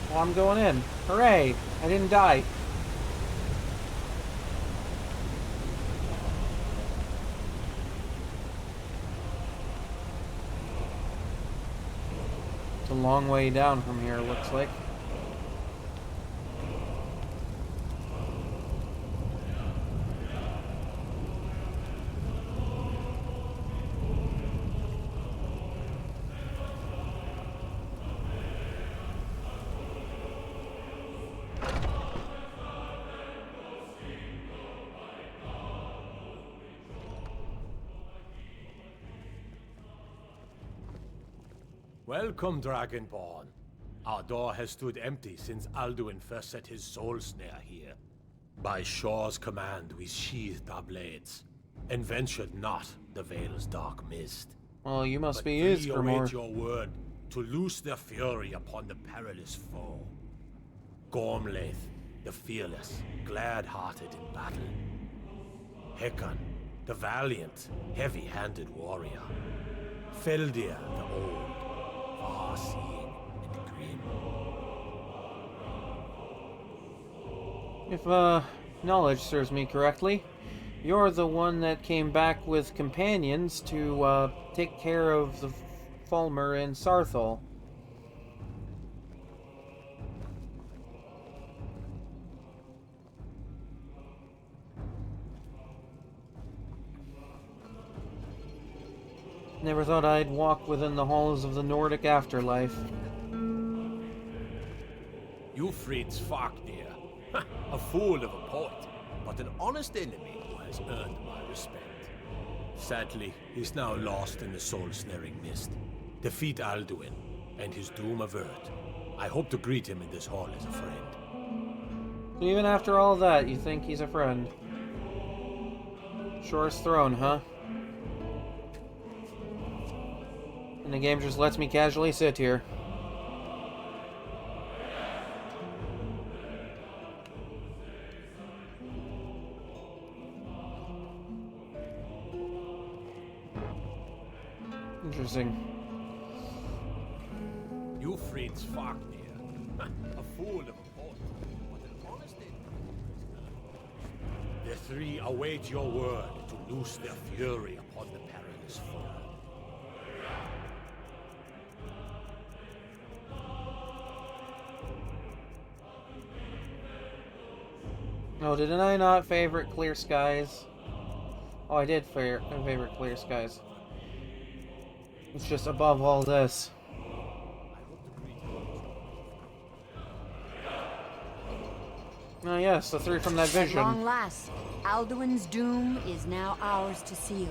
well, I'm going in. Hooray! I didn't die. It's a long way down from here, looks like. Welcome, Dragonborn. Our door has stood empty since Alduin first set his soul snare here. By Shore's command, we sheathed our blades, and ventured not the Vale's dark mist. Well, you must but be used we for more. await your word to loose their fury upon the perilous foe. Gormlaith, the fearless, glad-hearted in battle. Hekon, the valiant, heavy-handed warrior. Feldir, the old, far-seeing and grim. If, knowledge serves me correctly, you're the one that came back with companions to, take care of the Fulmer and Sarthal. Never thought I'd walk within the halls of the Nordic afterlife. You freed Fafnir. A fool of a poet, but an honest enemy who has earned my respect. Sadly, he's now lost in the soul-snaring mist. Defeat Alduin, and his doom avert. I hope to greet him in this hall as a friend. So even after all that, you think he's a friend? Shor's throne, huh? And the game just lets me casually sit here. Interesting. You freed Fafnir. A fool of a poet, but an honest enemy. The three await your word to loose their fury upon the perilous foe. Oh, didn't I not favorite Clear Skies? Oh, I did favorite Clear Skies. It's just above all this. Oh yes, the three from that vision. At long last, Alduin's doom is now ours to seal.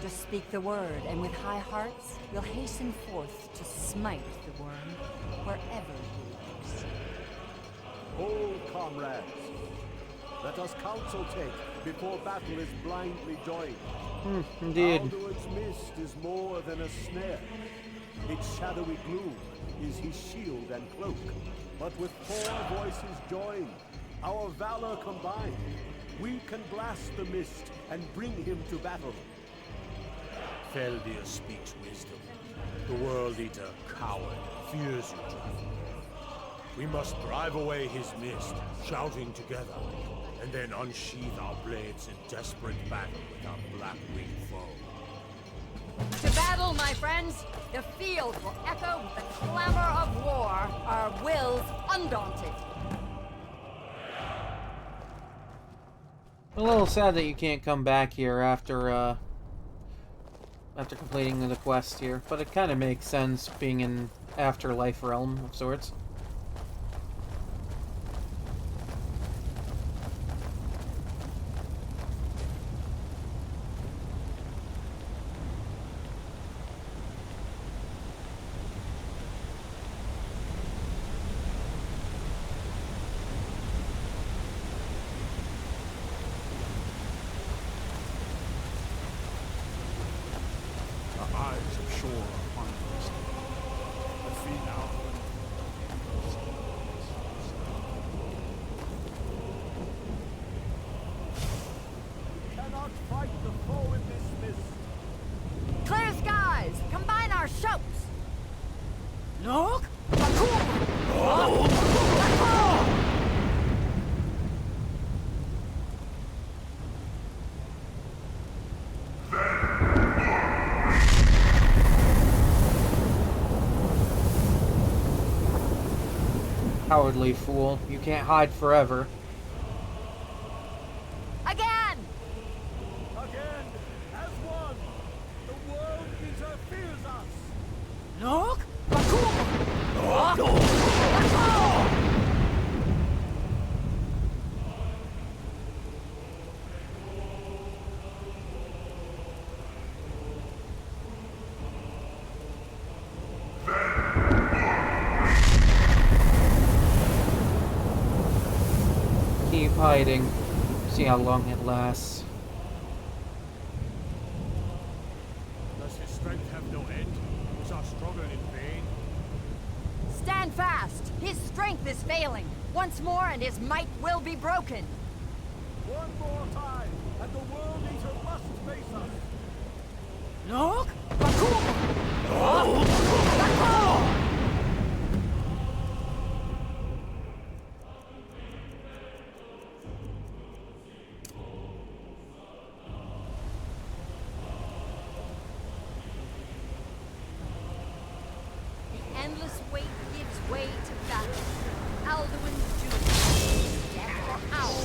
Just speak the word, and with high hearts, we'll hasten forth to smite the worm wherever he lives. Hold, comrades. Let us counsel take before battle is blindly joined. Indeed. Alduin's mist is more than a snare. Its shadowy gloom is his shield and cloak. But with 4 voices joined, our valor combined, we can blast the mist and bring him to battle. Feldir speaks wisdom. The World Eater, coward, fears you, Dragon. We must drive away his mist, shouting together, and then unsheath our blades in desperate battle with our black-winged foe. To battle, my friends! The field will echo with the clamor of war, our wills undaunted. A little sad that you can't come back here after completing the quest here, but it kind of makes sense being in afterlife realm of sorts. Clear skies! Combine our shouts! Look! Cowardly fool. You can't hide forever. Again! Again, as one, the World Eater fears us. Look! Keep hiding. See how long it lasts. Does his strength have no end? Is our struggle in vain? Stand fast! His strength is failing. Once more and his might will be broken. One more time, and the World Eater must face us. Look! endless wait gives way to battle. Alduin's doom. Death or ours.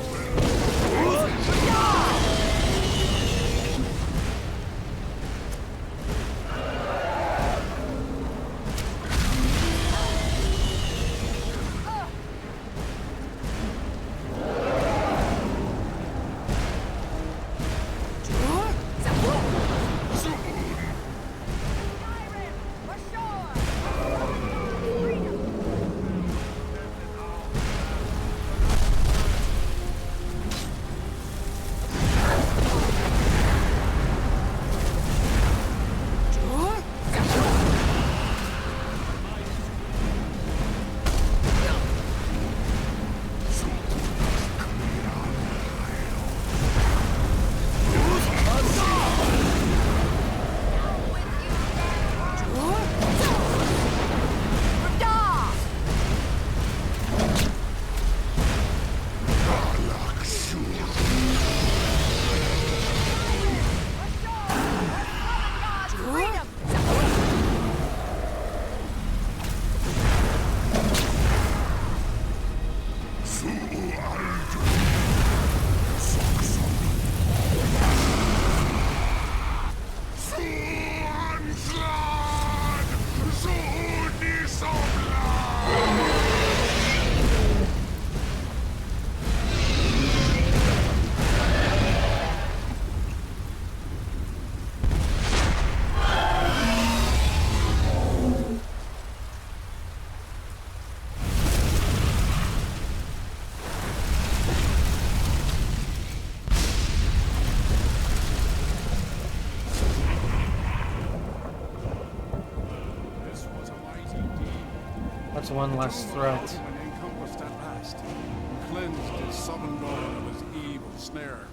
That's one less threat. Encompassed at last, and cleansed his Sovngarde of his evil snare.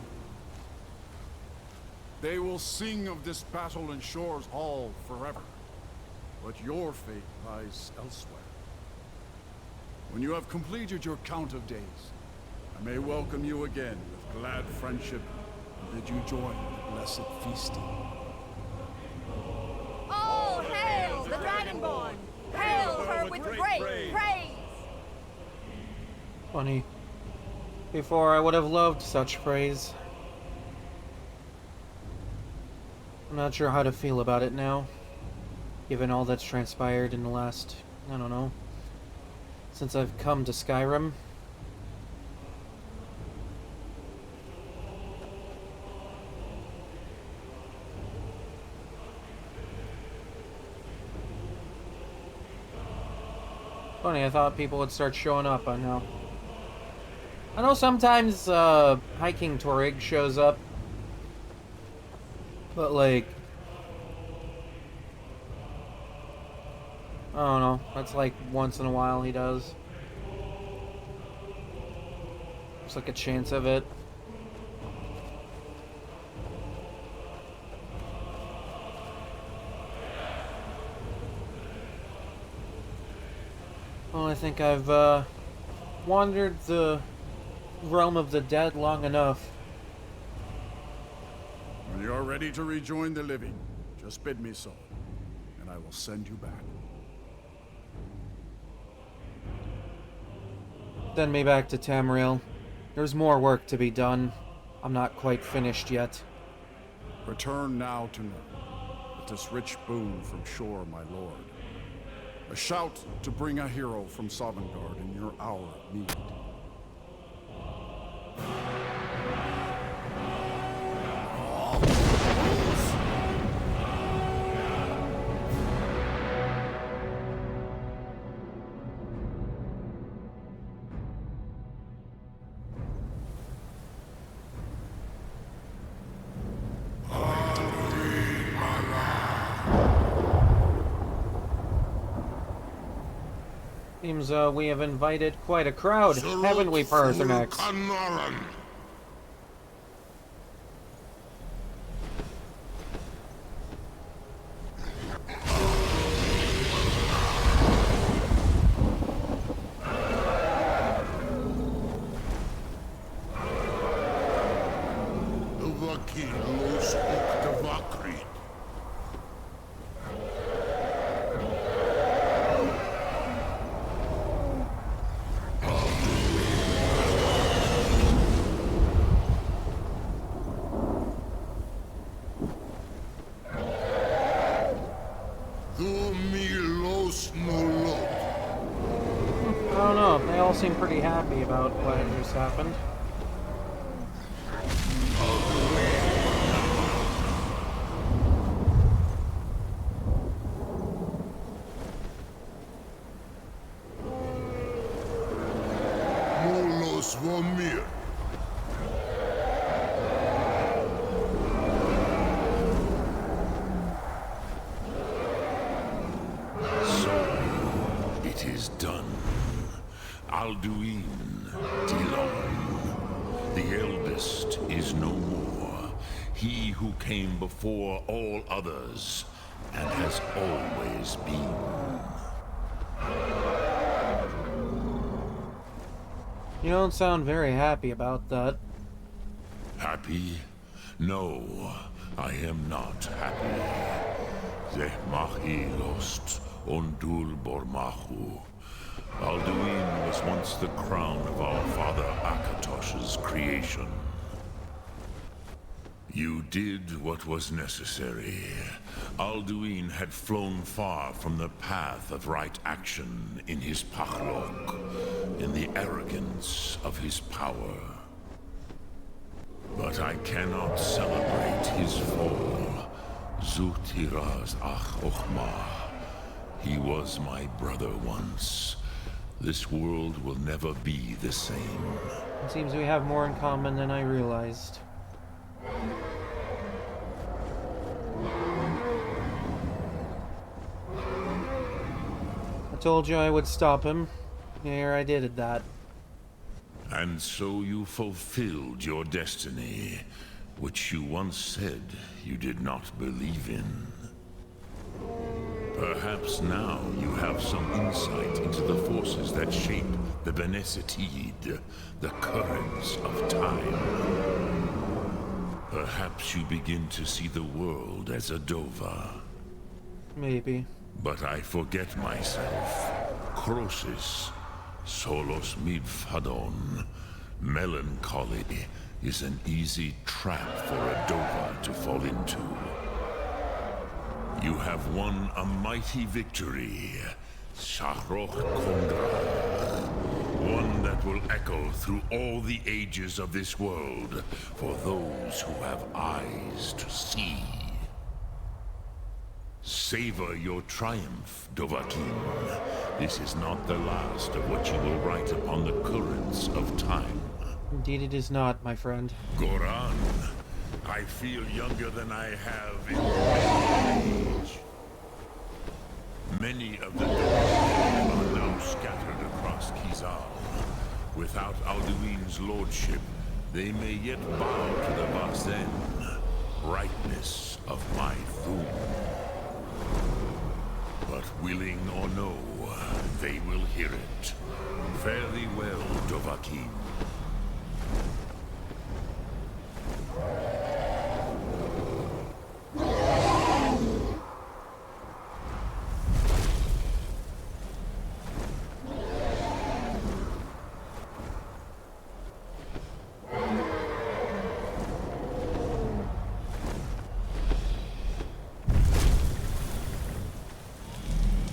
They will sing of this battle in Shore's Hall forever, but your fate lies elsewhere. When you have completed your count of days, I may welcome you again with glad friendship and bid you join the blessed feasting. All hail the Dragonborn! Hail her with great praise! Funny. Before I would have loved such praise. I'm not sure how to feel about it now, given all that's transpired in the last, I don't know, since I've come to Skyrim. Funny, I thought people would start showing up. I know sometimes hiking Torrig shows up, but like, I don't know, that's like once in a while he does. There's like a chance of it. Well, I think I've wandered the realm of the dead long enough. When you are ready to rejoin the living, just bid me so, and I will send you back. Send me back to Tamriel. There's more work to be done. I'm not quite finished yet. Return now to Nurn, with this rich boon from Shore, my lord. A shout to bring a hero from Sovngarde in your hour of need. Seems we have invited quite a crowd, haven't we, Pertinax? seem pretty happy about what just happened. Mulos von mir. It is done. Alduin, Dilon, the eldest is no more. He who came before all others, and has always been. You don't sound very happy about that. Happy? No, I am not happy. Zeh mahi lost ondul bormahu. Alduin was once the crown of our father Akatosh's creation. You did what was necessary. Alduin had flown far from the path of right action in his pachlok, in the arrogance of his power. But I cannot celebrate his fall. Zutiraz ach ochmah. He was my brother once. This world will never be the same. It seems we have more in common than I realized. I told you I would stop him. Here I did that. And so you fulfilled your destiny, which you once said you did not believe in. Perhaps now you have some insight into the forces that shape the Benesitid, the currents of time. Perhaps you begin to see the world as a Dova. Maybe. But I forget myself. Crosis, solos midfadon. Melancholy is an easy trap for a Dova to fall into. You have won a mighty victory, Shahroch Kondra. One that will echo through all the ages of this world for those who have eyes to see. Savor your triumph, Dovahkiin. This is not the last of what you will write upon the currents of time. Indeed it is not, my friend. Goran, I feel younger than I have in many age. Many of the Dovahkiin are now scattered across Kizal. Without Alduin's lordship, they may yet bow to the Vazen, brightness of my Thum. But willing or no, they will hear it. Fare thee well, Dovahkiin.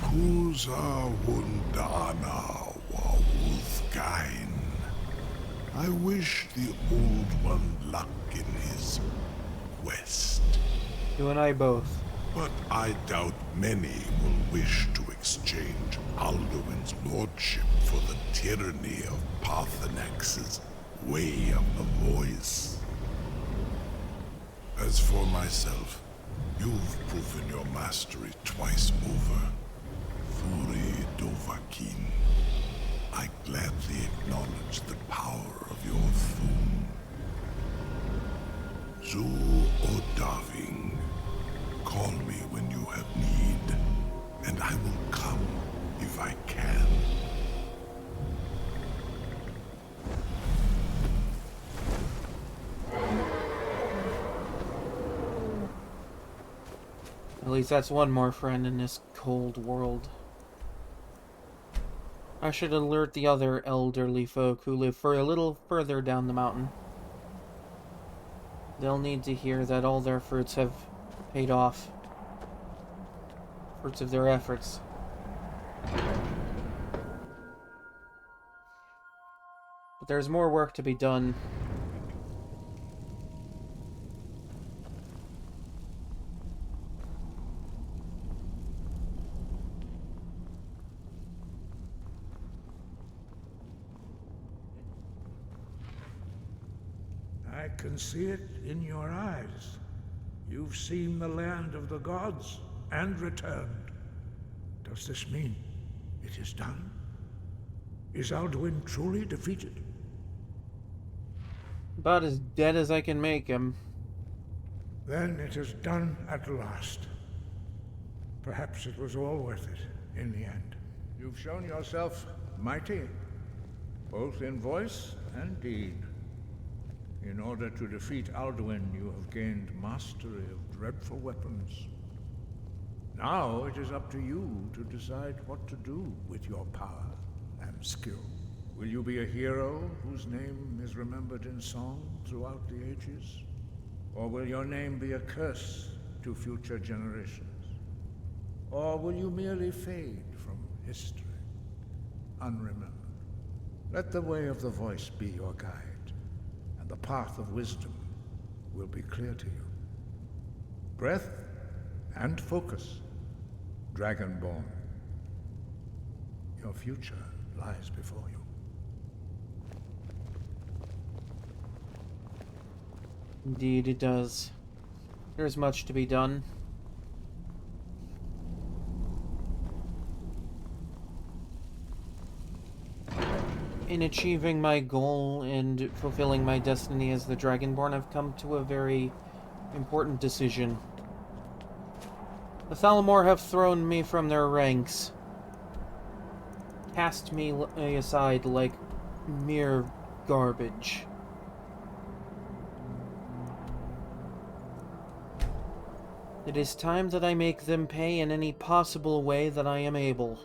Kuza Wundana Wawuthgain. I wish the Old One luck in his quest. You and I both. But I doubt many will wish to exchange Alduin's lordship for the tyranny of Parthenax's way of the voice. As for myself, you've proven your mastery twice over. Thuri Dovahkiin, I gladly acknowledge the power of your Thum. Zu Odaving, call me when you have need, and I will come if I can. At least that's one more friend in this cold world. I should alert the other elderly folk who live for a little further down the mountain. They'll need to hear that all their fruits have paid off. Fruits of their efforts. But there's more work to be done. I can see it in your eyes. You've seen the land of the gods and returned. Does this mean it is done? Is Alduin truly defeated? About as dead as I can make him. Then it is done at last. Perhaps it was all worth it in the end. You've shown yourself mighty, both in voice and deed. In order to defeat Alduin, you have gained mastery of dreadful weapons. Now it is up to you to decide what to do with your power and skill. Will you be a hero whose name is remembered in song throughout the ages? Or will your name be a curse to future generations? Or will you merely fade from history, unremembered? Let the way of the voice be your guide, and the path of wisdom will be clear to you. Breath and focus, Dragonborn. Your future lies before you. Indeed it does. There's much to be done. In achieving my goal and fulfilling my destiny as the Dragonborn, I've come to a very important decision. The Thalamor have thrown me from their ranks, cast me aside like mere garbage. It is time that I make them pay in any possible way that I am able.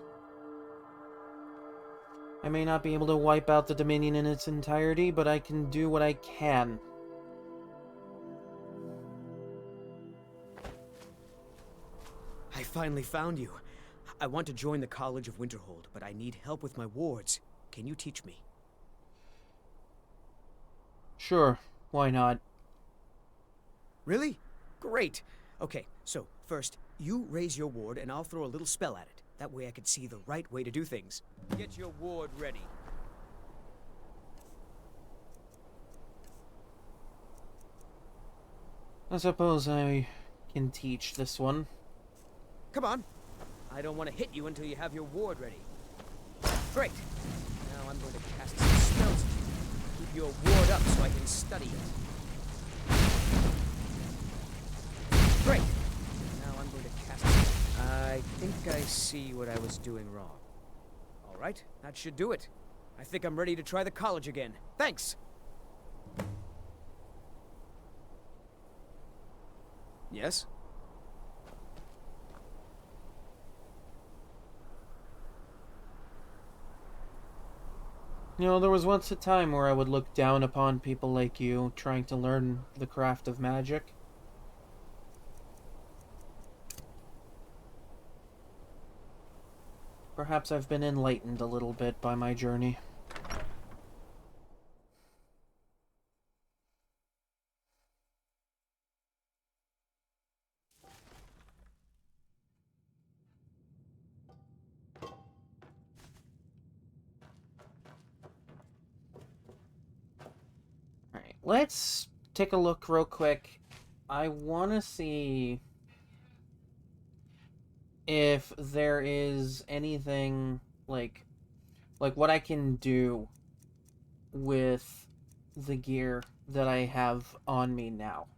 I may not be able to wipe out the Dominion in its entirety, but I can do what I can. I finally found you. I want to join the College of Winterhold, but I need help with my wards. Can you teach me? Sure, why not? Really? Great. Okay, so first, you raise your ward and I'll throw a little spell at it. That way I can see the right way to do things. Get your ward ready. I suppose I can teach this one. Come on. I don't want to hit you until you have your ward ready. Great. Now I'm going to cast some spells at you. Keep your ward up so I can study it. Great. Now I'm going to cast it. I think I see what I was doing wrong. All right, that should do it. I think I'm ready to try the college again. Thanks! Yes? You know, there was once a time where I would look down upon people like you trying to learn the craft of magic. Perhaps I've been enlightened a little bit by my journey. Alright, let's take a look real quick. I want to see if there is anything like what I can do with the gear that I have on me now.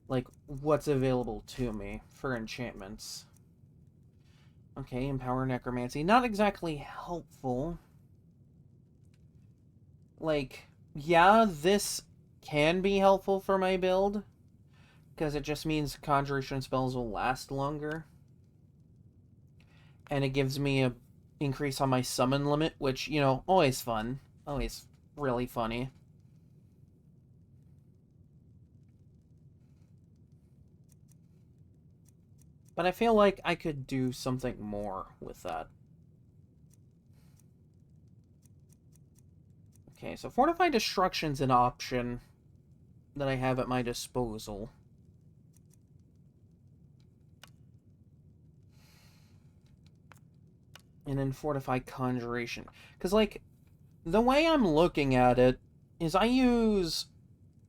Like what's available to me for enchantments. Okay, Empower Necromancy. Not exactly helpful. Like, yeah, this can be helpful for my build, because it just means conjuration spells will last longer. And it gives me a increase on my summon limit, which, you know, always fun. Always really funny. But I feel like I could do something more with that. Okay, so Fortify Destruction's an option that I have at my disposal. And then Fortify Conjuration. Because, like, the way I'm looking at it is I use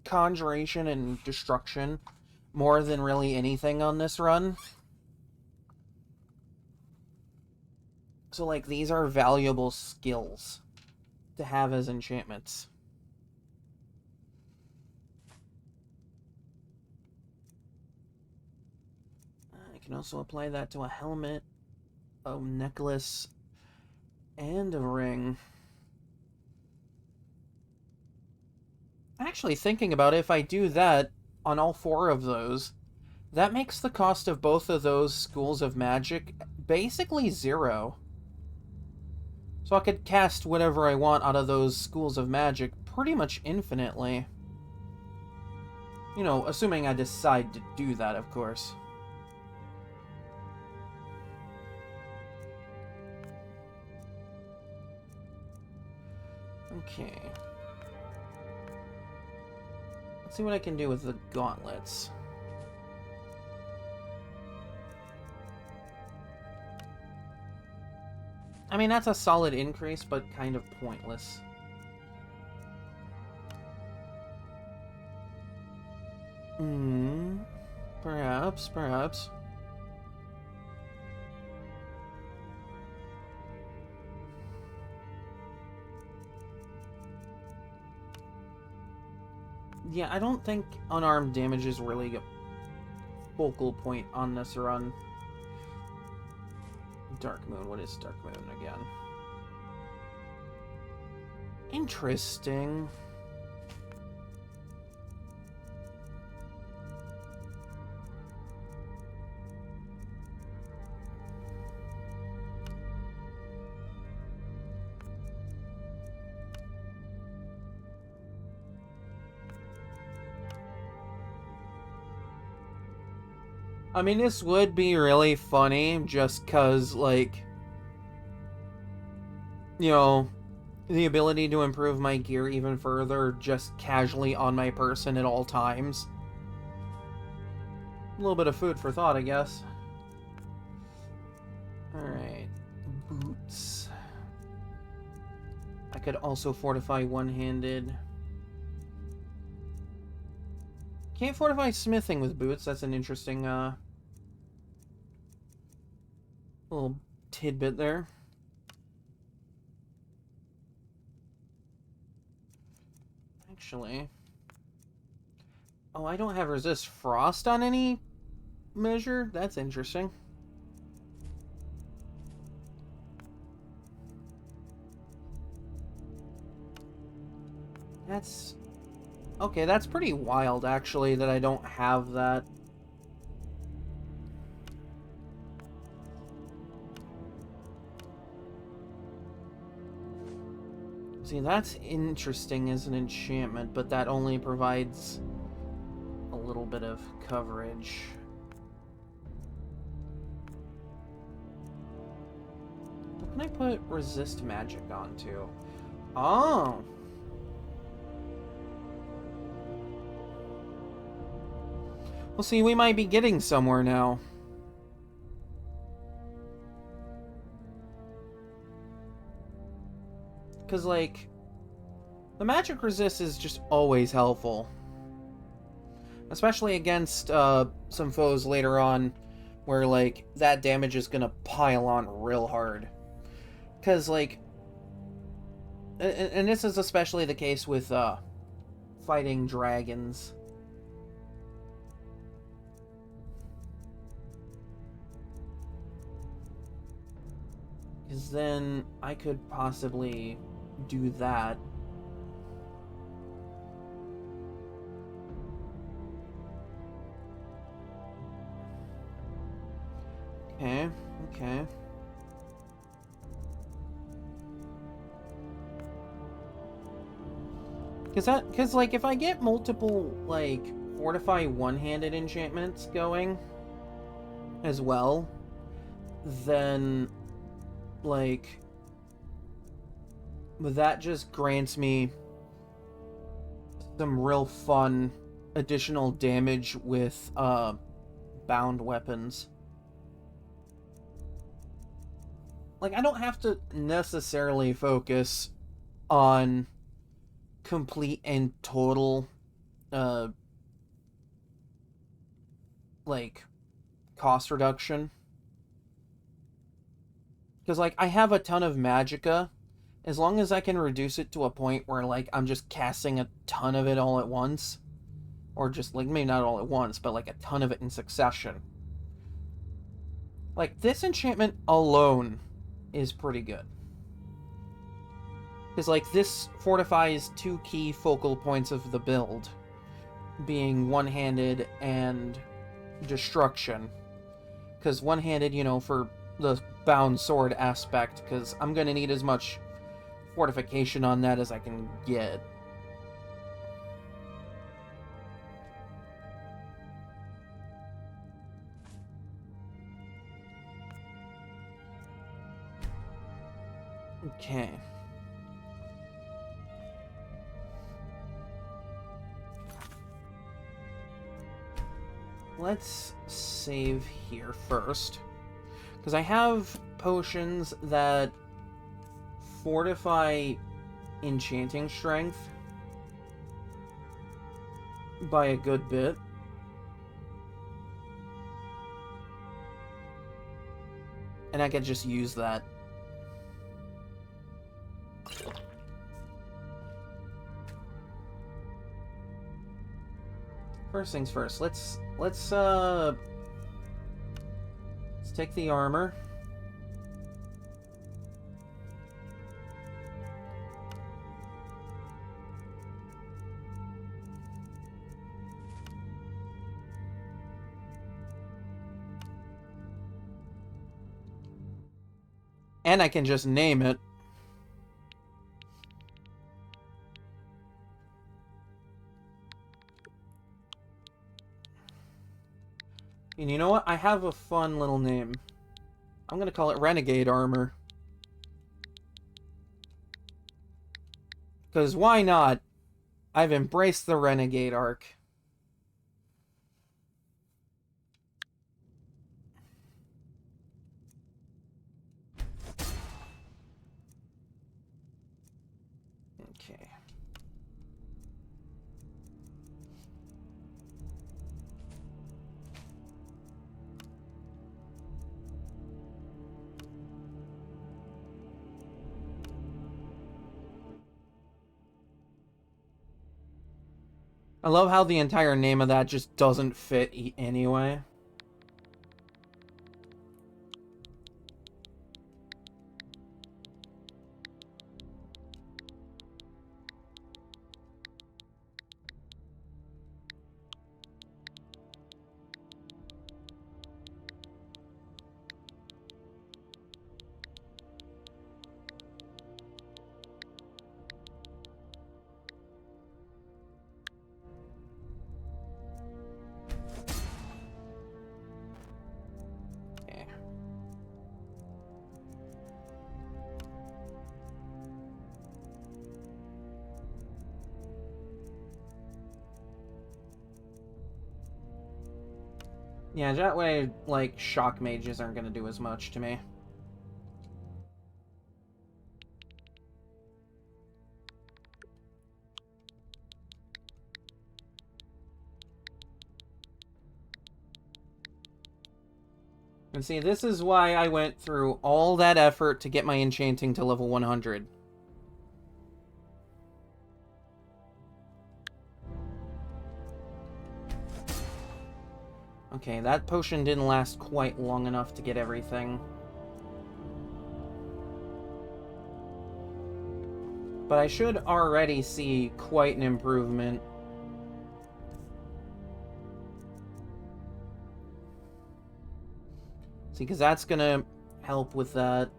Conjuration and Destruction more than really anything on this run. So, like, these are valuable skills to have as enchantments. I can also apply that to a helmet, a necklace, and a ring. Actually, thinking about it, if I do that on all 4 of those, that makes the cost of both of those schools of magic basically 0. So I could cast whatever I want out of those schools of magic pretty much infinitely. You know, assuming I decide to do that, of course. Okay. Let's see what I can do with the gauntlets. I mean, that's a solid increase, but kind of pointless. Perhaps. Yeah, I don't think unarmed damage is really a focal point on this run. Dark Moon, what is Dark Moon again? Interesting. I mean, this would be really funny just 'cause, like, you know, the ability to improve my gear even further just casually on my person at all times. A little bit of food for thought, I guess. Alright. Boots. I could also fortify one-handed. Can't fortify smithing with boots. That's an interesting, little tidbit there. Actually... Oh, I don't have resist frost on any measure? That's interesting. That's... Okay, that's pretty wild, actually, that I don't have that. See, that's interesting as an enchantment, but that only provides a little bit of coverage. What can I put resist magic onto? Oh! Well, see, we might be getting somewhere now. Because, like, the magic resist is just always helpful. Especially against some foes later on where, like, that damage is gonna pile on real hard. Because, like... And this is especially the case with fighting dragons. Because then I could possibly do that. Okay, okay. Because, like, if I get multiple, like, fortify one-handed enchantments going as well, then... like, But that just grants me some real fun additional damage with bound weapons. Like, I don't have to necessarily focus on complete and total like cost reduction, because like I have a ton of magicka. As long as I can reduce it to a point where like I'm just casting a ton of it all at once, or just like maybe not all at once, but like a ton of it in succession, like this enchantment alone is pretty good. Because like this fortifies two key focal points of the build, being one-handed and destruction. Because one-handed, you know, for the bound sword aspect, because I'm going to need as much fortification on that as I can get. Okay. Let's save here first, because I have potions that fortify enchanting strength by a good bit. And I could just use that. First things first, let's take the armor. And I can just name it. And you know what? I have a fun little name. I'm gonna call it Renegade Armor. Because why not? I've embraced the Renegade arc. Okay. I love how the entire name of that just doesn't fit anyway. Yeah, that way, like, shock mages aren't gonna do as much to me. And see, this is why I went through all that effort to get my enchanting to level 100. Okay, that potion didn't last quite long enough to get everything. But I should already see quite an improvement. See, because that's gonna help with that.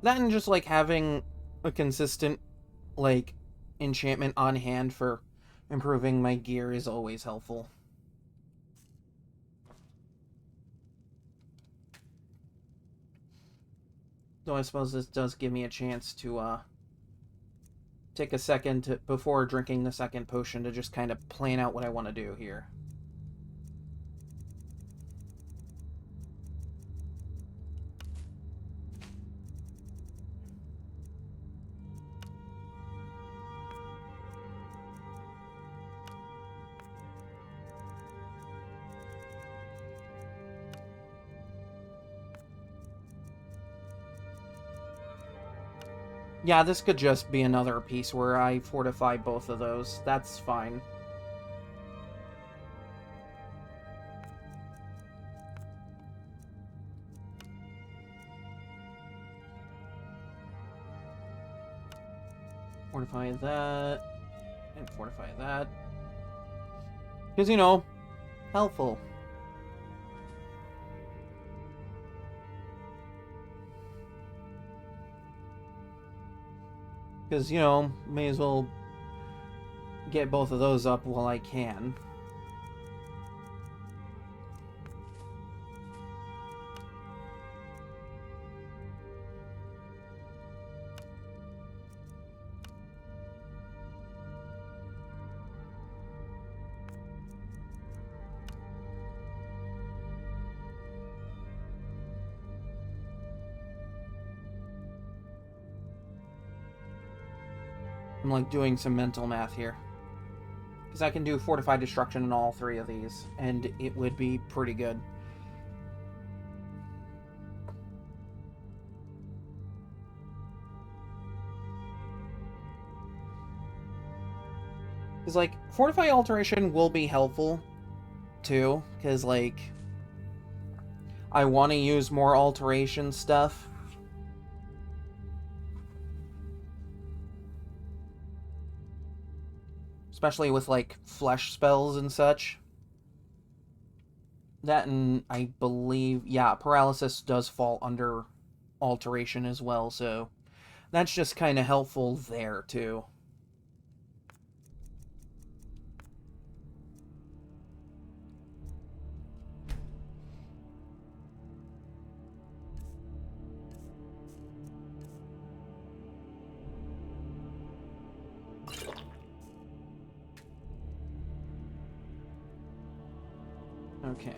That and just, like, having a consistent, like, enchantment on hand for improving my gear is always helpful. Though I suppose this does give me a chance to take a second to, before drinking the second potion, to just kind of plan out what I want to do here. Yeah, this could just be another piece where I fortify both of those. That's fine. Fortify that. And fortify that. Because, you know, helpful. Because, you know, may as well get both of those up while I can. I'm like doing some mental math here. Because I can do Fortified Destruction in all three of these, and it would be pretty good. Because, like, Fortify Alteration will be helpful, too. Because, like, I want to use more alteration stuff. Especially with, like, flesh spells and such. That, and I believe, yeah, paralysis does fall under alteration as well, so that's just kind of helpful there, too. Okay.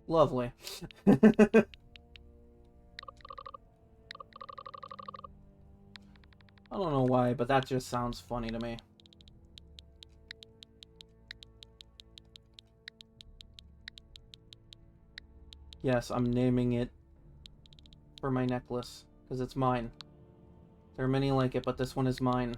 Lovely. I don't know why, but that just sounds funny to me. Yes, I'm naming it for my necklace, because it's mine. There are many like it, but this one is mine.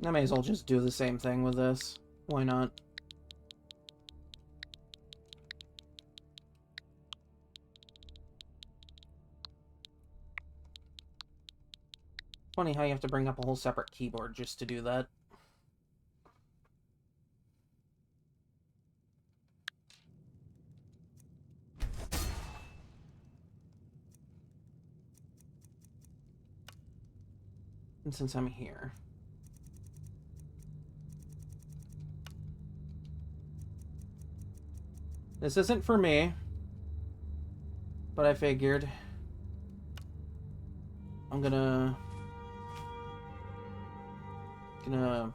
I may as well just do the same thing with this. Why not? Funny how you have to bring up a whole separate keyboard just to do that. And since I'm here... This isn't for me, but I figured I'm gonna Gonna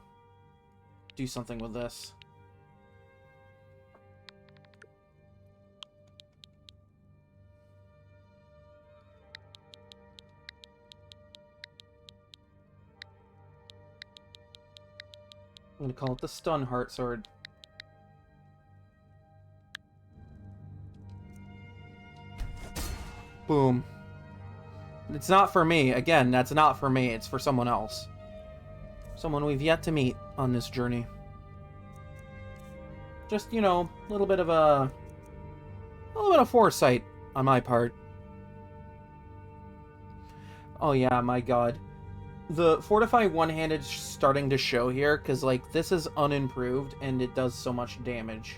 do something with this. I'm gonna call it the Stun Heart Sword. Boom. It's not for me. Again, that's not for me. It's for someone else. Someone we've yet to meet on this journey. Just, you know, a little bit of foresight on my part. Oh yeah, my god. The Fortify one-handed starting to show here, because, like, this is unimproved, and it does so much damage.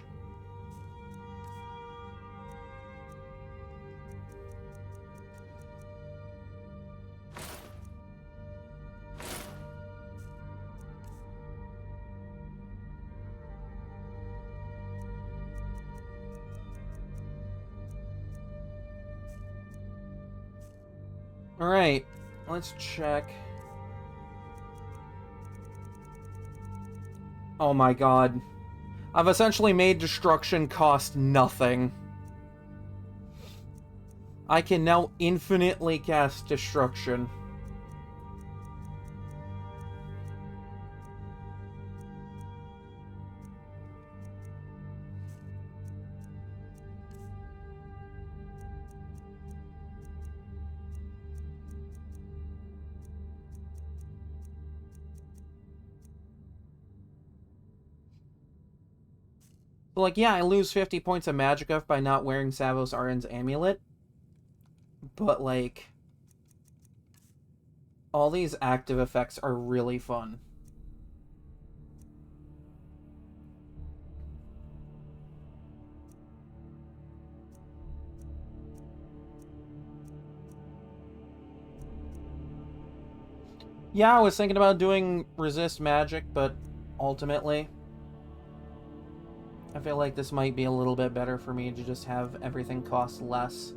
Alright, let's check. Oh my god. I've essentially made destruction cost nothing. I can now infinitely cast destruction. But, like, yeah, I lose 50 points of Magicka by not wearing Savos Aran's amulet. But, like, all these active effects are really fun. Yeah, I was thinking about doing resist magic, but ultimately I feel like this might be a little bit better for me to just have everything cost less.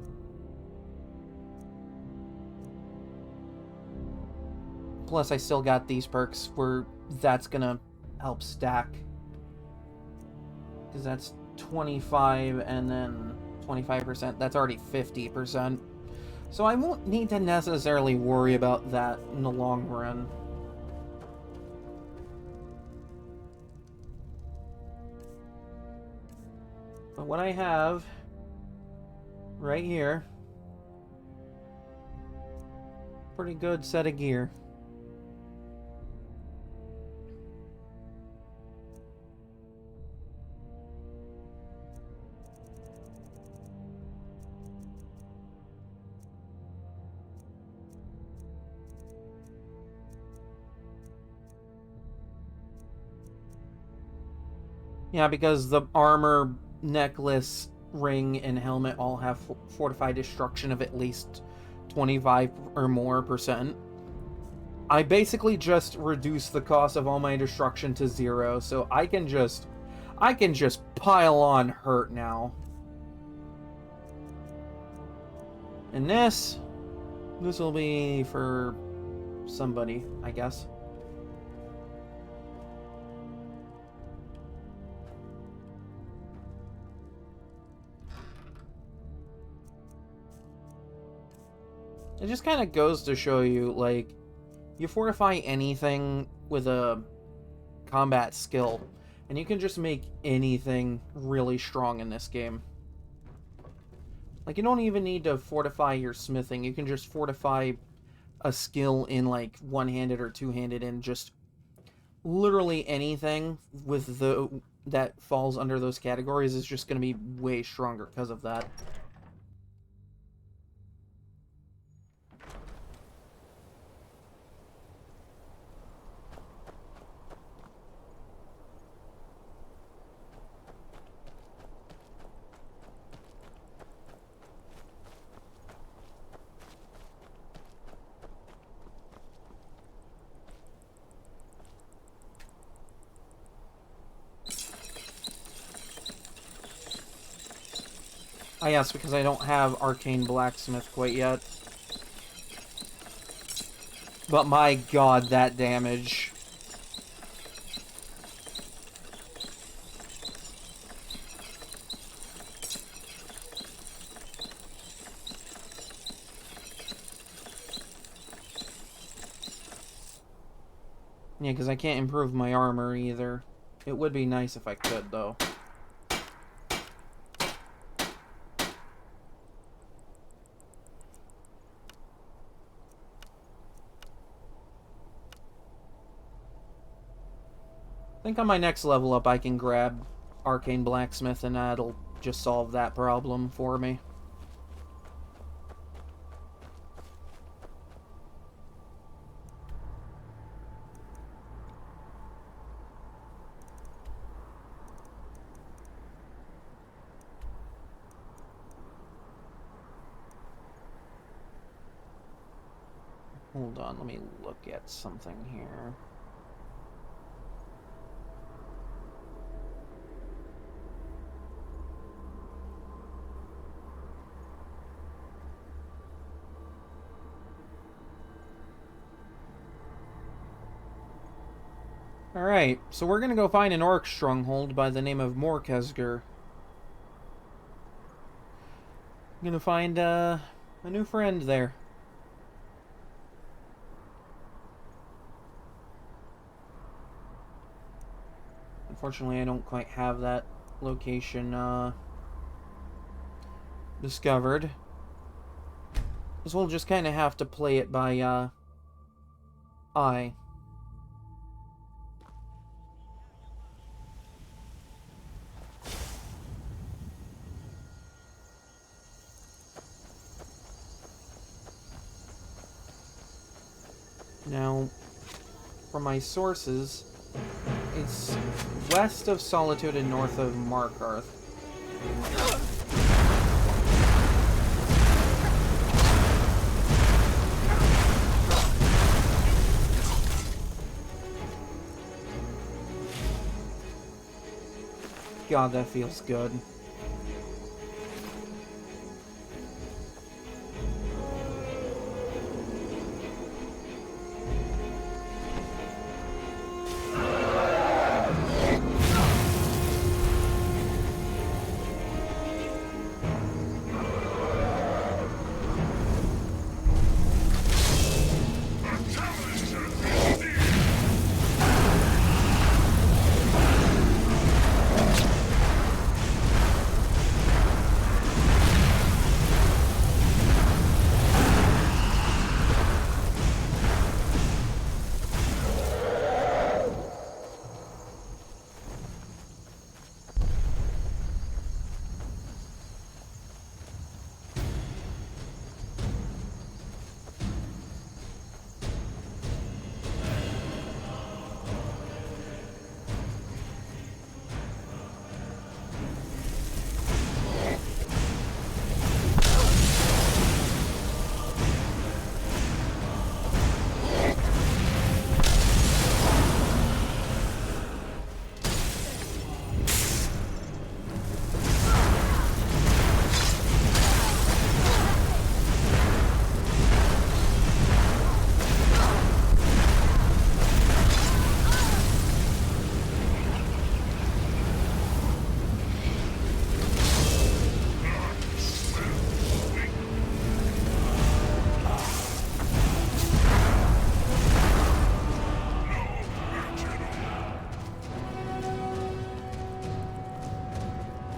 Plus, I still got these perks where that's gonna help stack. Because that's 25 and then 25%. That's already 50%. So I won't need to necessarily worry about that in the long run. But what I have right here, pretty good set of gear. Yeah, because the armor, necklace, ring, and helmet all have fortified destruction of at least 25 or more %. I basically just reduce the cost of all my destruction to 0, so I can just pile on hurt now. And this will be for somebody, I guess. It just kind of goes to show you, like, you fortify anything with a combat skill, and you can just make anything really strong in this game. Like, you don't even need to fortify your smithing. You can just fortify a skill in, like, one-handed or two-handed, and just literally anything with that falls under those categories is just going to be way stronger because of that. Ah, yes, because I don't have Arcane Blacksmith quite yet. But my god, that damage. Yeah, because I can't improve my armor either. It would be nice if I could, though. I think on my next level up I can grab Arcane Blacksmith and that'll just solve that problem for me. Hold on, let me look at something here. Alright, so we're gonna go find an orc stronghold by the name of Morkesger. I'm gonna find a new friend there. Unfortunately, I don't quite have that location discovered. So we'll just kind of have to play it by eye. Now, from my sources, it's west of Solitude and north of Markarth. God, that feels good.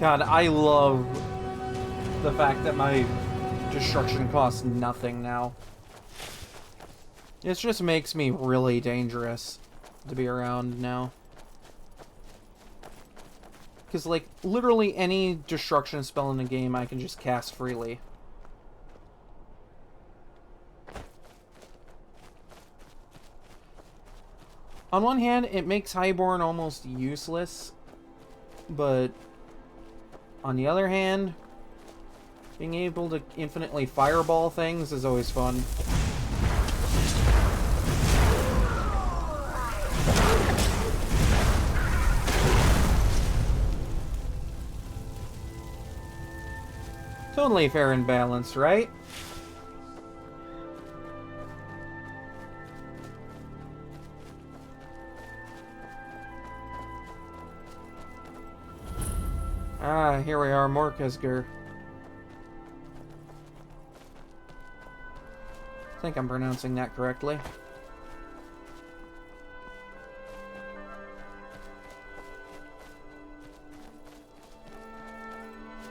God, I love the fact that my destruction costs nothing now. It just makes me really dangerous to be around now. Because, like, literally any destruction spell in the game I can just cast freely. On one hand, it makes Highborn almost useless, but on the other hand, being able to infinitely fireball things is always fun. Totally fair and balanced, right? Ah, here we are, Morkesger. I think I'm pronouncing that correctly.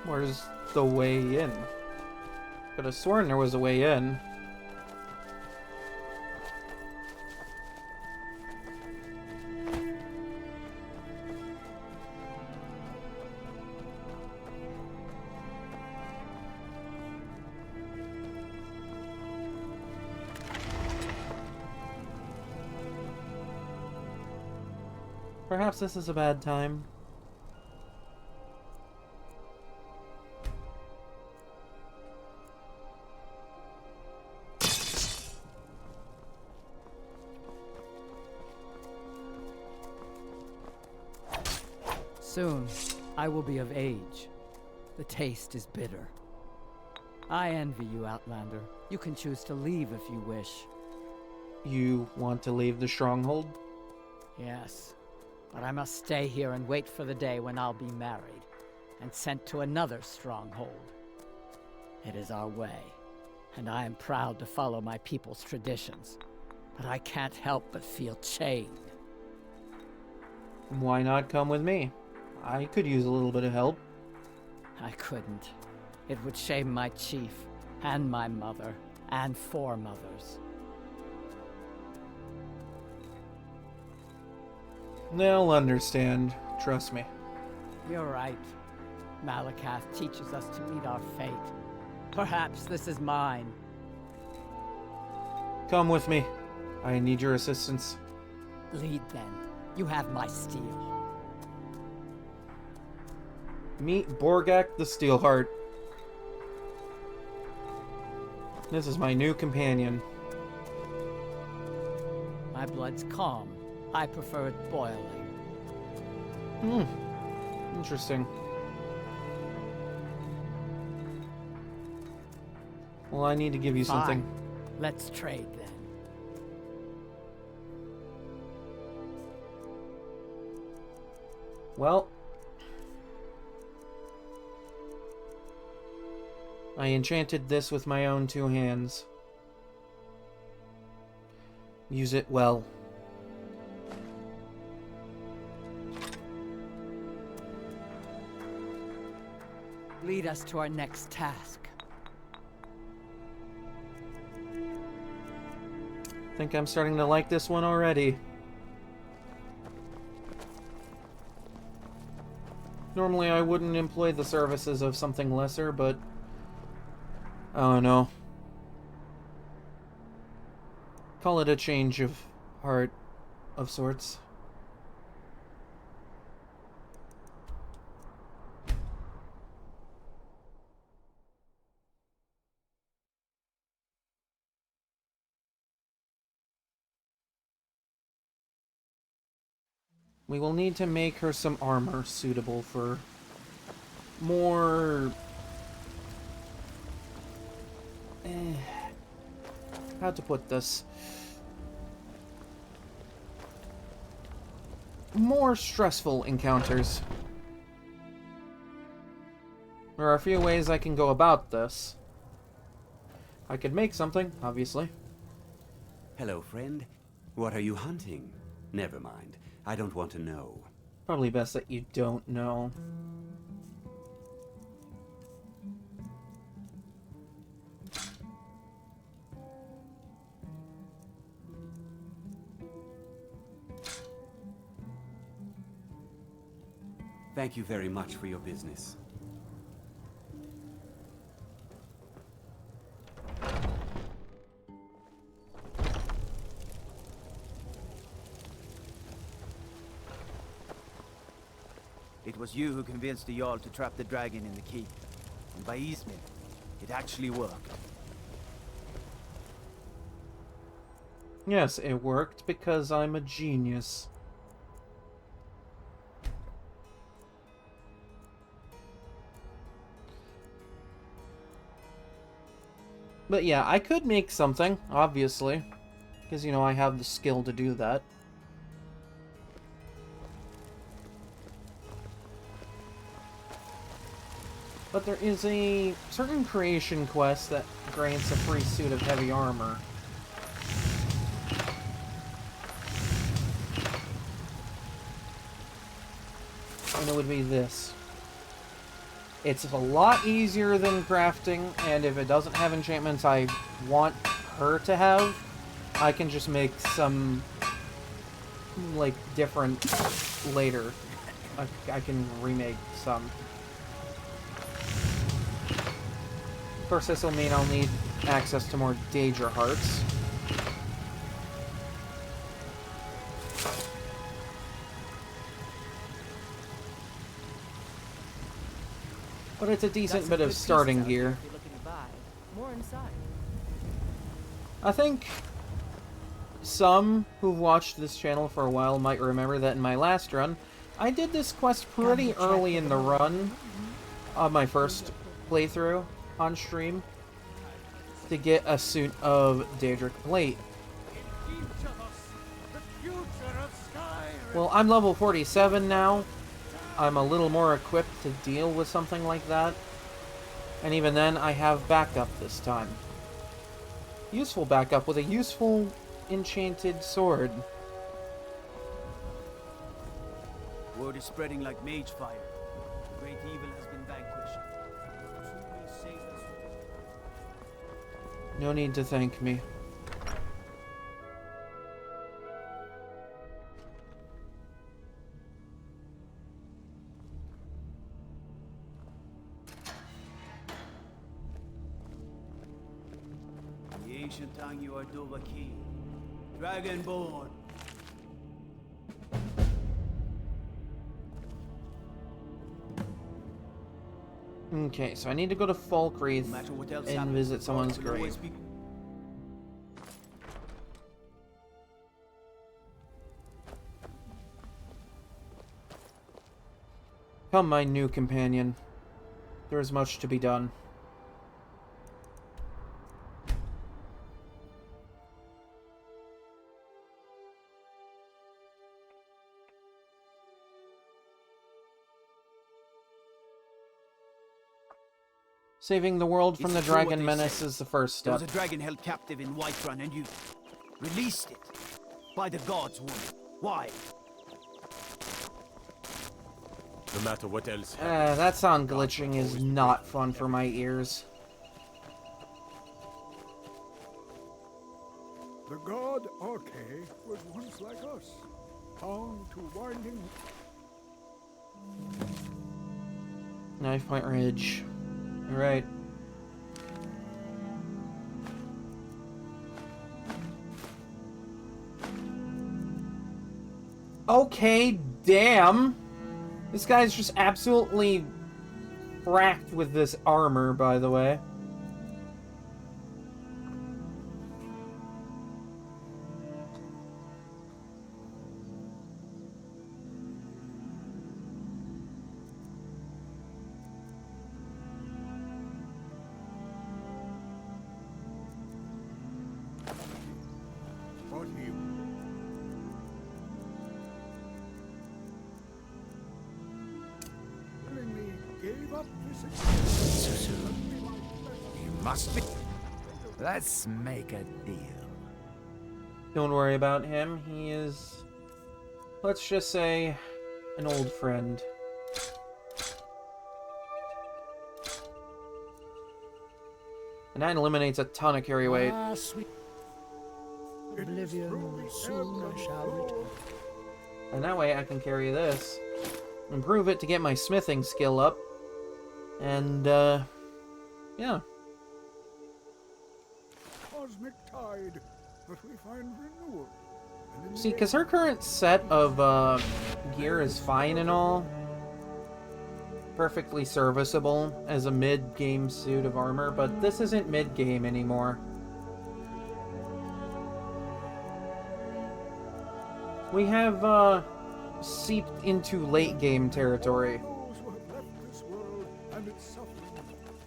Where's the way in? Could have sworn there was a way in. Perhaps this is a bad time. Soon, I will be of age. The taste is bitter. I envy you, Outlander. You can choose to leave if you wish. You want to leave the stronghold? Yes, but I must stay here and wait for the day when I'll be married and sent to another stronghold. It is our way, and I am proud to follow my people's traditions, but I can't help but feel chained. Why not come with me? I could use a little bit of help. I couldn't. It would shame my chief, and my mother, and foremothers. They'll understand. Trust me. You're right. Malakath teaches us to meet our fate. Perhaps this is mine. Come with me. I need your assistance. Lead then. You have my steel. Meet Borgak the Steelheart. This is my new companion. My blood's calm. I prefer it boiling. Interesting. Well, I need to give you something. Fine. Let's trade then. Well, I enchanted this with my own 2 hands. Use it well. Lead us to our next task. I think I'm starting to like this one already. Normally I wouldn't employ the services of something lesser, but I don't know. Call it a change of heart of sorts. We will need to make her some armor suitable for more... how to put this? More stressful encounters. There are a few ways I can go about this. I could make something, obviously. Hello, friend. What are you hunting? Never mind. I don't want to know. Probably best that you don't know. Thank you very much for your business. It was you who convinced the Jarl to trap the dragon in the keep. And by Eastman, it actually worked. Yes, it worked because I'm a genius. But yeah, I could make something, obviously. Because, you know, I have the skill to do that. But there is a certain creation quest that grants a free suit of heavy armor. And it would be this. It's a lot easier than crafting, and if it doesn't have enchantments I want her to have, I can just make some, like, different later. I can remake some. Of course, this will mean I'll need access to more Daedra Hearts. But it's a decent bit of starting gear. If you're looking to buy. More inside. I think some who've watched this channel for a while might remember that in my last run, I did this quest pretty early in the run of my first playthrough on stream to get a suit of Daedric Plate. Well, I'm level 47 now. I'm a little more equipped to deal with something like that. And even then, I have backup this time. Useful backup with a useful enchanted sword. Word is spreading like mage fire. Great evil has been vanquished. Truly save us. No need to thank me. The ancient tongue you are Dovahkiin, Dragonborn. Okay, so I need to go to Falkreath and visit someone's grave. Come, my new companion. There is much to be done. Saving the world from the dragon menace is the first There step. was a dragon held captive in Whiterun, and you released it. By the gods, woman. Why? No matter what else. That sound glitching is not fun for my ears. The god Orke was once like us, bound to winding. Knife Point Ridge. Alright. Okay, damn. This guy's just absolutely racked with this armor, by the way. But he willingly gave up his You must be. Let's make a deal. Don't worry about him. He is, let's just say, an old friend. And that eliminates a ton of carry weight. Ah, sweet oblivion, soon I shall return. And that way I can carry this, improve it to get my smithing skill up, and, yeah. cosmic tide, but we find renewal. And in See, the because her current set of, gear is fine and all, perfectly serviceable as a mid-game suit of armor, but this isn't mid-game anymore. We have, seeped into late-game territory. those who have left this world and its suffering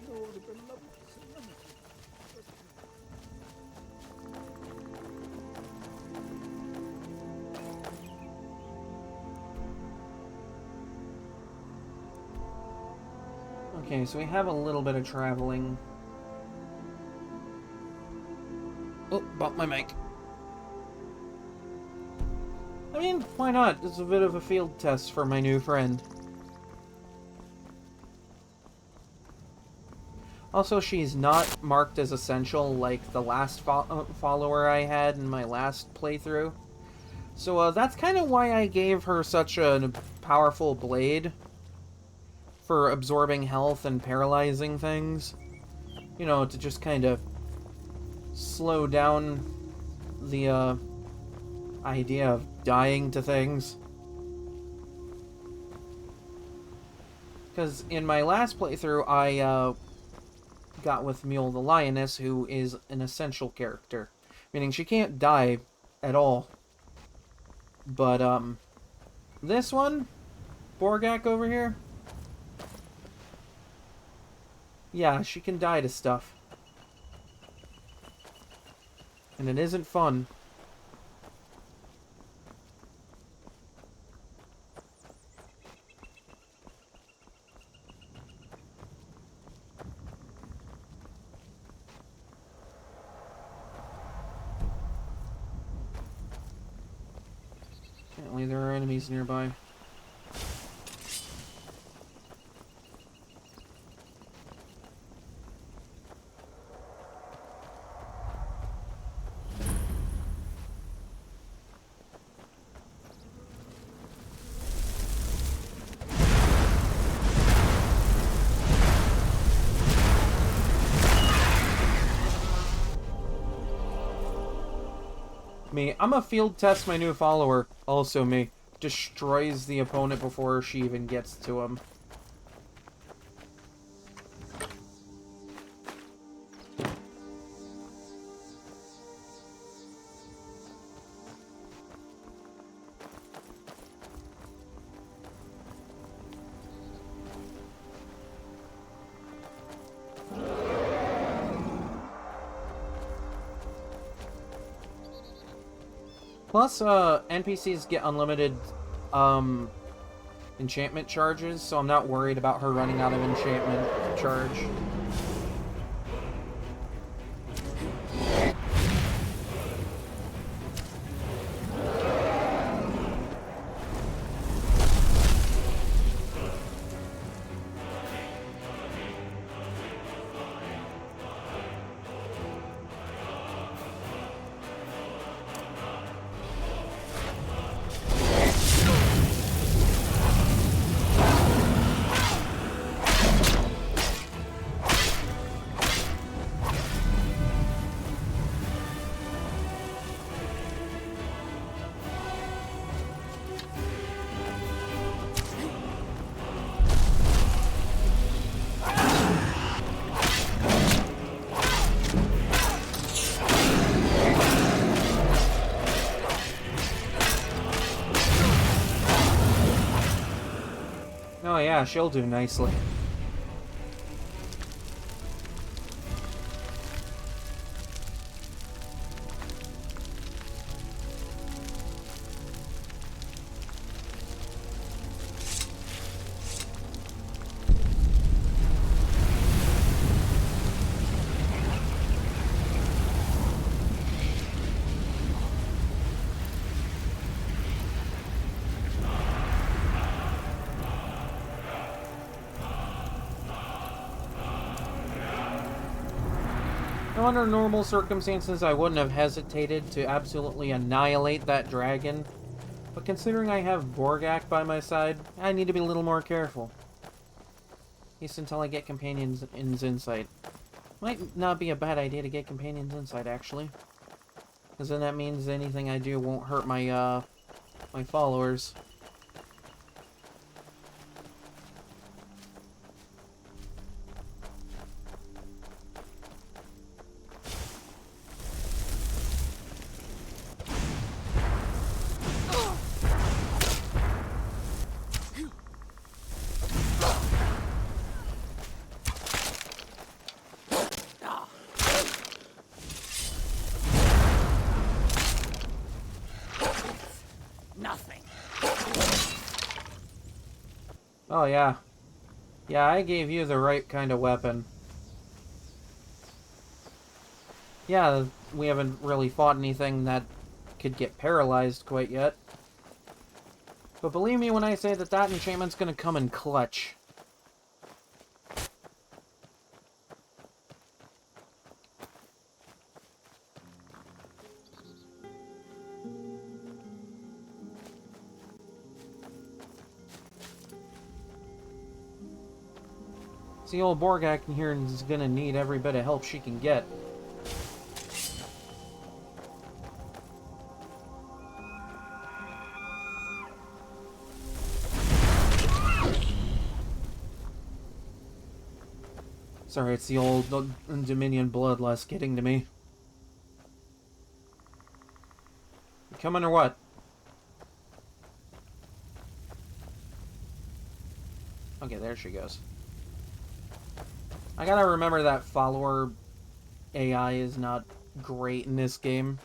know the beloved serenity. Okay, so we have a little bit of traveling. Oh, bumped my mic. I mean, why not? It's a bit of a field test for my new friend. Also, she's not marked as essential like the last follower I had in my last playthrough. So that's kind of why I gave her such a powerful blade for absorbing health and paralyzing things. You know, to just kind of slow down the idea of dying to things. Because in my last playthrough, I got with Mule the Lioness, who is an essential character. Meaning she can't die at all. But, this one, Borgak over here, yeah, she can die to stuff. And it isn't fun. Apparently there are enemies nearby. Me, I'm a field test my new follower. Also me. Destroys the opponent before she even gets to him. Plus, NPCs get unlimited, enchantment charges, so I'm not worried about her running out of enchantment charge. Oh yeah, she'll do nicely. Under normal circumstances, I wouldn't have hesitated to absolutely annihilate that dragon. But considering I have Borgak by my side, I need to be a little more careful. At least until I get Companion's Insight. Might not be a bad idea to get Companion's Insight, actually. Because then that means anything I do won't hurt my, my followers. Oh, yeah. Yeah, I gave you the right kind of weapon. Yeah, we haven't really fought anything that could get paralyzed quite yet. But believe me when I say that that enchantment's gonna come in clutch. See, old Borgak in here is gonna need every bit of help she can get. Sorry, it's the old Dominion bloodlust getting to me. You coming or what? Okay, there she goes. I gotta remember that follower AI is not great in this game.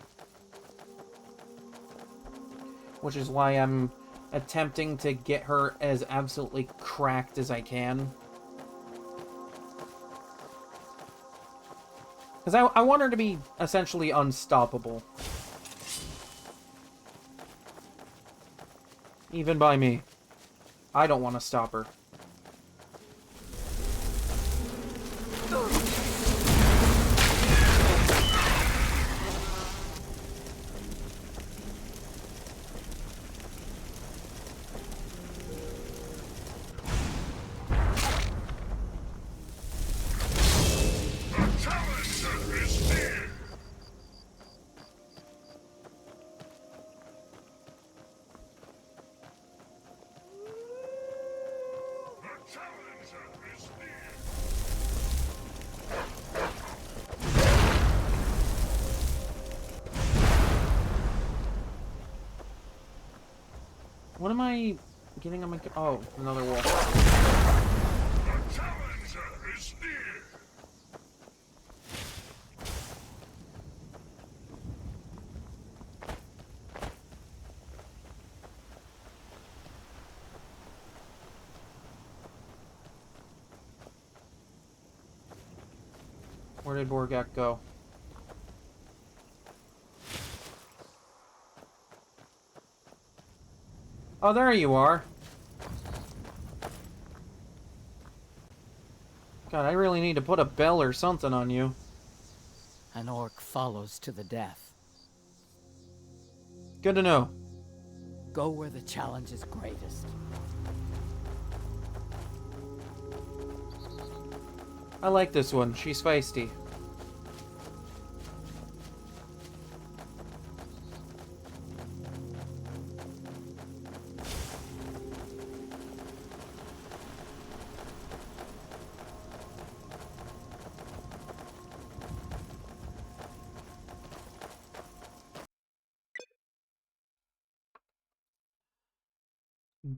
Which is why I'm attempting to get her as absolutely cracked as I can. Because I want her to be essentially unstoppable. Even by me. I don't want to stop her. What am I getting on my... Oh, another wall. Where did Borgak go? Oh, there you are. God, I really need to put a bell or something on you. An orc follows to the death. Good to know. Go where the challenge is greatest. I like this one. She's feisty.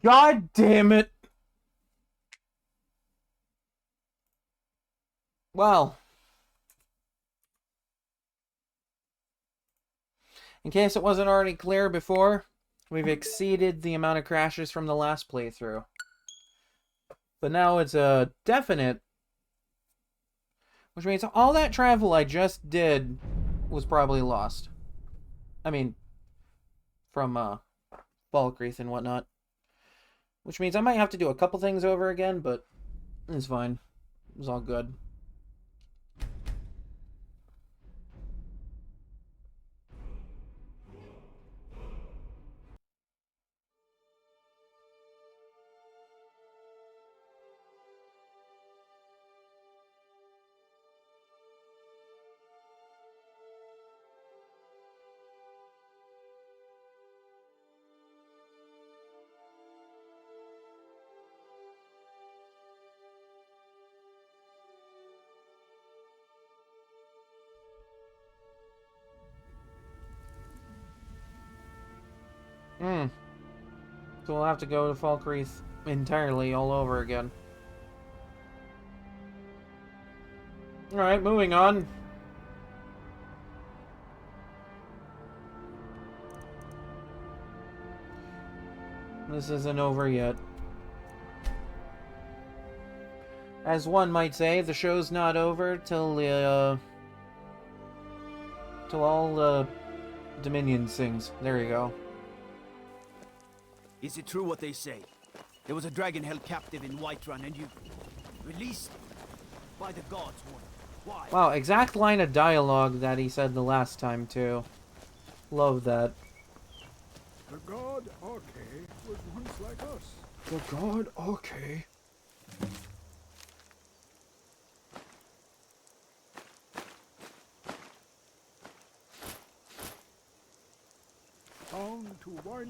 God damn it! Well, in case it wasn't already clear before, we've exceeded the amount of crashes from the last playthrough. But now it's a definite, which means all that travel I just did was probably lost. I mean, from Falkreath and whatnot. Which means I might have to do a couple things over again, but it's fine. It's all good. So we'll have to go to Falkreath entirely all over again. Alright, moving on. This isn't over yet. As one might say, the show's not over till all the Dominion sings. There you go. Is it true what they say? There was a dragon held captive in Whiterun and you released him? By the gods, woman. Why? Wow, exact line of dialogue that he said the last time, too. Love that. The god Arche was once like us. The god Arche.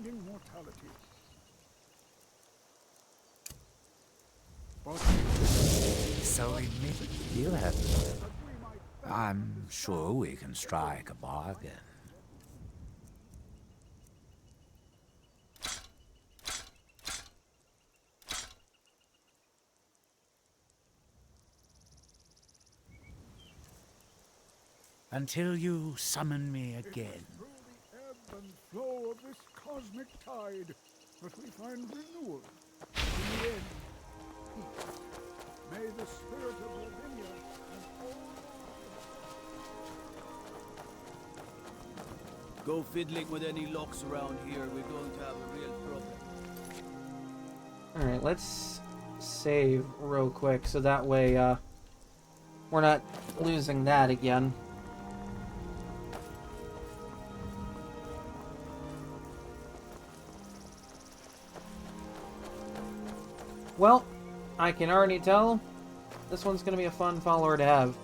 defying mortality. So admit you have. I'm sure we can strike a bargain. Until you summon me again. Through the ebb and flow of this cosmic tide that we find renewal. In the end, peace. May the spirit of Lavinia and all... Go fiddling with any locks around here, we're going to have a real problem. Alright, let's save real quick so that way we're not losing that again. Well, I can already tell this one's going to be a fun follower to have.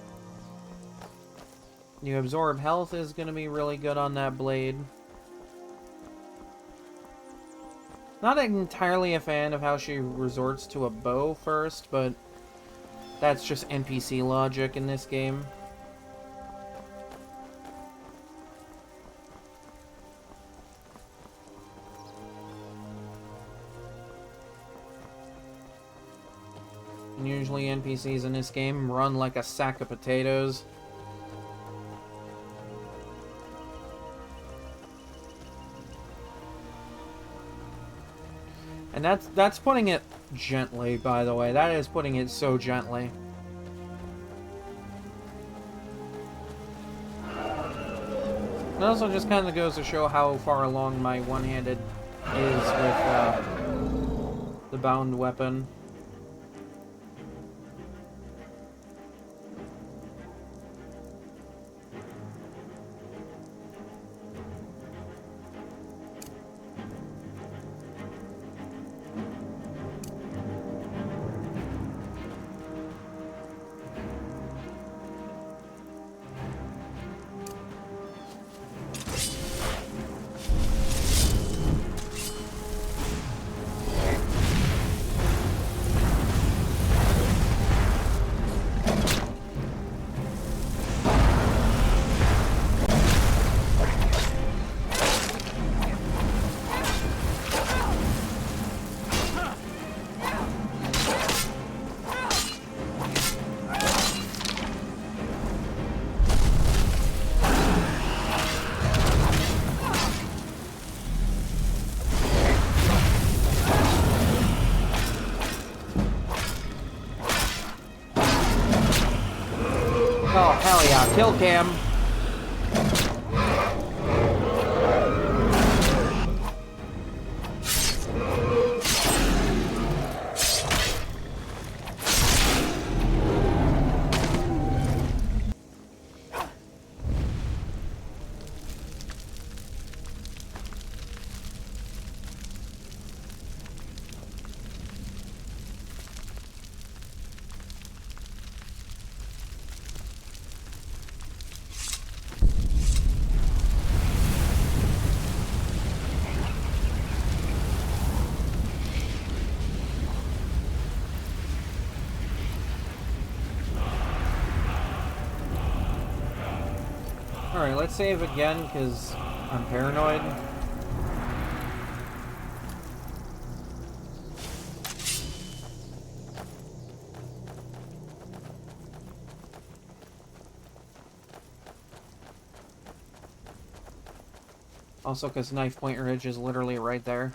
You absorb health is going to be really good on that blade. Not entirely a fan of how she resorts to a bow first, but that's just NPC logic in this game. And usually NPCs in this game run like a sack of potatoes. And that's putting it gently, by the way. That is putting it so gently. It also just kind of goes to show how far along my one-handed is with the bound weapon. Oh, hell yeah. Kill cam. Alright, let's save again, because I'm paranoid. Also, because Knife Point Ridge is literally right there.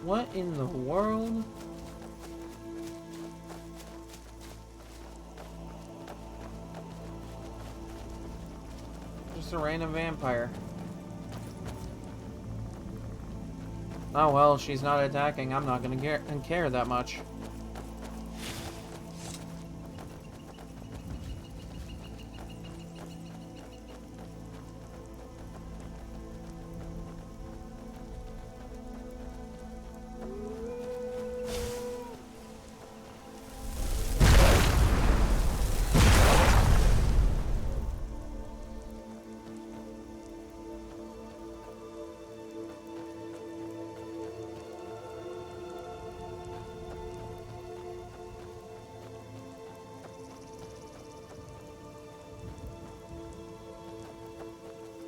What in the world? Just a random vampire. Oh well, she's not attacking. I'm not gonna care that much.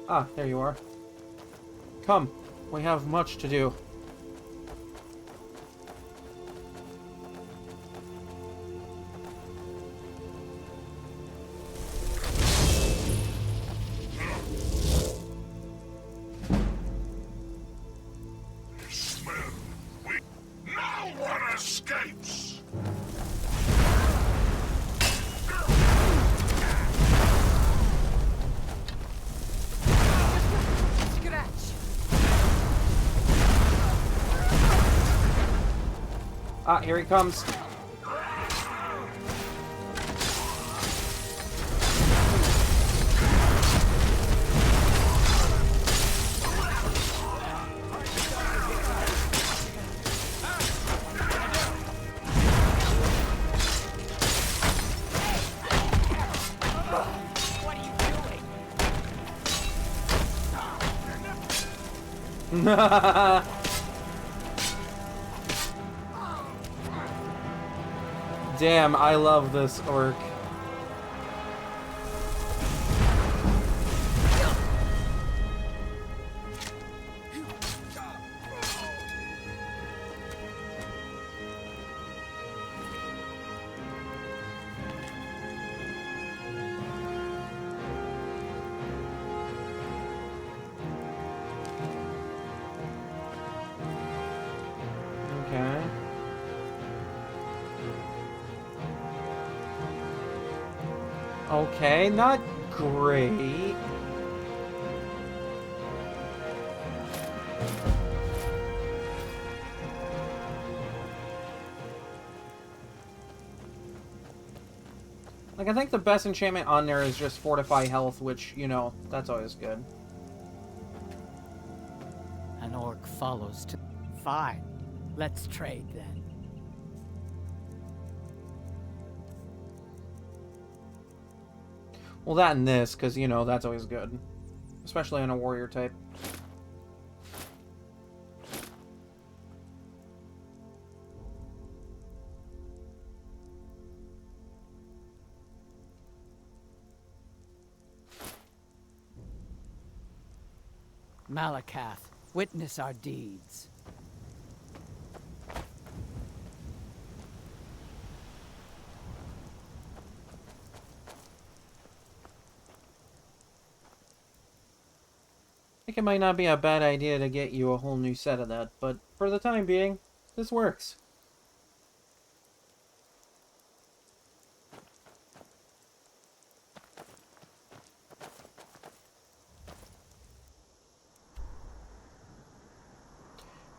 Ah, there you are. Come, we have much to do. Smell. No one escapes! Ah, here he comes. What are you doing? Damn, I love this orc. Okay. Okay, not great. Like, I think the best enchantment on there is just Fortify Health, which, you know, that's always good. An orc follows to... Fine. Let's trade then. Well, that and this, because, you know, that's always good. Especially on a warrior type. Malakath, witness our deeds. I think it might not be a bad idea to get you a whole new set of that, but for the time being, this works.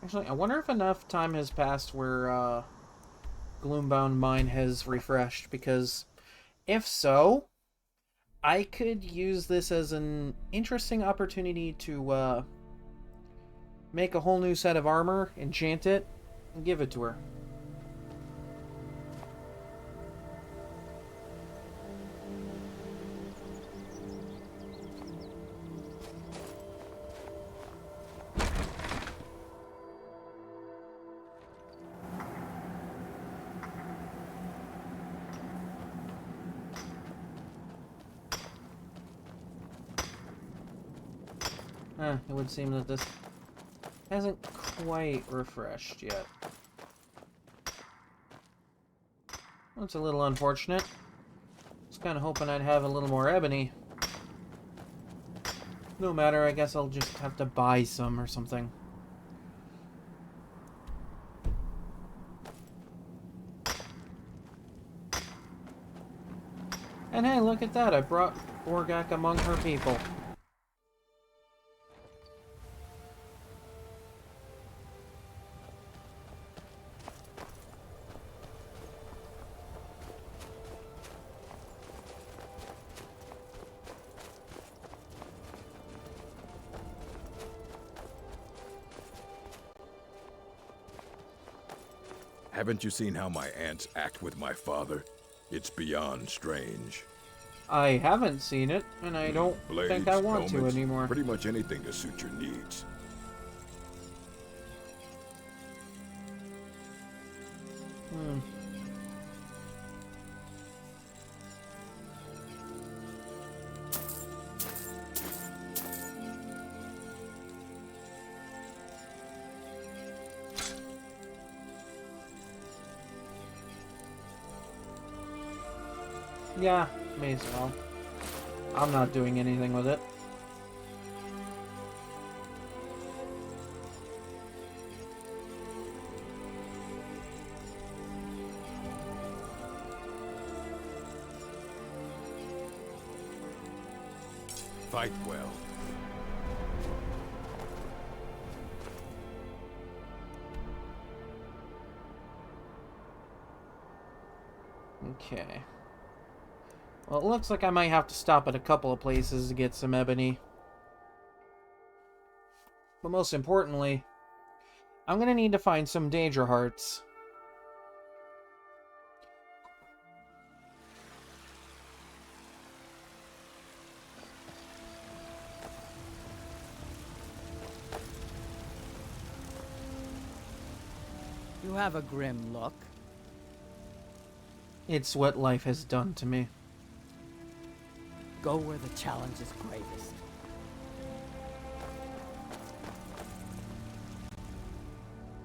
Actually, I wonder if enough time has passed where Gloombound Mine has refreshed, because if so, I could use this as an interesting opportunity to make a whole new set of armor, enchant it, and give it to her. It would seem that this hasn't quite refreshed yet. That's a little unfortunate. I was kind of hoping I'd have a little more ebony. No matter, I guess I'll just have to buy some or something. And hey, look at that, I brought Orgak among her people. Haven't you seen how my aunts act with my father? It's beyond strange. I haven't seen it, and I don't think I want to helmets, anymore. Pretty much anything to suit your needs. Hmm. Yeah, may as well. I'm not doing anything with it. Fight well. Okay. Well, it looks like I might have to stop at a couple of places to get some ebony. But most importantly, I'm gonna need to find some Daedra hearts. You have a grim look. It's what life has done to me. Go where the challenge is greatest.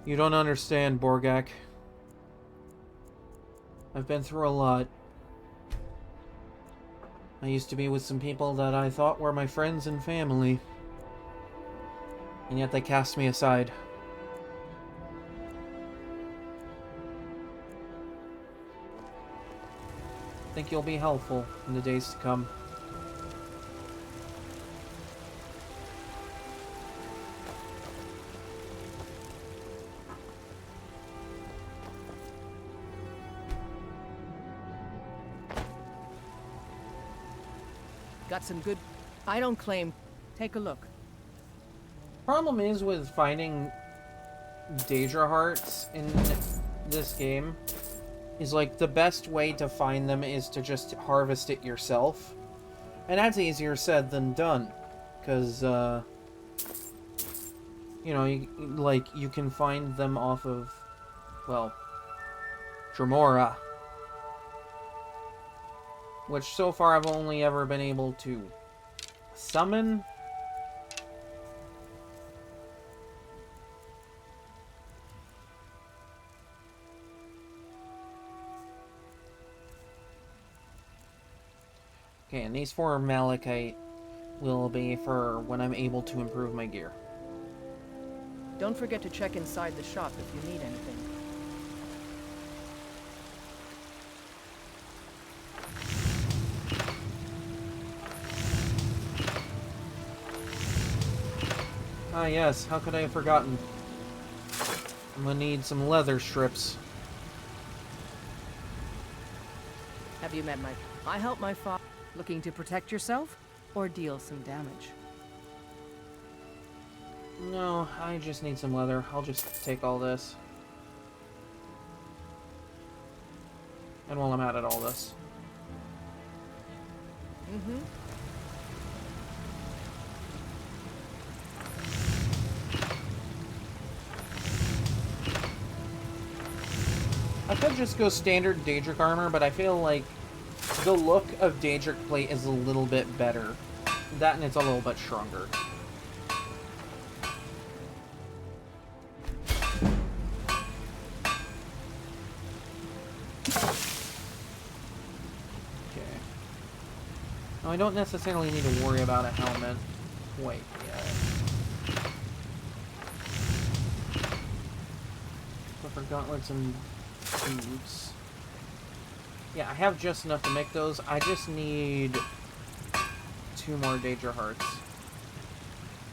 You don't understand, Borgak. I've been through a lot. I used to be with some people that I thought were my friends and family. And yet they cast me aside. I think you'll be helpful in the days to come. Got some good... I don't claim... Take a look. Problem is with finding Daedra hearts in this game is like the best way to find them is to just harvest it yourself. And that's easier said than done. Because, you know, you can find them off of, well, Dremora. Which so far I've only ever been able to summon. Okay, and these 4 Malachite will be for when I'm able to improve my gear. Don't forget to check inside the shop if you need anything. Ah yes, how could I have forgotten? I'm gonna need some leather strips. Have you met my... I help my father... Looking to protect yourself? Or deal some damage? No, I just need some leather. I'll just take all this. And while I'm at it, all this. Mm-hmm. I could just go standard Daedric armor, but I feel like the look of Daedric plate is a little bit better. That and it's a little bit stronger. Okay. Now I don't necessarily need to worry about a helmet. Wait, yeah. But for gauntlets and boots. Yeah, I have just enough to make those. I just need 2 more Daedra hearts.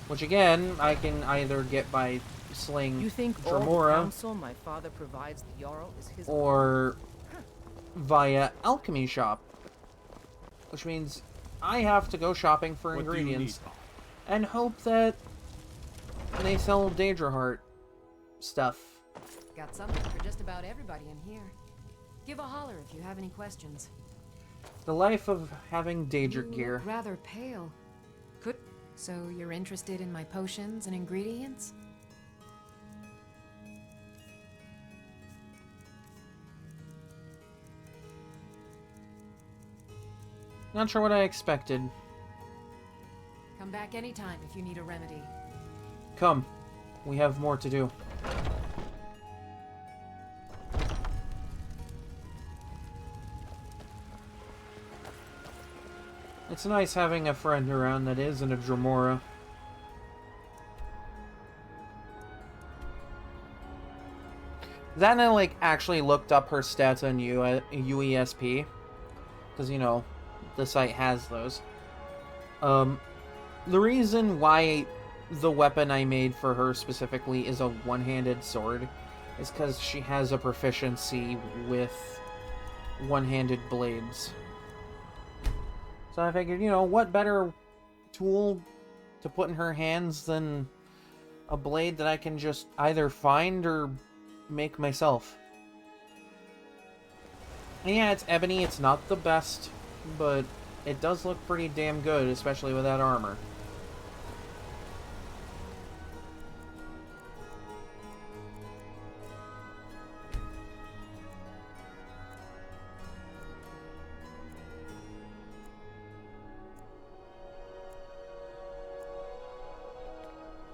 Which again, I can either get by slaying You think all the Dremora counsel my father provides the Jarl is his... or via alchemy shop. Which means I have to go shopping for ingredients and hope that they sell Daedra heart stuff. Got something for just about everybody in here. Give a holler if you have any questions. The life of having Daedric You gear. look rather pale. So you're interested in my potions and ingredients? Not sure what I expected. Come back anytime if you need a remedy. Come. We have more to do. It's nice having a friend around that isn't a Dremora. Then I, like, actually looked up her stats on UESP. Because, you know, the site has those. The reason why the weapon I made for her specifically is a one-handed sword is because she has a proficiency with one-handed blades. So I figured, you know, what better tool to put in her hands than a blade that I can just either find or make myself. And yeah, it's ebony, it's not the best, but it does look pretty damn good, especially with that armor.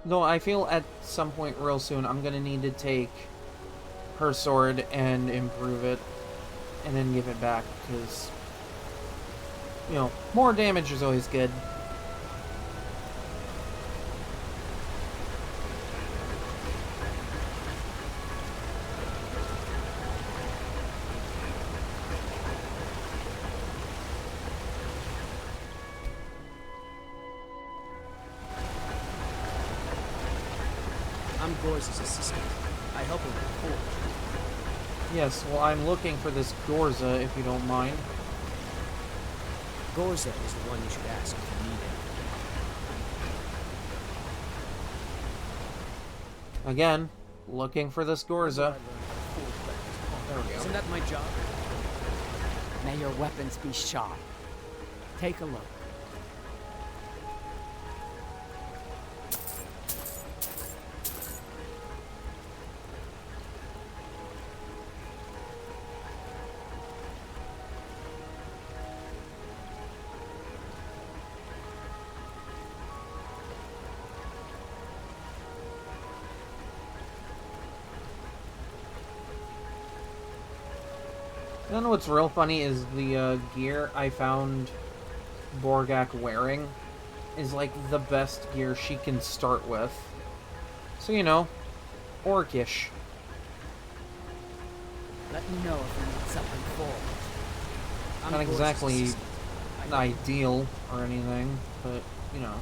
Though I feel at some point real soon I'm gonna need to take her sword and improve it and then give it back, because, you know, more damage is always good. I'm Gor's assistant. I help him with the forge. Yes, well, I'm looking for this Gorza, if you don't mind. Gorza is the one you should ask if you need it. Again, looking for this Gorza. There we go. Isn't that my job? May your weapons be sharp. Take a look. You know what's real funny is the gear I found Borgak wearing is like the best gear she can start with. So, you know, orcish. Let me know if you need something forward. Not exactly ideal or anything, but, you know.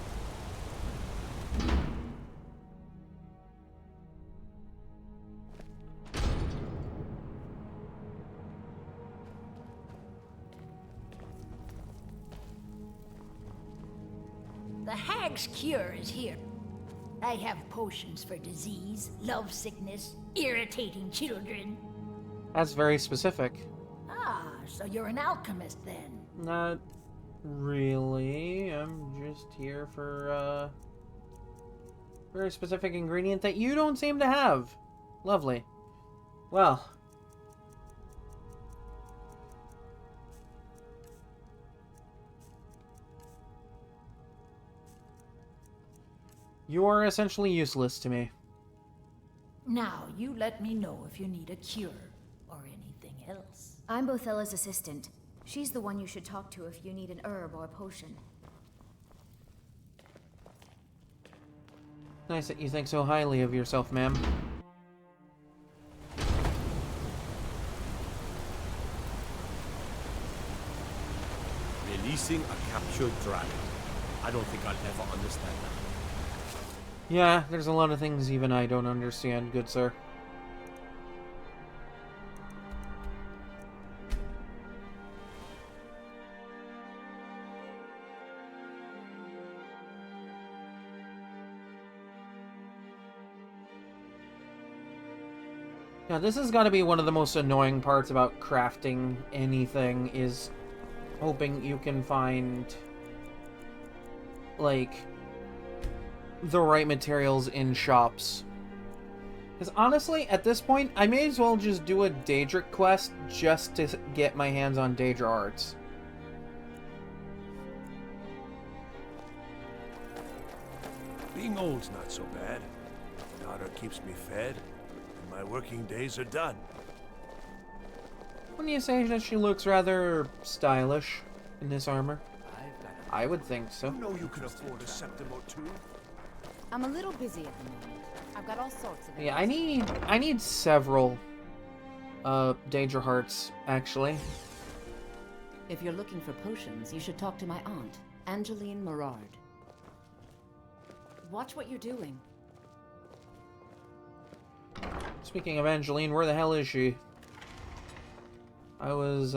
The hag's cure is here. I have potions for disease, love sickness, irritating children. That's very specific. Ah, so you're an alchemist then? Not really. I'm just here for a very specific ingredient that you don't seem to have. Lovely. Well. You are essentially useless to me. Now, you let me know if you need a cure or anything else. I'm Bothella's assistant. She's the one you should talk to if you need an herb or a potion. Nice that you think so highly of yourself, ma'am. Releasing a captured dragon. I don't think I'll ever understand that. Yeah, there's a lot of things even I don't understand, good sir. Yeah, this has got to be one of the most annoying parts about crafting anything, is hoping you can find, like, the right materials in shops. Because honestly, at this point, I may as well just do a Daedric quest just to get my hands on Daedra arts. Being old's not so bad. Daughter keeps me fed, and my working days are done. Wouldn't you say that she looks rather stylish in this armor? I would think so. You know you can afford a septim or two. I'm a little busy at the moment. I've got all sorts of Yeah, I need several Daedra hearts, actually. If you're looking for potions, you should talk to my aunt, Angeline Morard. Watch what you're doing. Speaking of Angeline, where the hell is she? I was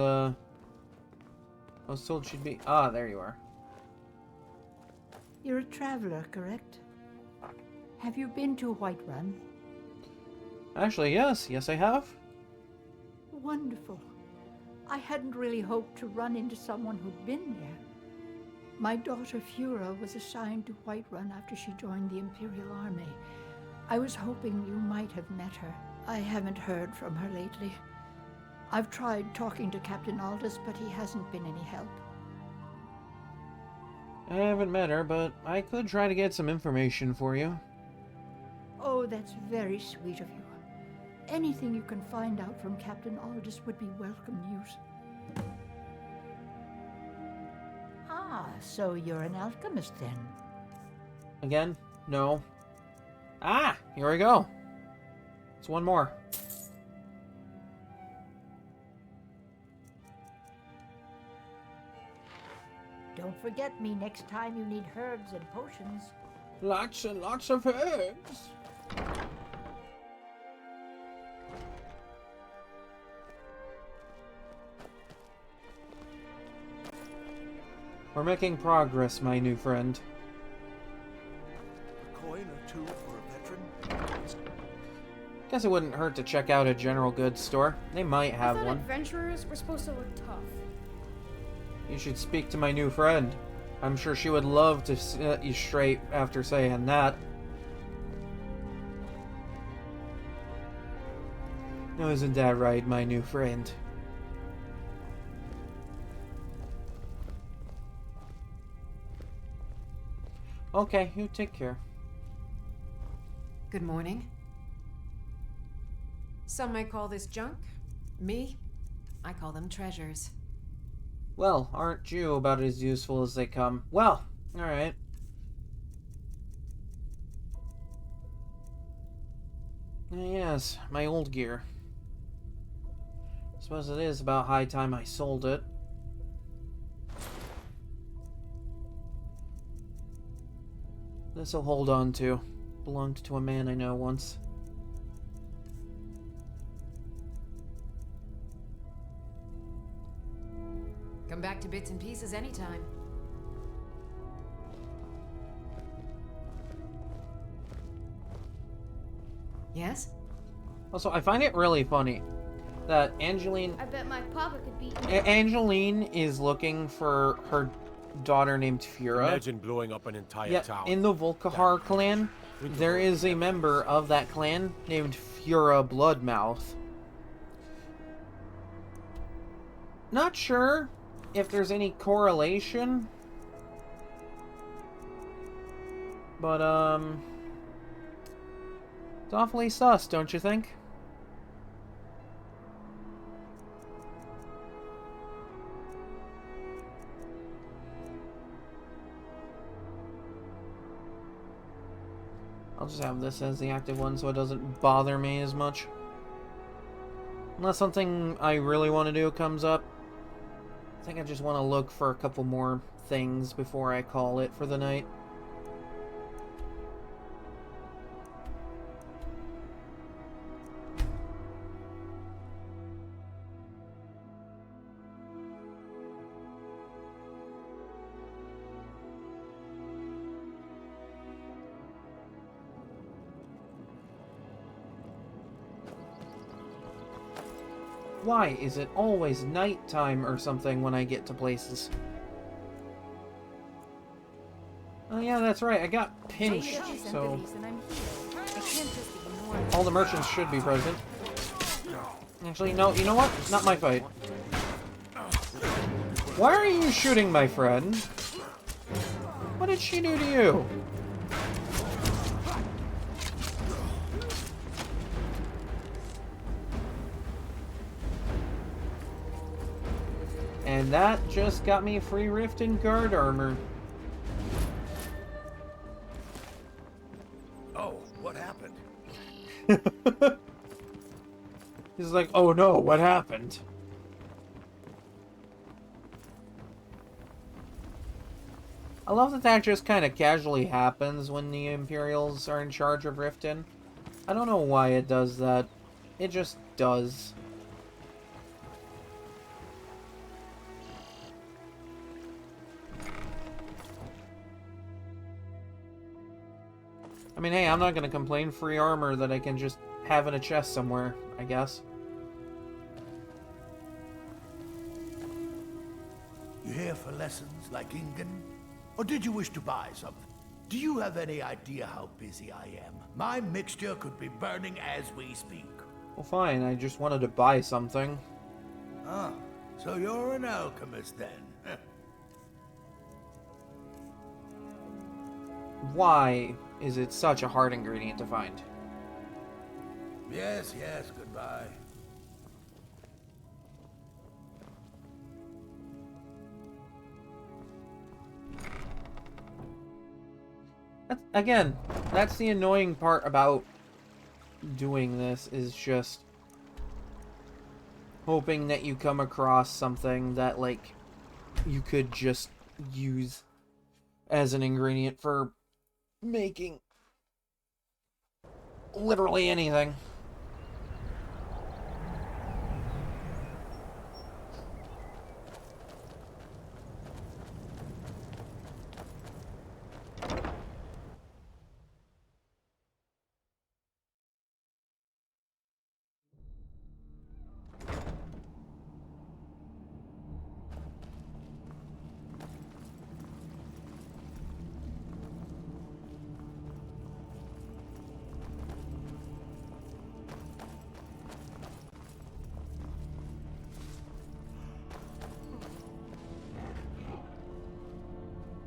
told she'd be... Ah, there you are. You're a traveler, correct? Have you been to Whiterun? Actually, yes. Yes, I have. Wonderful. I hadn't really hoped to run into someone who'd been there. My daughter Fura was assigned to Whiterun after she joined the Imperial Army. I was hoping you might have met her. I haven't heard from her lately. I've tried talking to Captain Aldous, but he hasn't been any help. I haven't met her, but I could try to get some information for you. Oh, that's very sweet of you. Anything you can find out from Captain Aldous would be welcome news. Ah, so you're an alchemist then? Again? No. Ah! Here we go. It's one more. Don't forget me next time you need herbs and potions. Lots and lots of herbs. We're making progress, my new friend. A coin or two for a veteran? Guess it wouldn't hurt to check out a general goods store. They might have I thought one. Adventurers were supposed to look tough. You should speak to my new friend. I'm sure she would love to set you straight after saying that. No, isn't that right, my new friend? Okay, you take care. Good morning. Some might call this junk. Me, I call them treasures. Well, aren't you about as useful as they come? Well, alright. Yes, my old gear. Suppose it is about high time I sold it. This I'll hold on to. Belonged to a man I know once. Come back to bits and pieces anytime. Yes? Also, I find it really funny that Angeline... I bet my papa could beat me. Angeline is looking for her daughter named Fura. Imagine blowing up an entire town. In the Volkihar clan, there is a member of that clan named Fura Bloodmouth. Not sure if there's any correlation, but it's awfully sus, don't you think? I'll just have this as the active one so it doesn't bother me as much. Unless something I really want to do comes up. I think I just want to look for a couple more things before I call it for the night. Why is it always nighttime or something when I get to places? Oh yeah, that's right, I got pinched, so... all the merchants should be present. Actually, no, you know what? Not my fight. Why are you shooting my friend? What did she do to you? And that just got me a free rift in guard armor. Oh, what happened? He's like, oh no, what happened? I love that that just kind of casually happens when the Imperials are in charge of Riften. I don't know why it does that. It just does. I mean, hey, I'm not going to complain. Free armor that I can just have in a chest somewhere, I guess. You here for lessons like Ingen? Or did you wish to buy something? Do you have any idea how busy I am? My mixture could be burning as we speak. Well, fine. I just wanted to buy something. Ah, so you're an alchemist then? Why is it such a hard ingredient to find? Yes, yes, goodbye. Again, that's the annoying part about doing this, is just hoping that you come across something that, like, you could just use as an ingredient for making literally anything.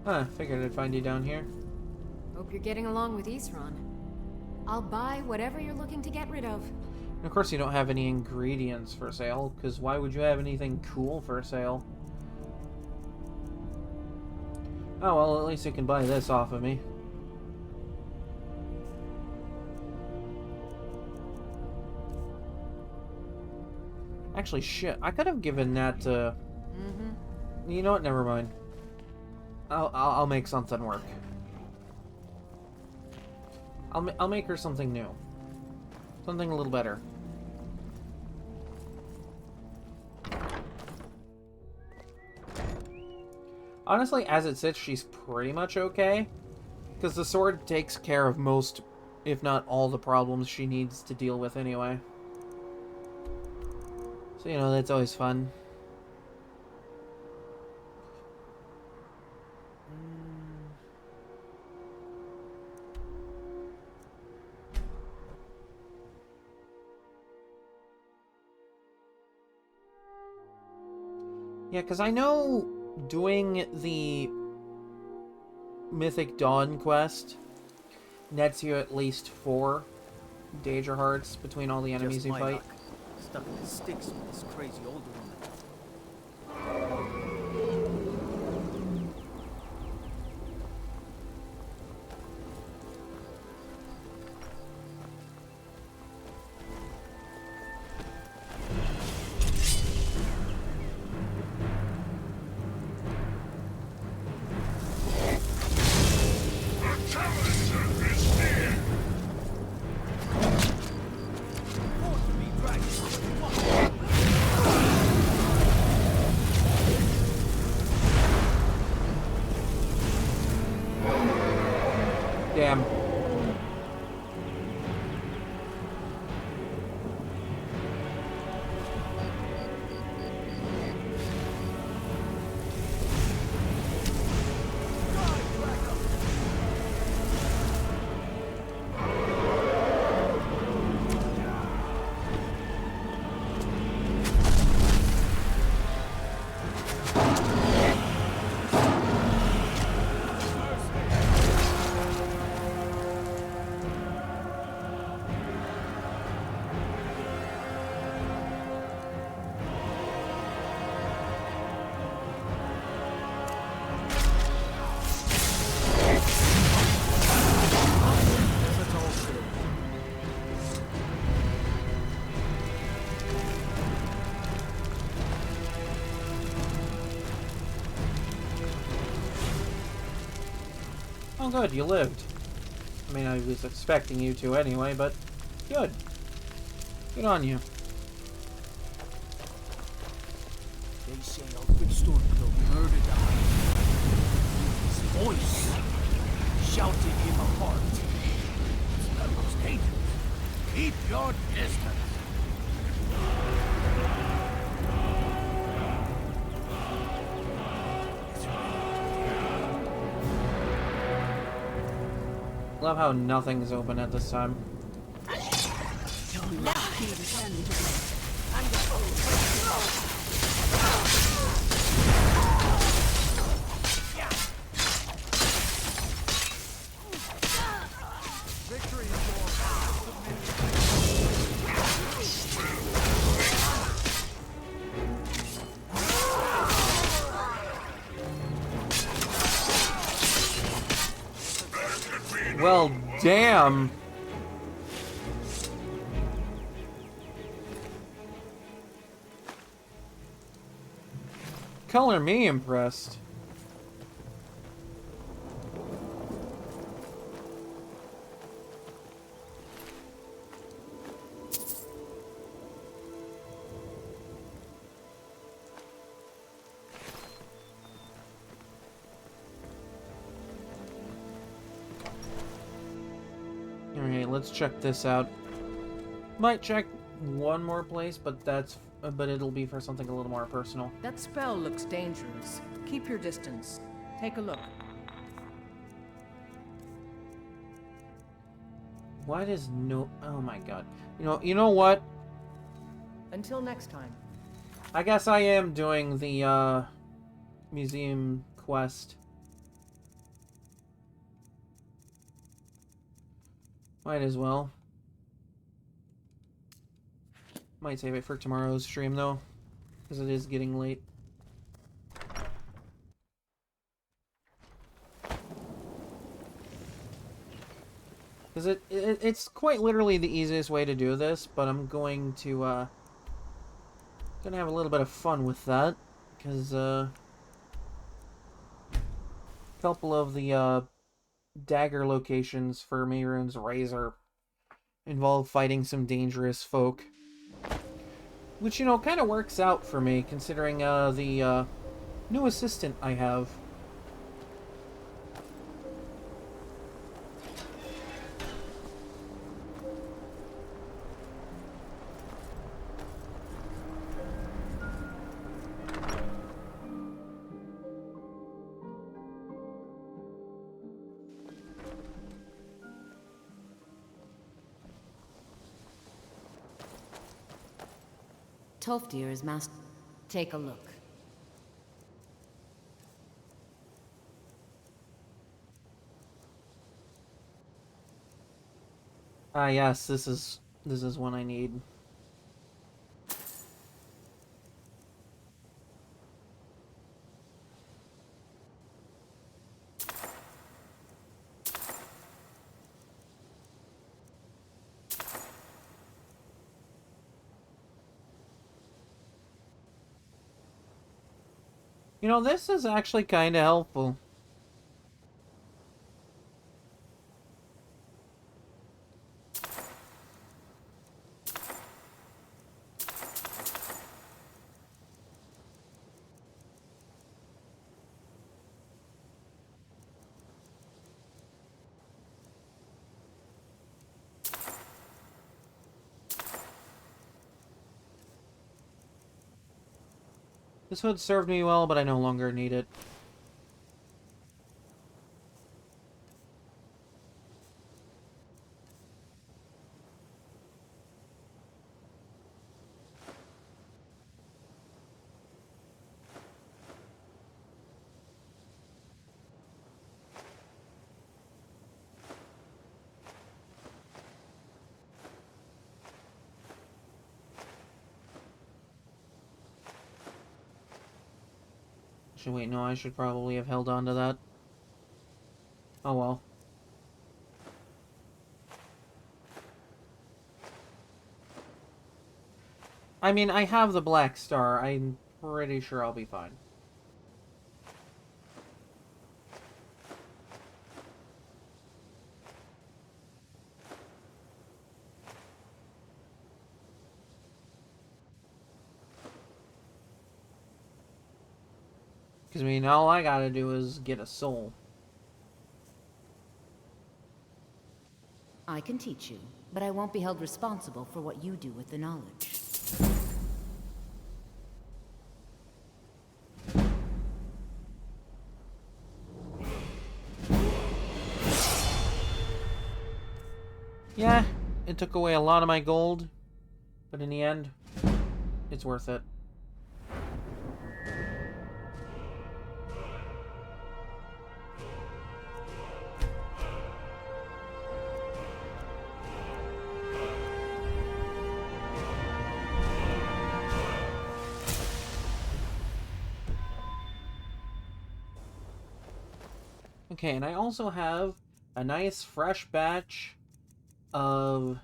Huh, figured I'd find you down here. Hope you're getting along with Isran. I'll buy whatever you're looking to get rid of. And of course you don't have any ingredients for sale, because why would you have anything cool for sale? Oh well, at least you can buy this off of me. Actually, shit, I could have given that to... You know what, never mind. I'll make something work. I'll make her something new. Something a little better. Honestly, as it sits, she's pretty much okay. Because the sword takes care of most, if not all, the problems she needs to deal with anyway. So, you know, that's always fun. Yeah, because I know doing the Mythic Dawn quest nets you at least 4 Danger Hearts between all the enemies Just you my fight. luck. Stuck in the sticks with this crazy old woman. Damn. Oh good, you lived. I mean, I was expecting you to anyway, but good. Good on you. They say Alfred Stormcloak murdered the High. His voice shouted him apart. That was dangerous. Keep your distance. Love how nothing's open at this time. Well, damn. Color me impressed. Alright, let's check this out. Might check one more place, but it'll be for something a little more personal. That spell looks dangerous. Keep your distance. Take a look. Why does no... Oh my god. You know what? Until next time. I guess I am doing the, museum quest. Might as well. Might save it for tomorrow's stream, though. Because it is getting late. Because it's quite literally the easiest way to do this, but I'm going to, gonna have a little bit of fun with that. Because, a couple of the, dagger locations for Mehrunes Razor involve fighting some dangerous folk. Which, kind of works out for me, considering, the, new assistant I have. Tolfdir is master. Take a look. Ah, yes, this is one I need. This is actually kind of helpful. This hood served me well, but I no longer need it. Wait, no, I should probably have held on to that. Oh well. I mean, I have the Black Star. I'm pretty sure I'll be fine. Because, I mean, all I gotta do is get a soul. I can teach you, but I won't be held responsible for what you do with the knowledge. Yeah, it took away a lot of my gold, but in the end, it's worth it. Okay, and I also have a nice fresh batch of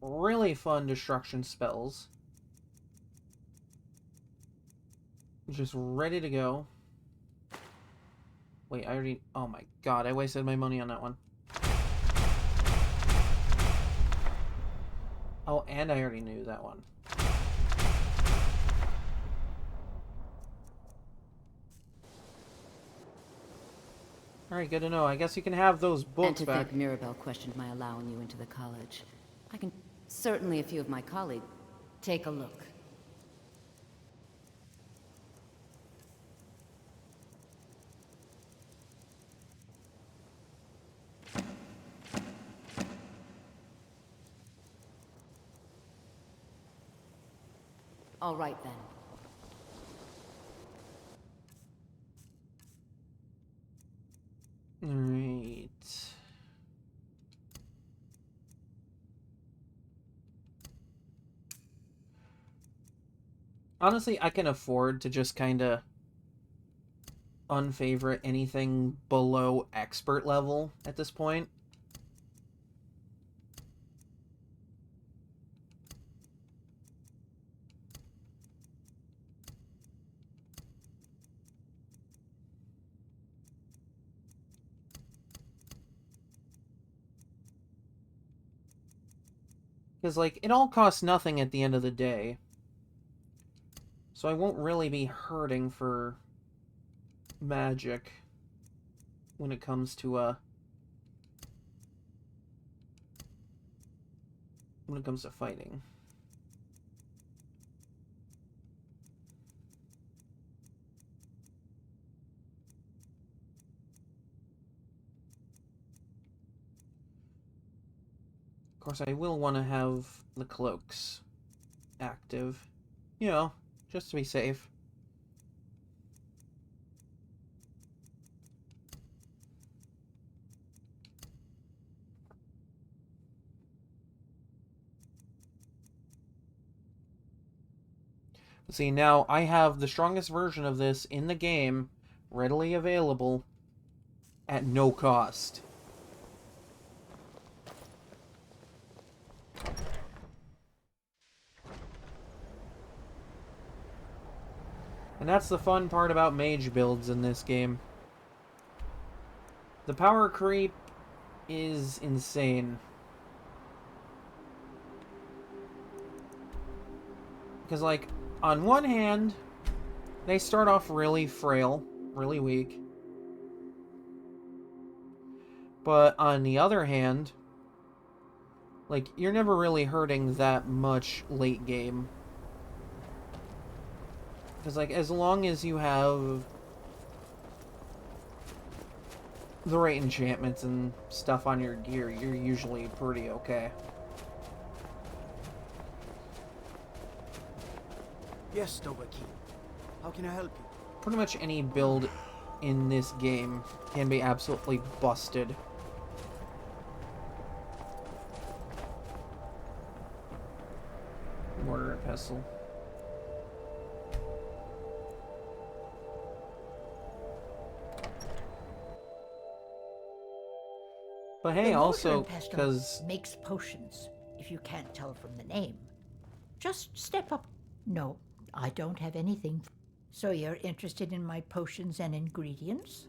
really fun destruction spells. Just ready to go. Wait, I already... Oh my god, I wasted my money on that one. Oh, and I already knew that one. Alright, good to know. I guess you can have those books back. Antithek Mirabelle questioned my allowing you into the college. I can... Certainly a few of my colleagues. Take a look. All right, then. Alright. Honestly, I can afford to just kind of unfavorite anything below expert level at this point. Because, like, it all costs nothing at the end of the day. So I won't really be hurting for magic when it comes to, fighting. Of course, I will want to have the cloaks active. You know, just to be safe. But see, now I have the strongest version of this in the game, readily available, at no cost. And that's the fun part about mage builds in this game. The power creep is insane. Because, like, on one hand, they start off really frail, really weak. But on the other hand, like, you're never really hurting that much late game. Because, like, as long as you have the right enchantments and stuff on your gear, you're usually pretty okay. Yes, Tobaki. How can I help you? Pretty much any build in this game can be absolutely busted. Mortar and pestle. But hey, The also, mortar and pestle because... makes potions, if you can't tell from the name. Just step up. No, I don't have anything. So you're interested in my potions and ingredients?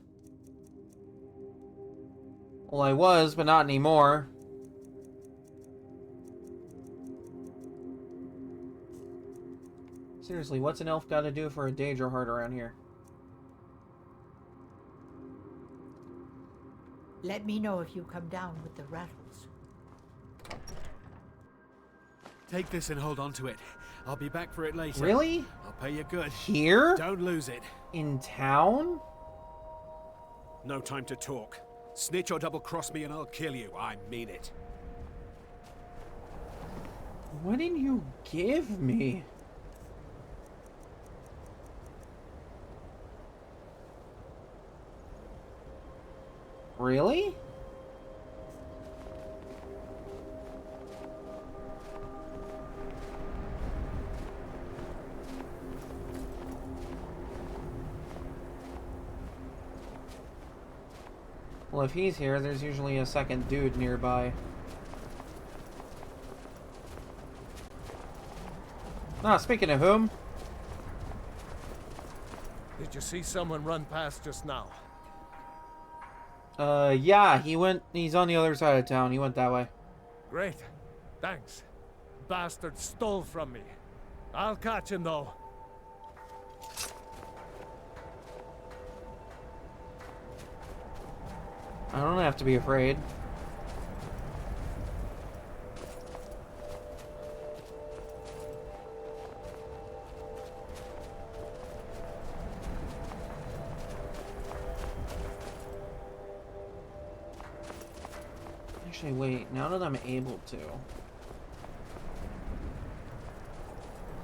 Well, I was, but not anymore. Seriously, what's an elf got to do for a Daedra heart around here? Let me know if you come down with the rattles. Take this and hold on to it. I'll be back for it later. Really? I'll pay you good. Here? Don't lose it. In town? No time to talk. Snitch or double-cross me and I'll kill you. I mean it. What did you give me? Really? Well, if he's here, there's usually a second dude nearby. Ah, speaking of whom? Did you see someone run past just now? Yeah, he's on the other side of town. He went that way. Great. Thanks. Bastard stole from me. I'll catch him, though. I don't have to be afraid. Actually, wait, now that I'm able to.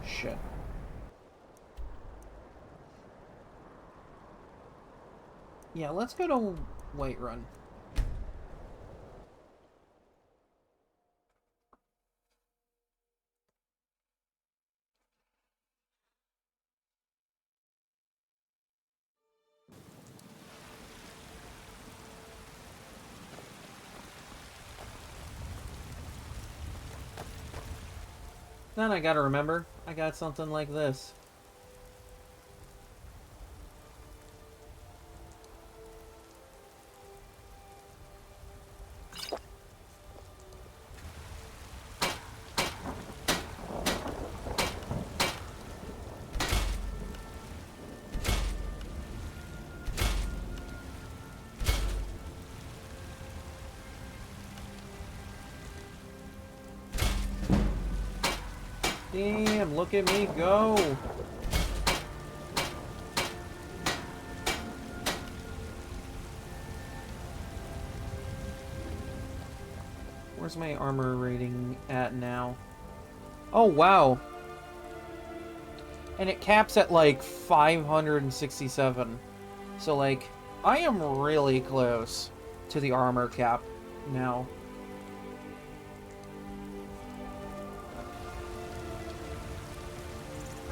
Shit. Yeah, let's go to Whiterun. Then I gotta remember, I got something like this. Damn, look at me go! Where's my armor rating at now? Oh, wow! And it caps at like 567. So like, I am really close to the armor cap now.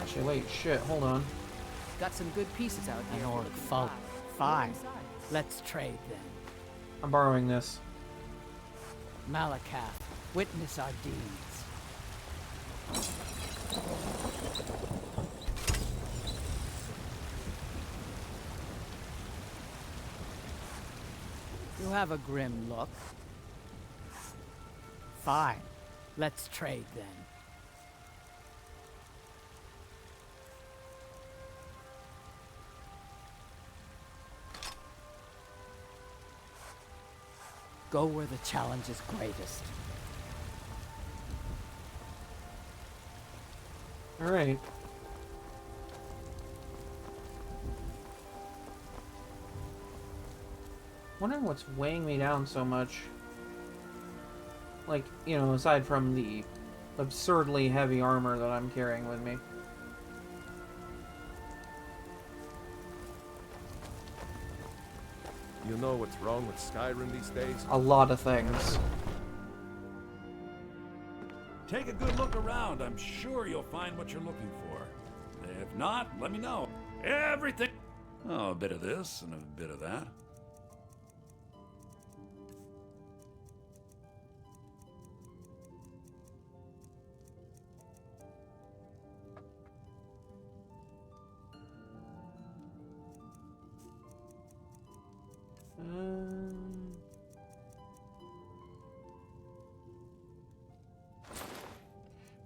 Actually, wait, shit, hold on. Got some good pieces out here. An orc folk. Fine. Let's trade then. I'm borrowing this. Malakath, witness our deeds. You have a grim look. Fine. Let's trade then. Go where the challenge is greatest. Alright. Wondering what's weighing me down so much. Like, you know, aside from the absurdly heavy armor that I'm carrying with me. You know what's wrong with Skyrim these days? A lot of things. Take a good look around. I'm sure you'll find what you're looking for. If not, let me know. Everything. Oh, a bit of this and a bit of that.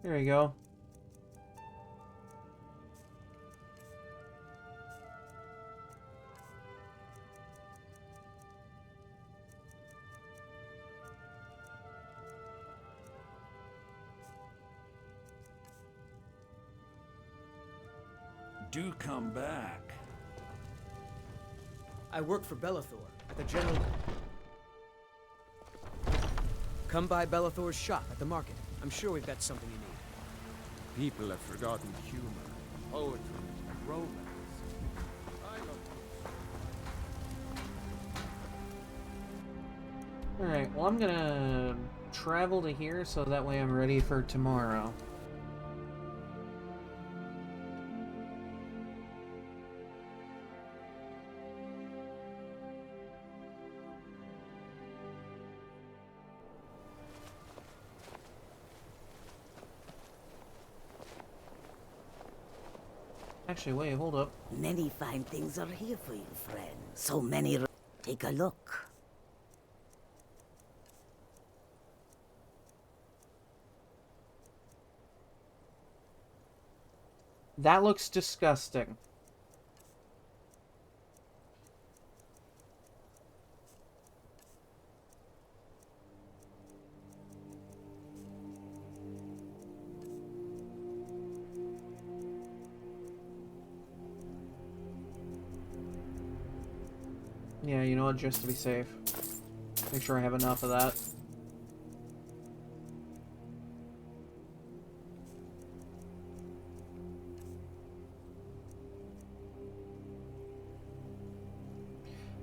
There we go. do come back. I work for Bellathor at the General... Come by Bellathor's shop at the market. I'm sure we've got something you need. People have forgotten humor, poetry, and romance. Alright, well I'm gonna travel to here so that way I'm ready for tomorrow. Actually, wait, hold up. Many fine things are here for you, friend. So many. Take a look. That looks disgusting. Yeah, you know what, just to be safe. Make sure I have enough of that.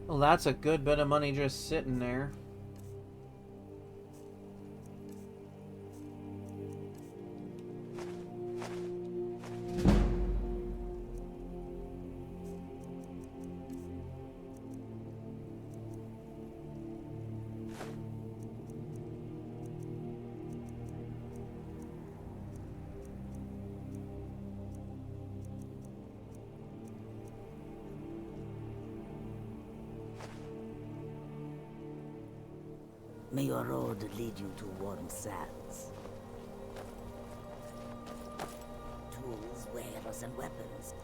Well, that's a good bit of money just sitting there. May your road lead you to warm sands. Tools, wares, and weapons.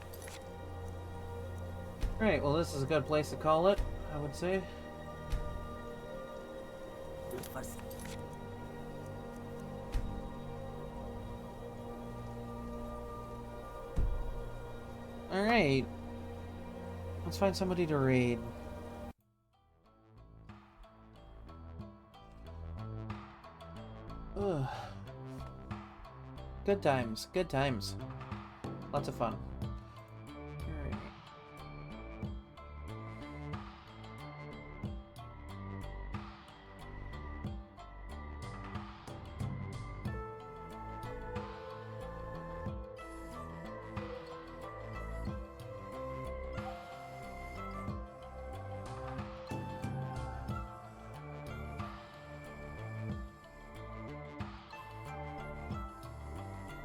Right, well this is a good place to call it, I would say. Alright. Let's find somebody to raid. Ugh. Good times, good times. Lots of fun. Alright.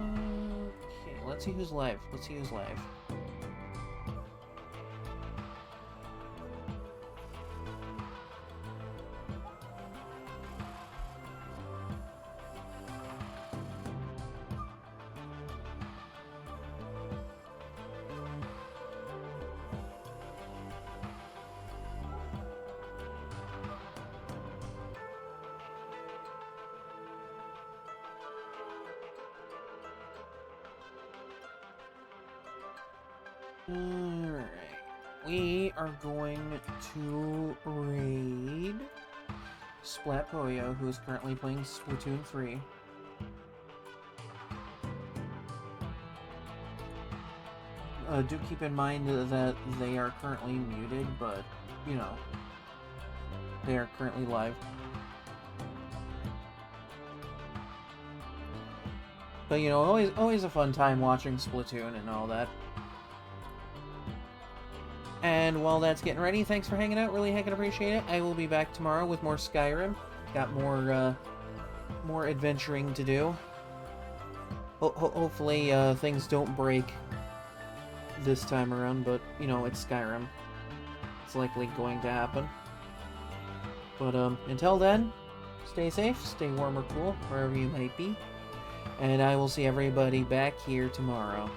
Okay, let's see who's live. Let's see who's live. Alright, we are going to raid Splat Poyo, who is currently playing Splatoon 3. Do keep in mind that they are currently muted, but, you know, they are currently live. But, you know, always a fun time watching Splatoon and all that. And while that's getting ready, thanks for hanging out. Really heckin' appreciate it. I will be back tomorrow with more Skyrim. Got more adventuring to do. Hopefully things don't break this time around, but you know, it's Skyrim. It's likely going to happen. But until then, stay safe, stay warm or cool, wherever you might be. And I will see everybody back here tomorrow.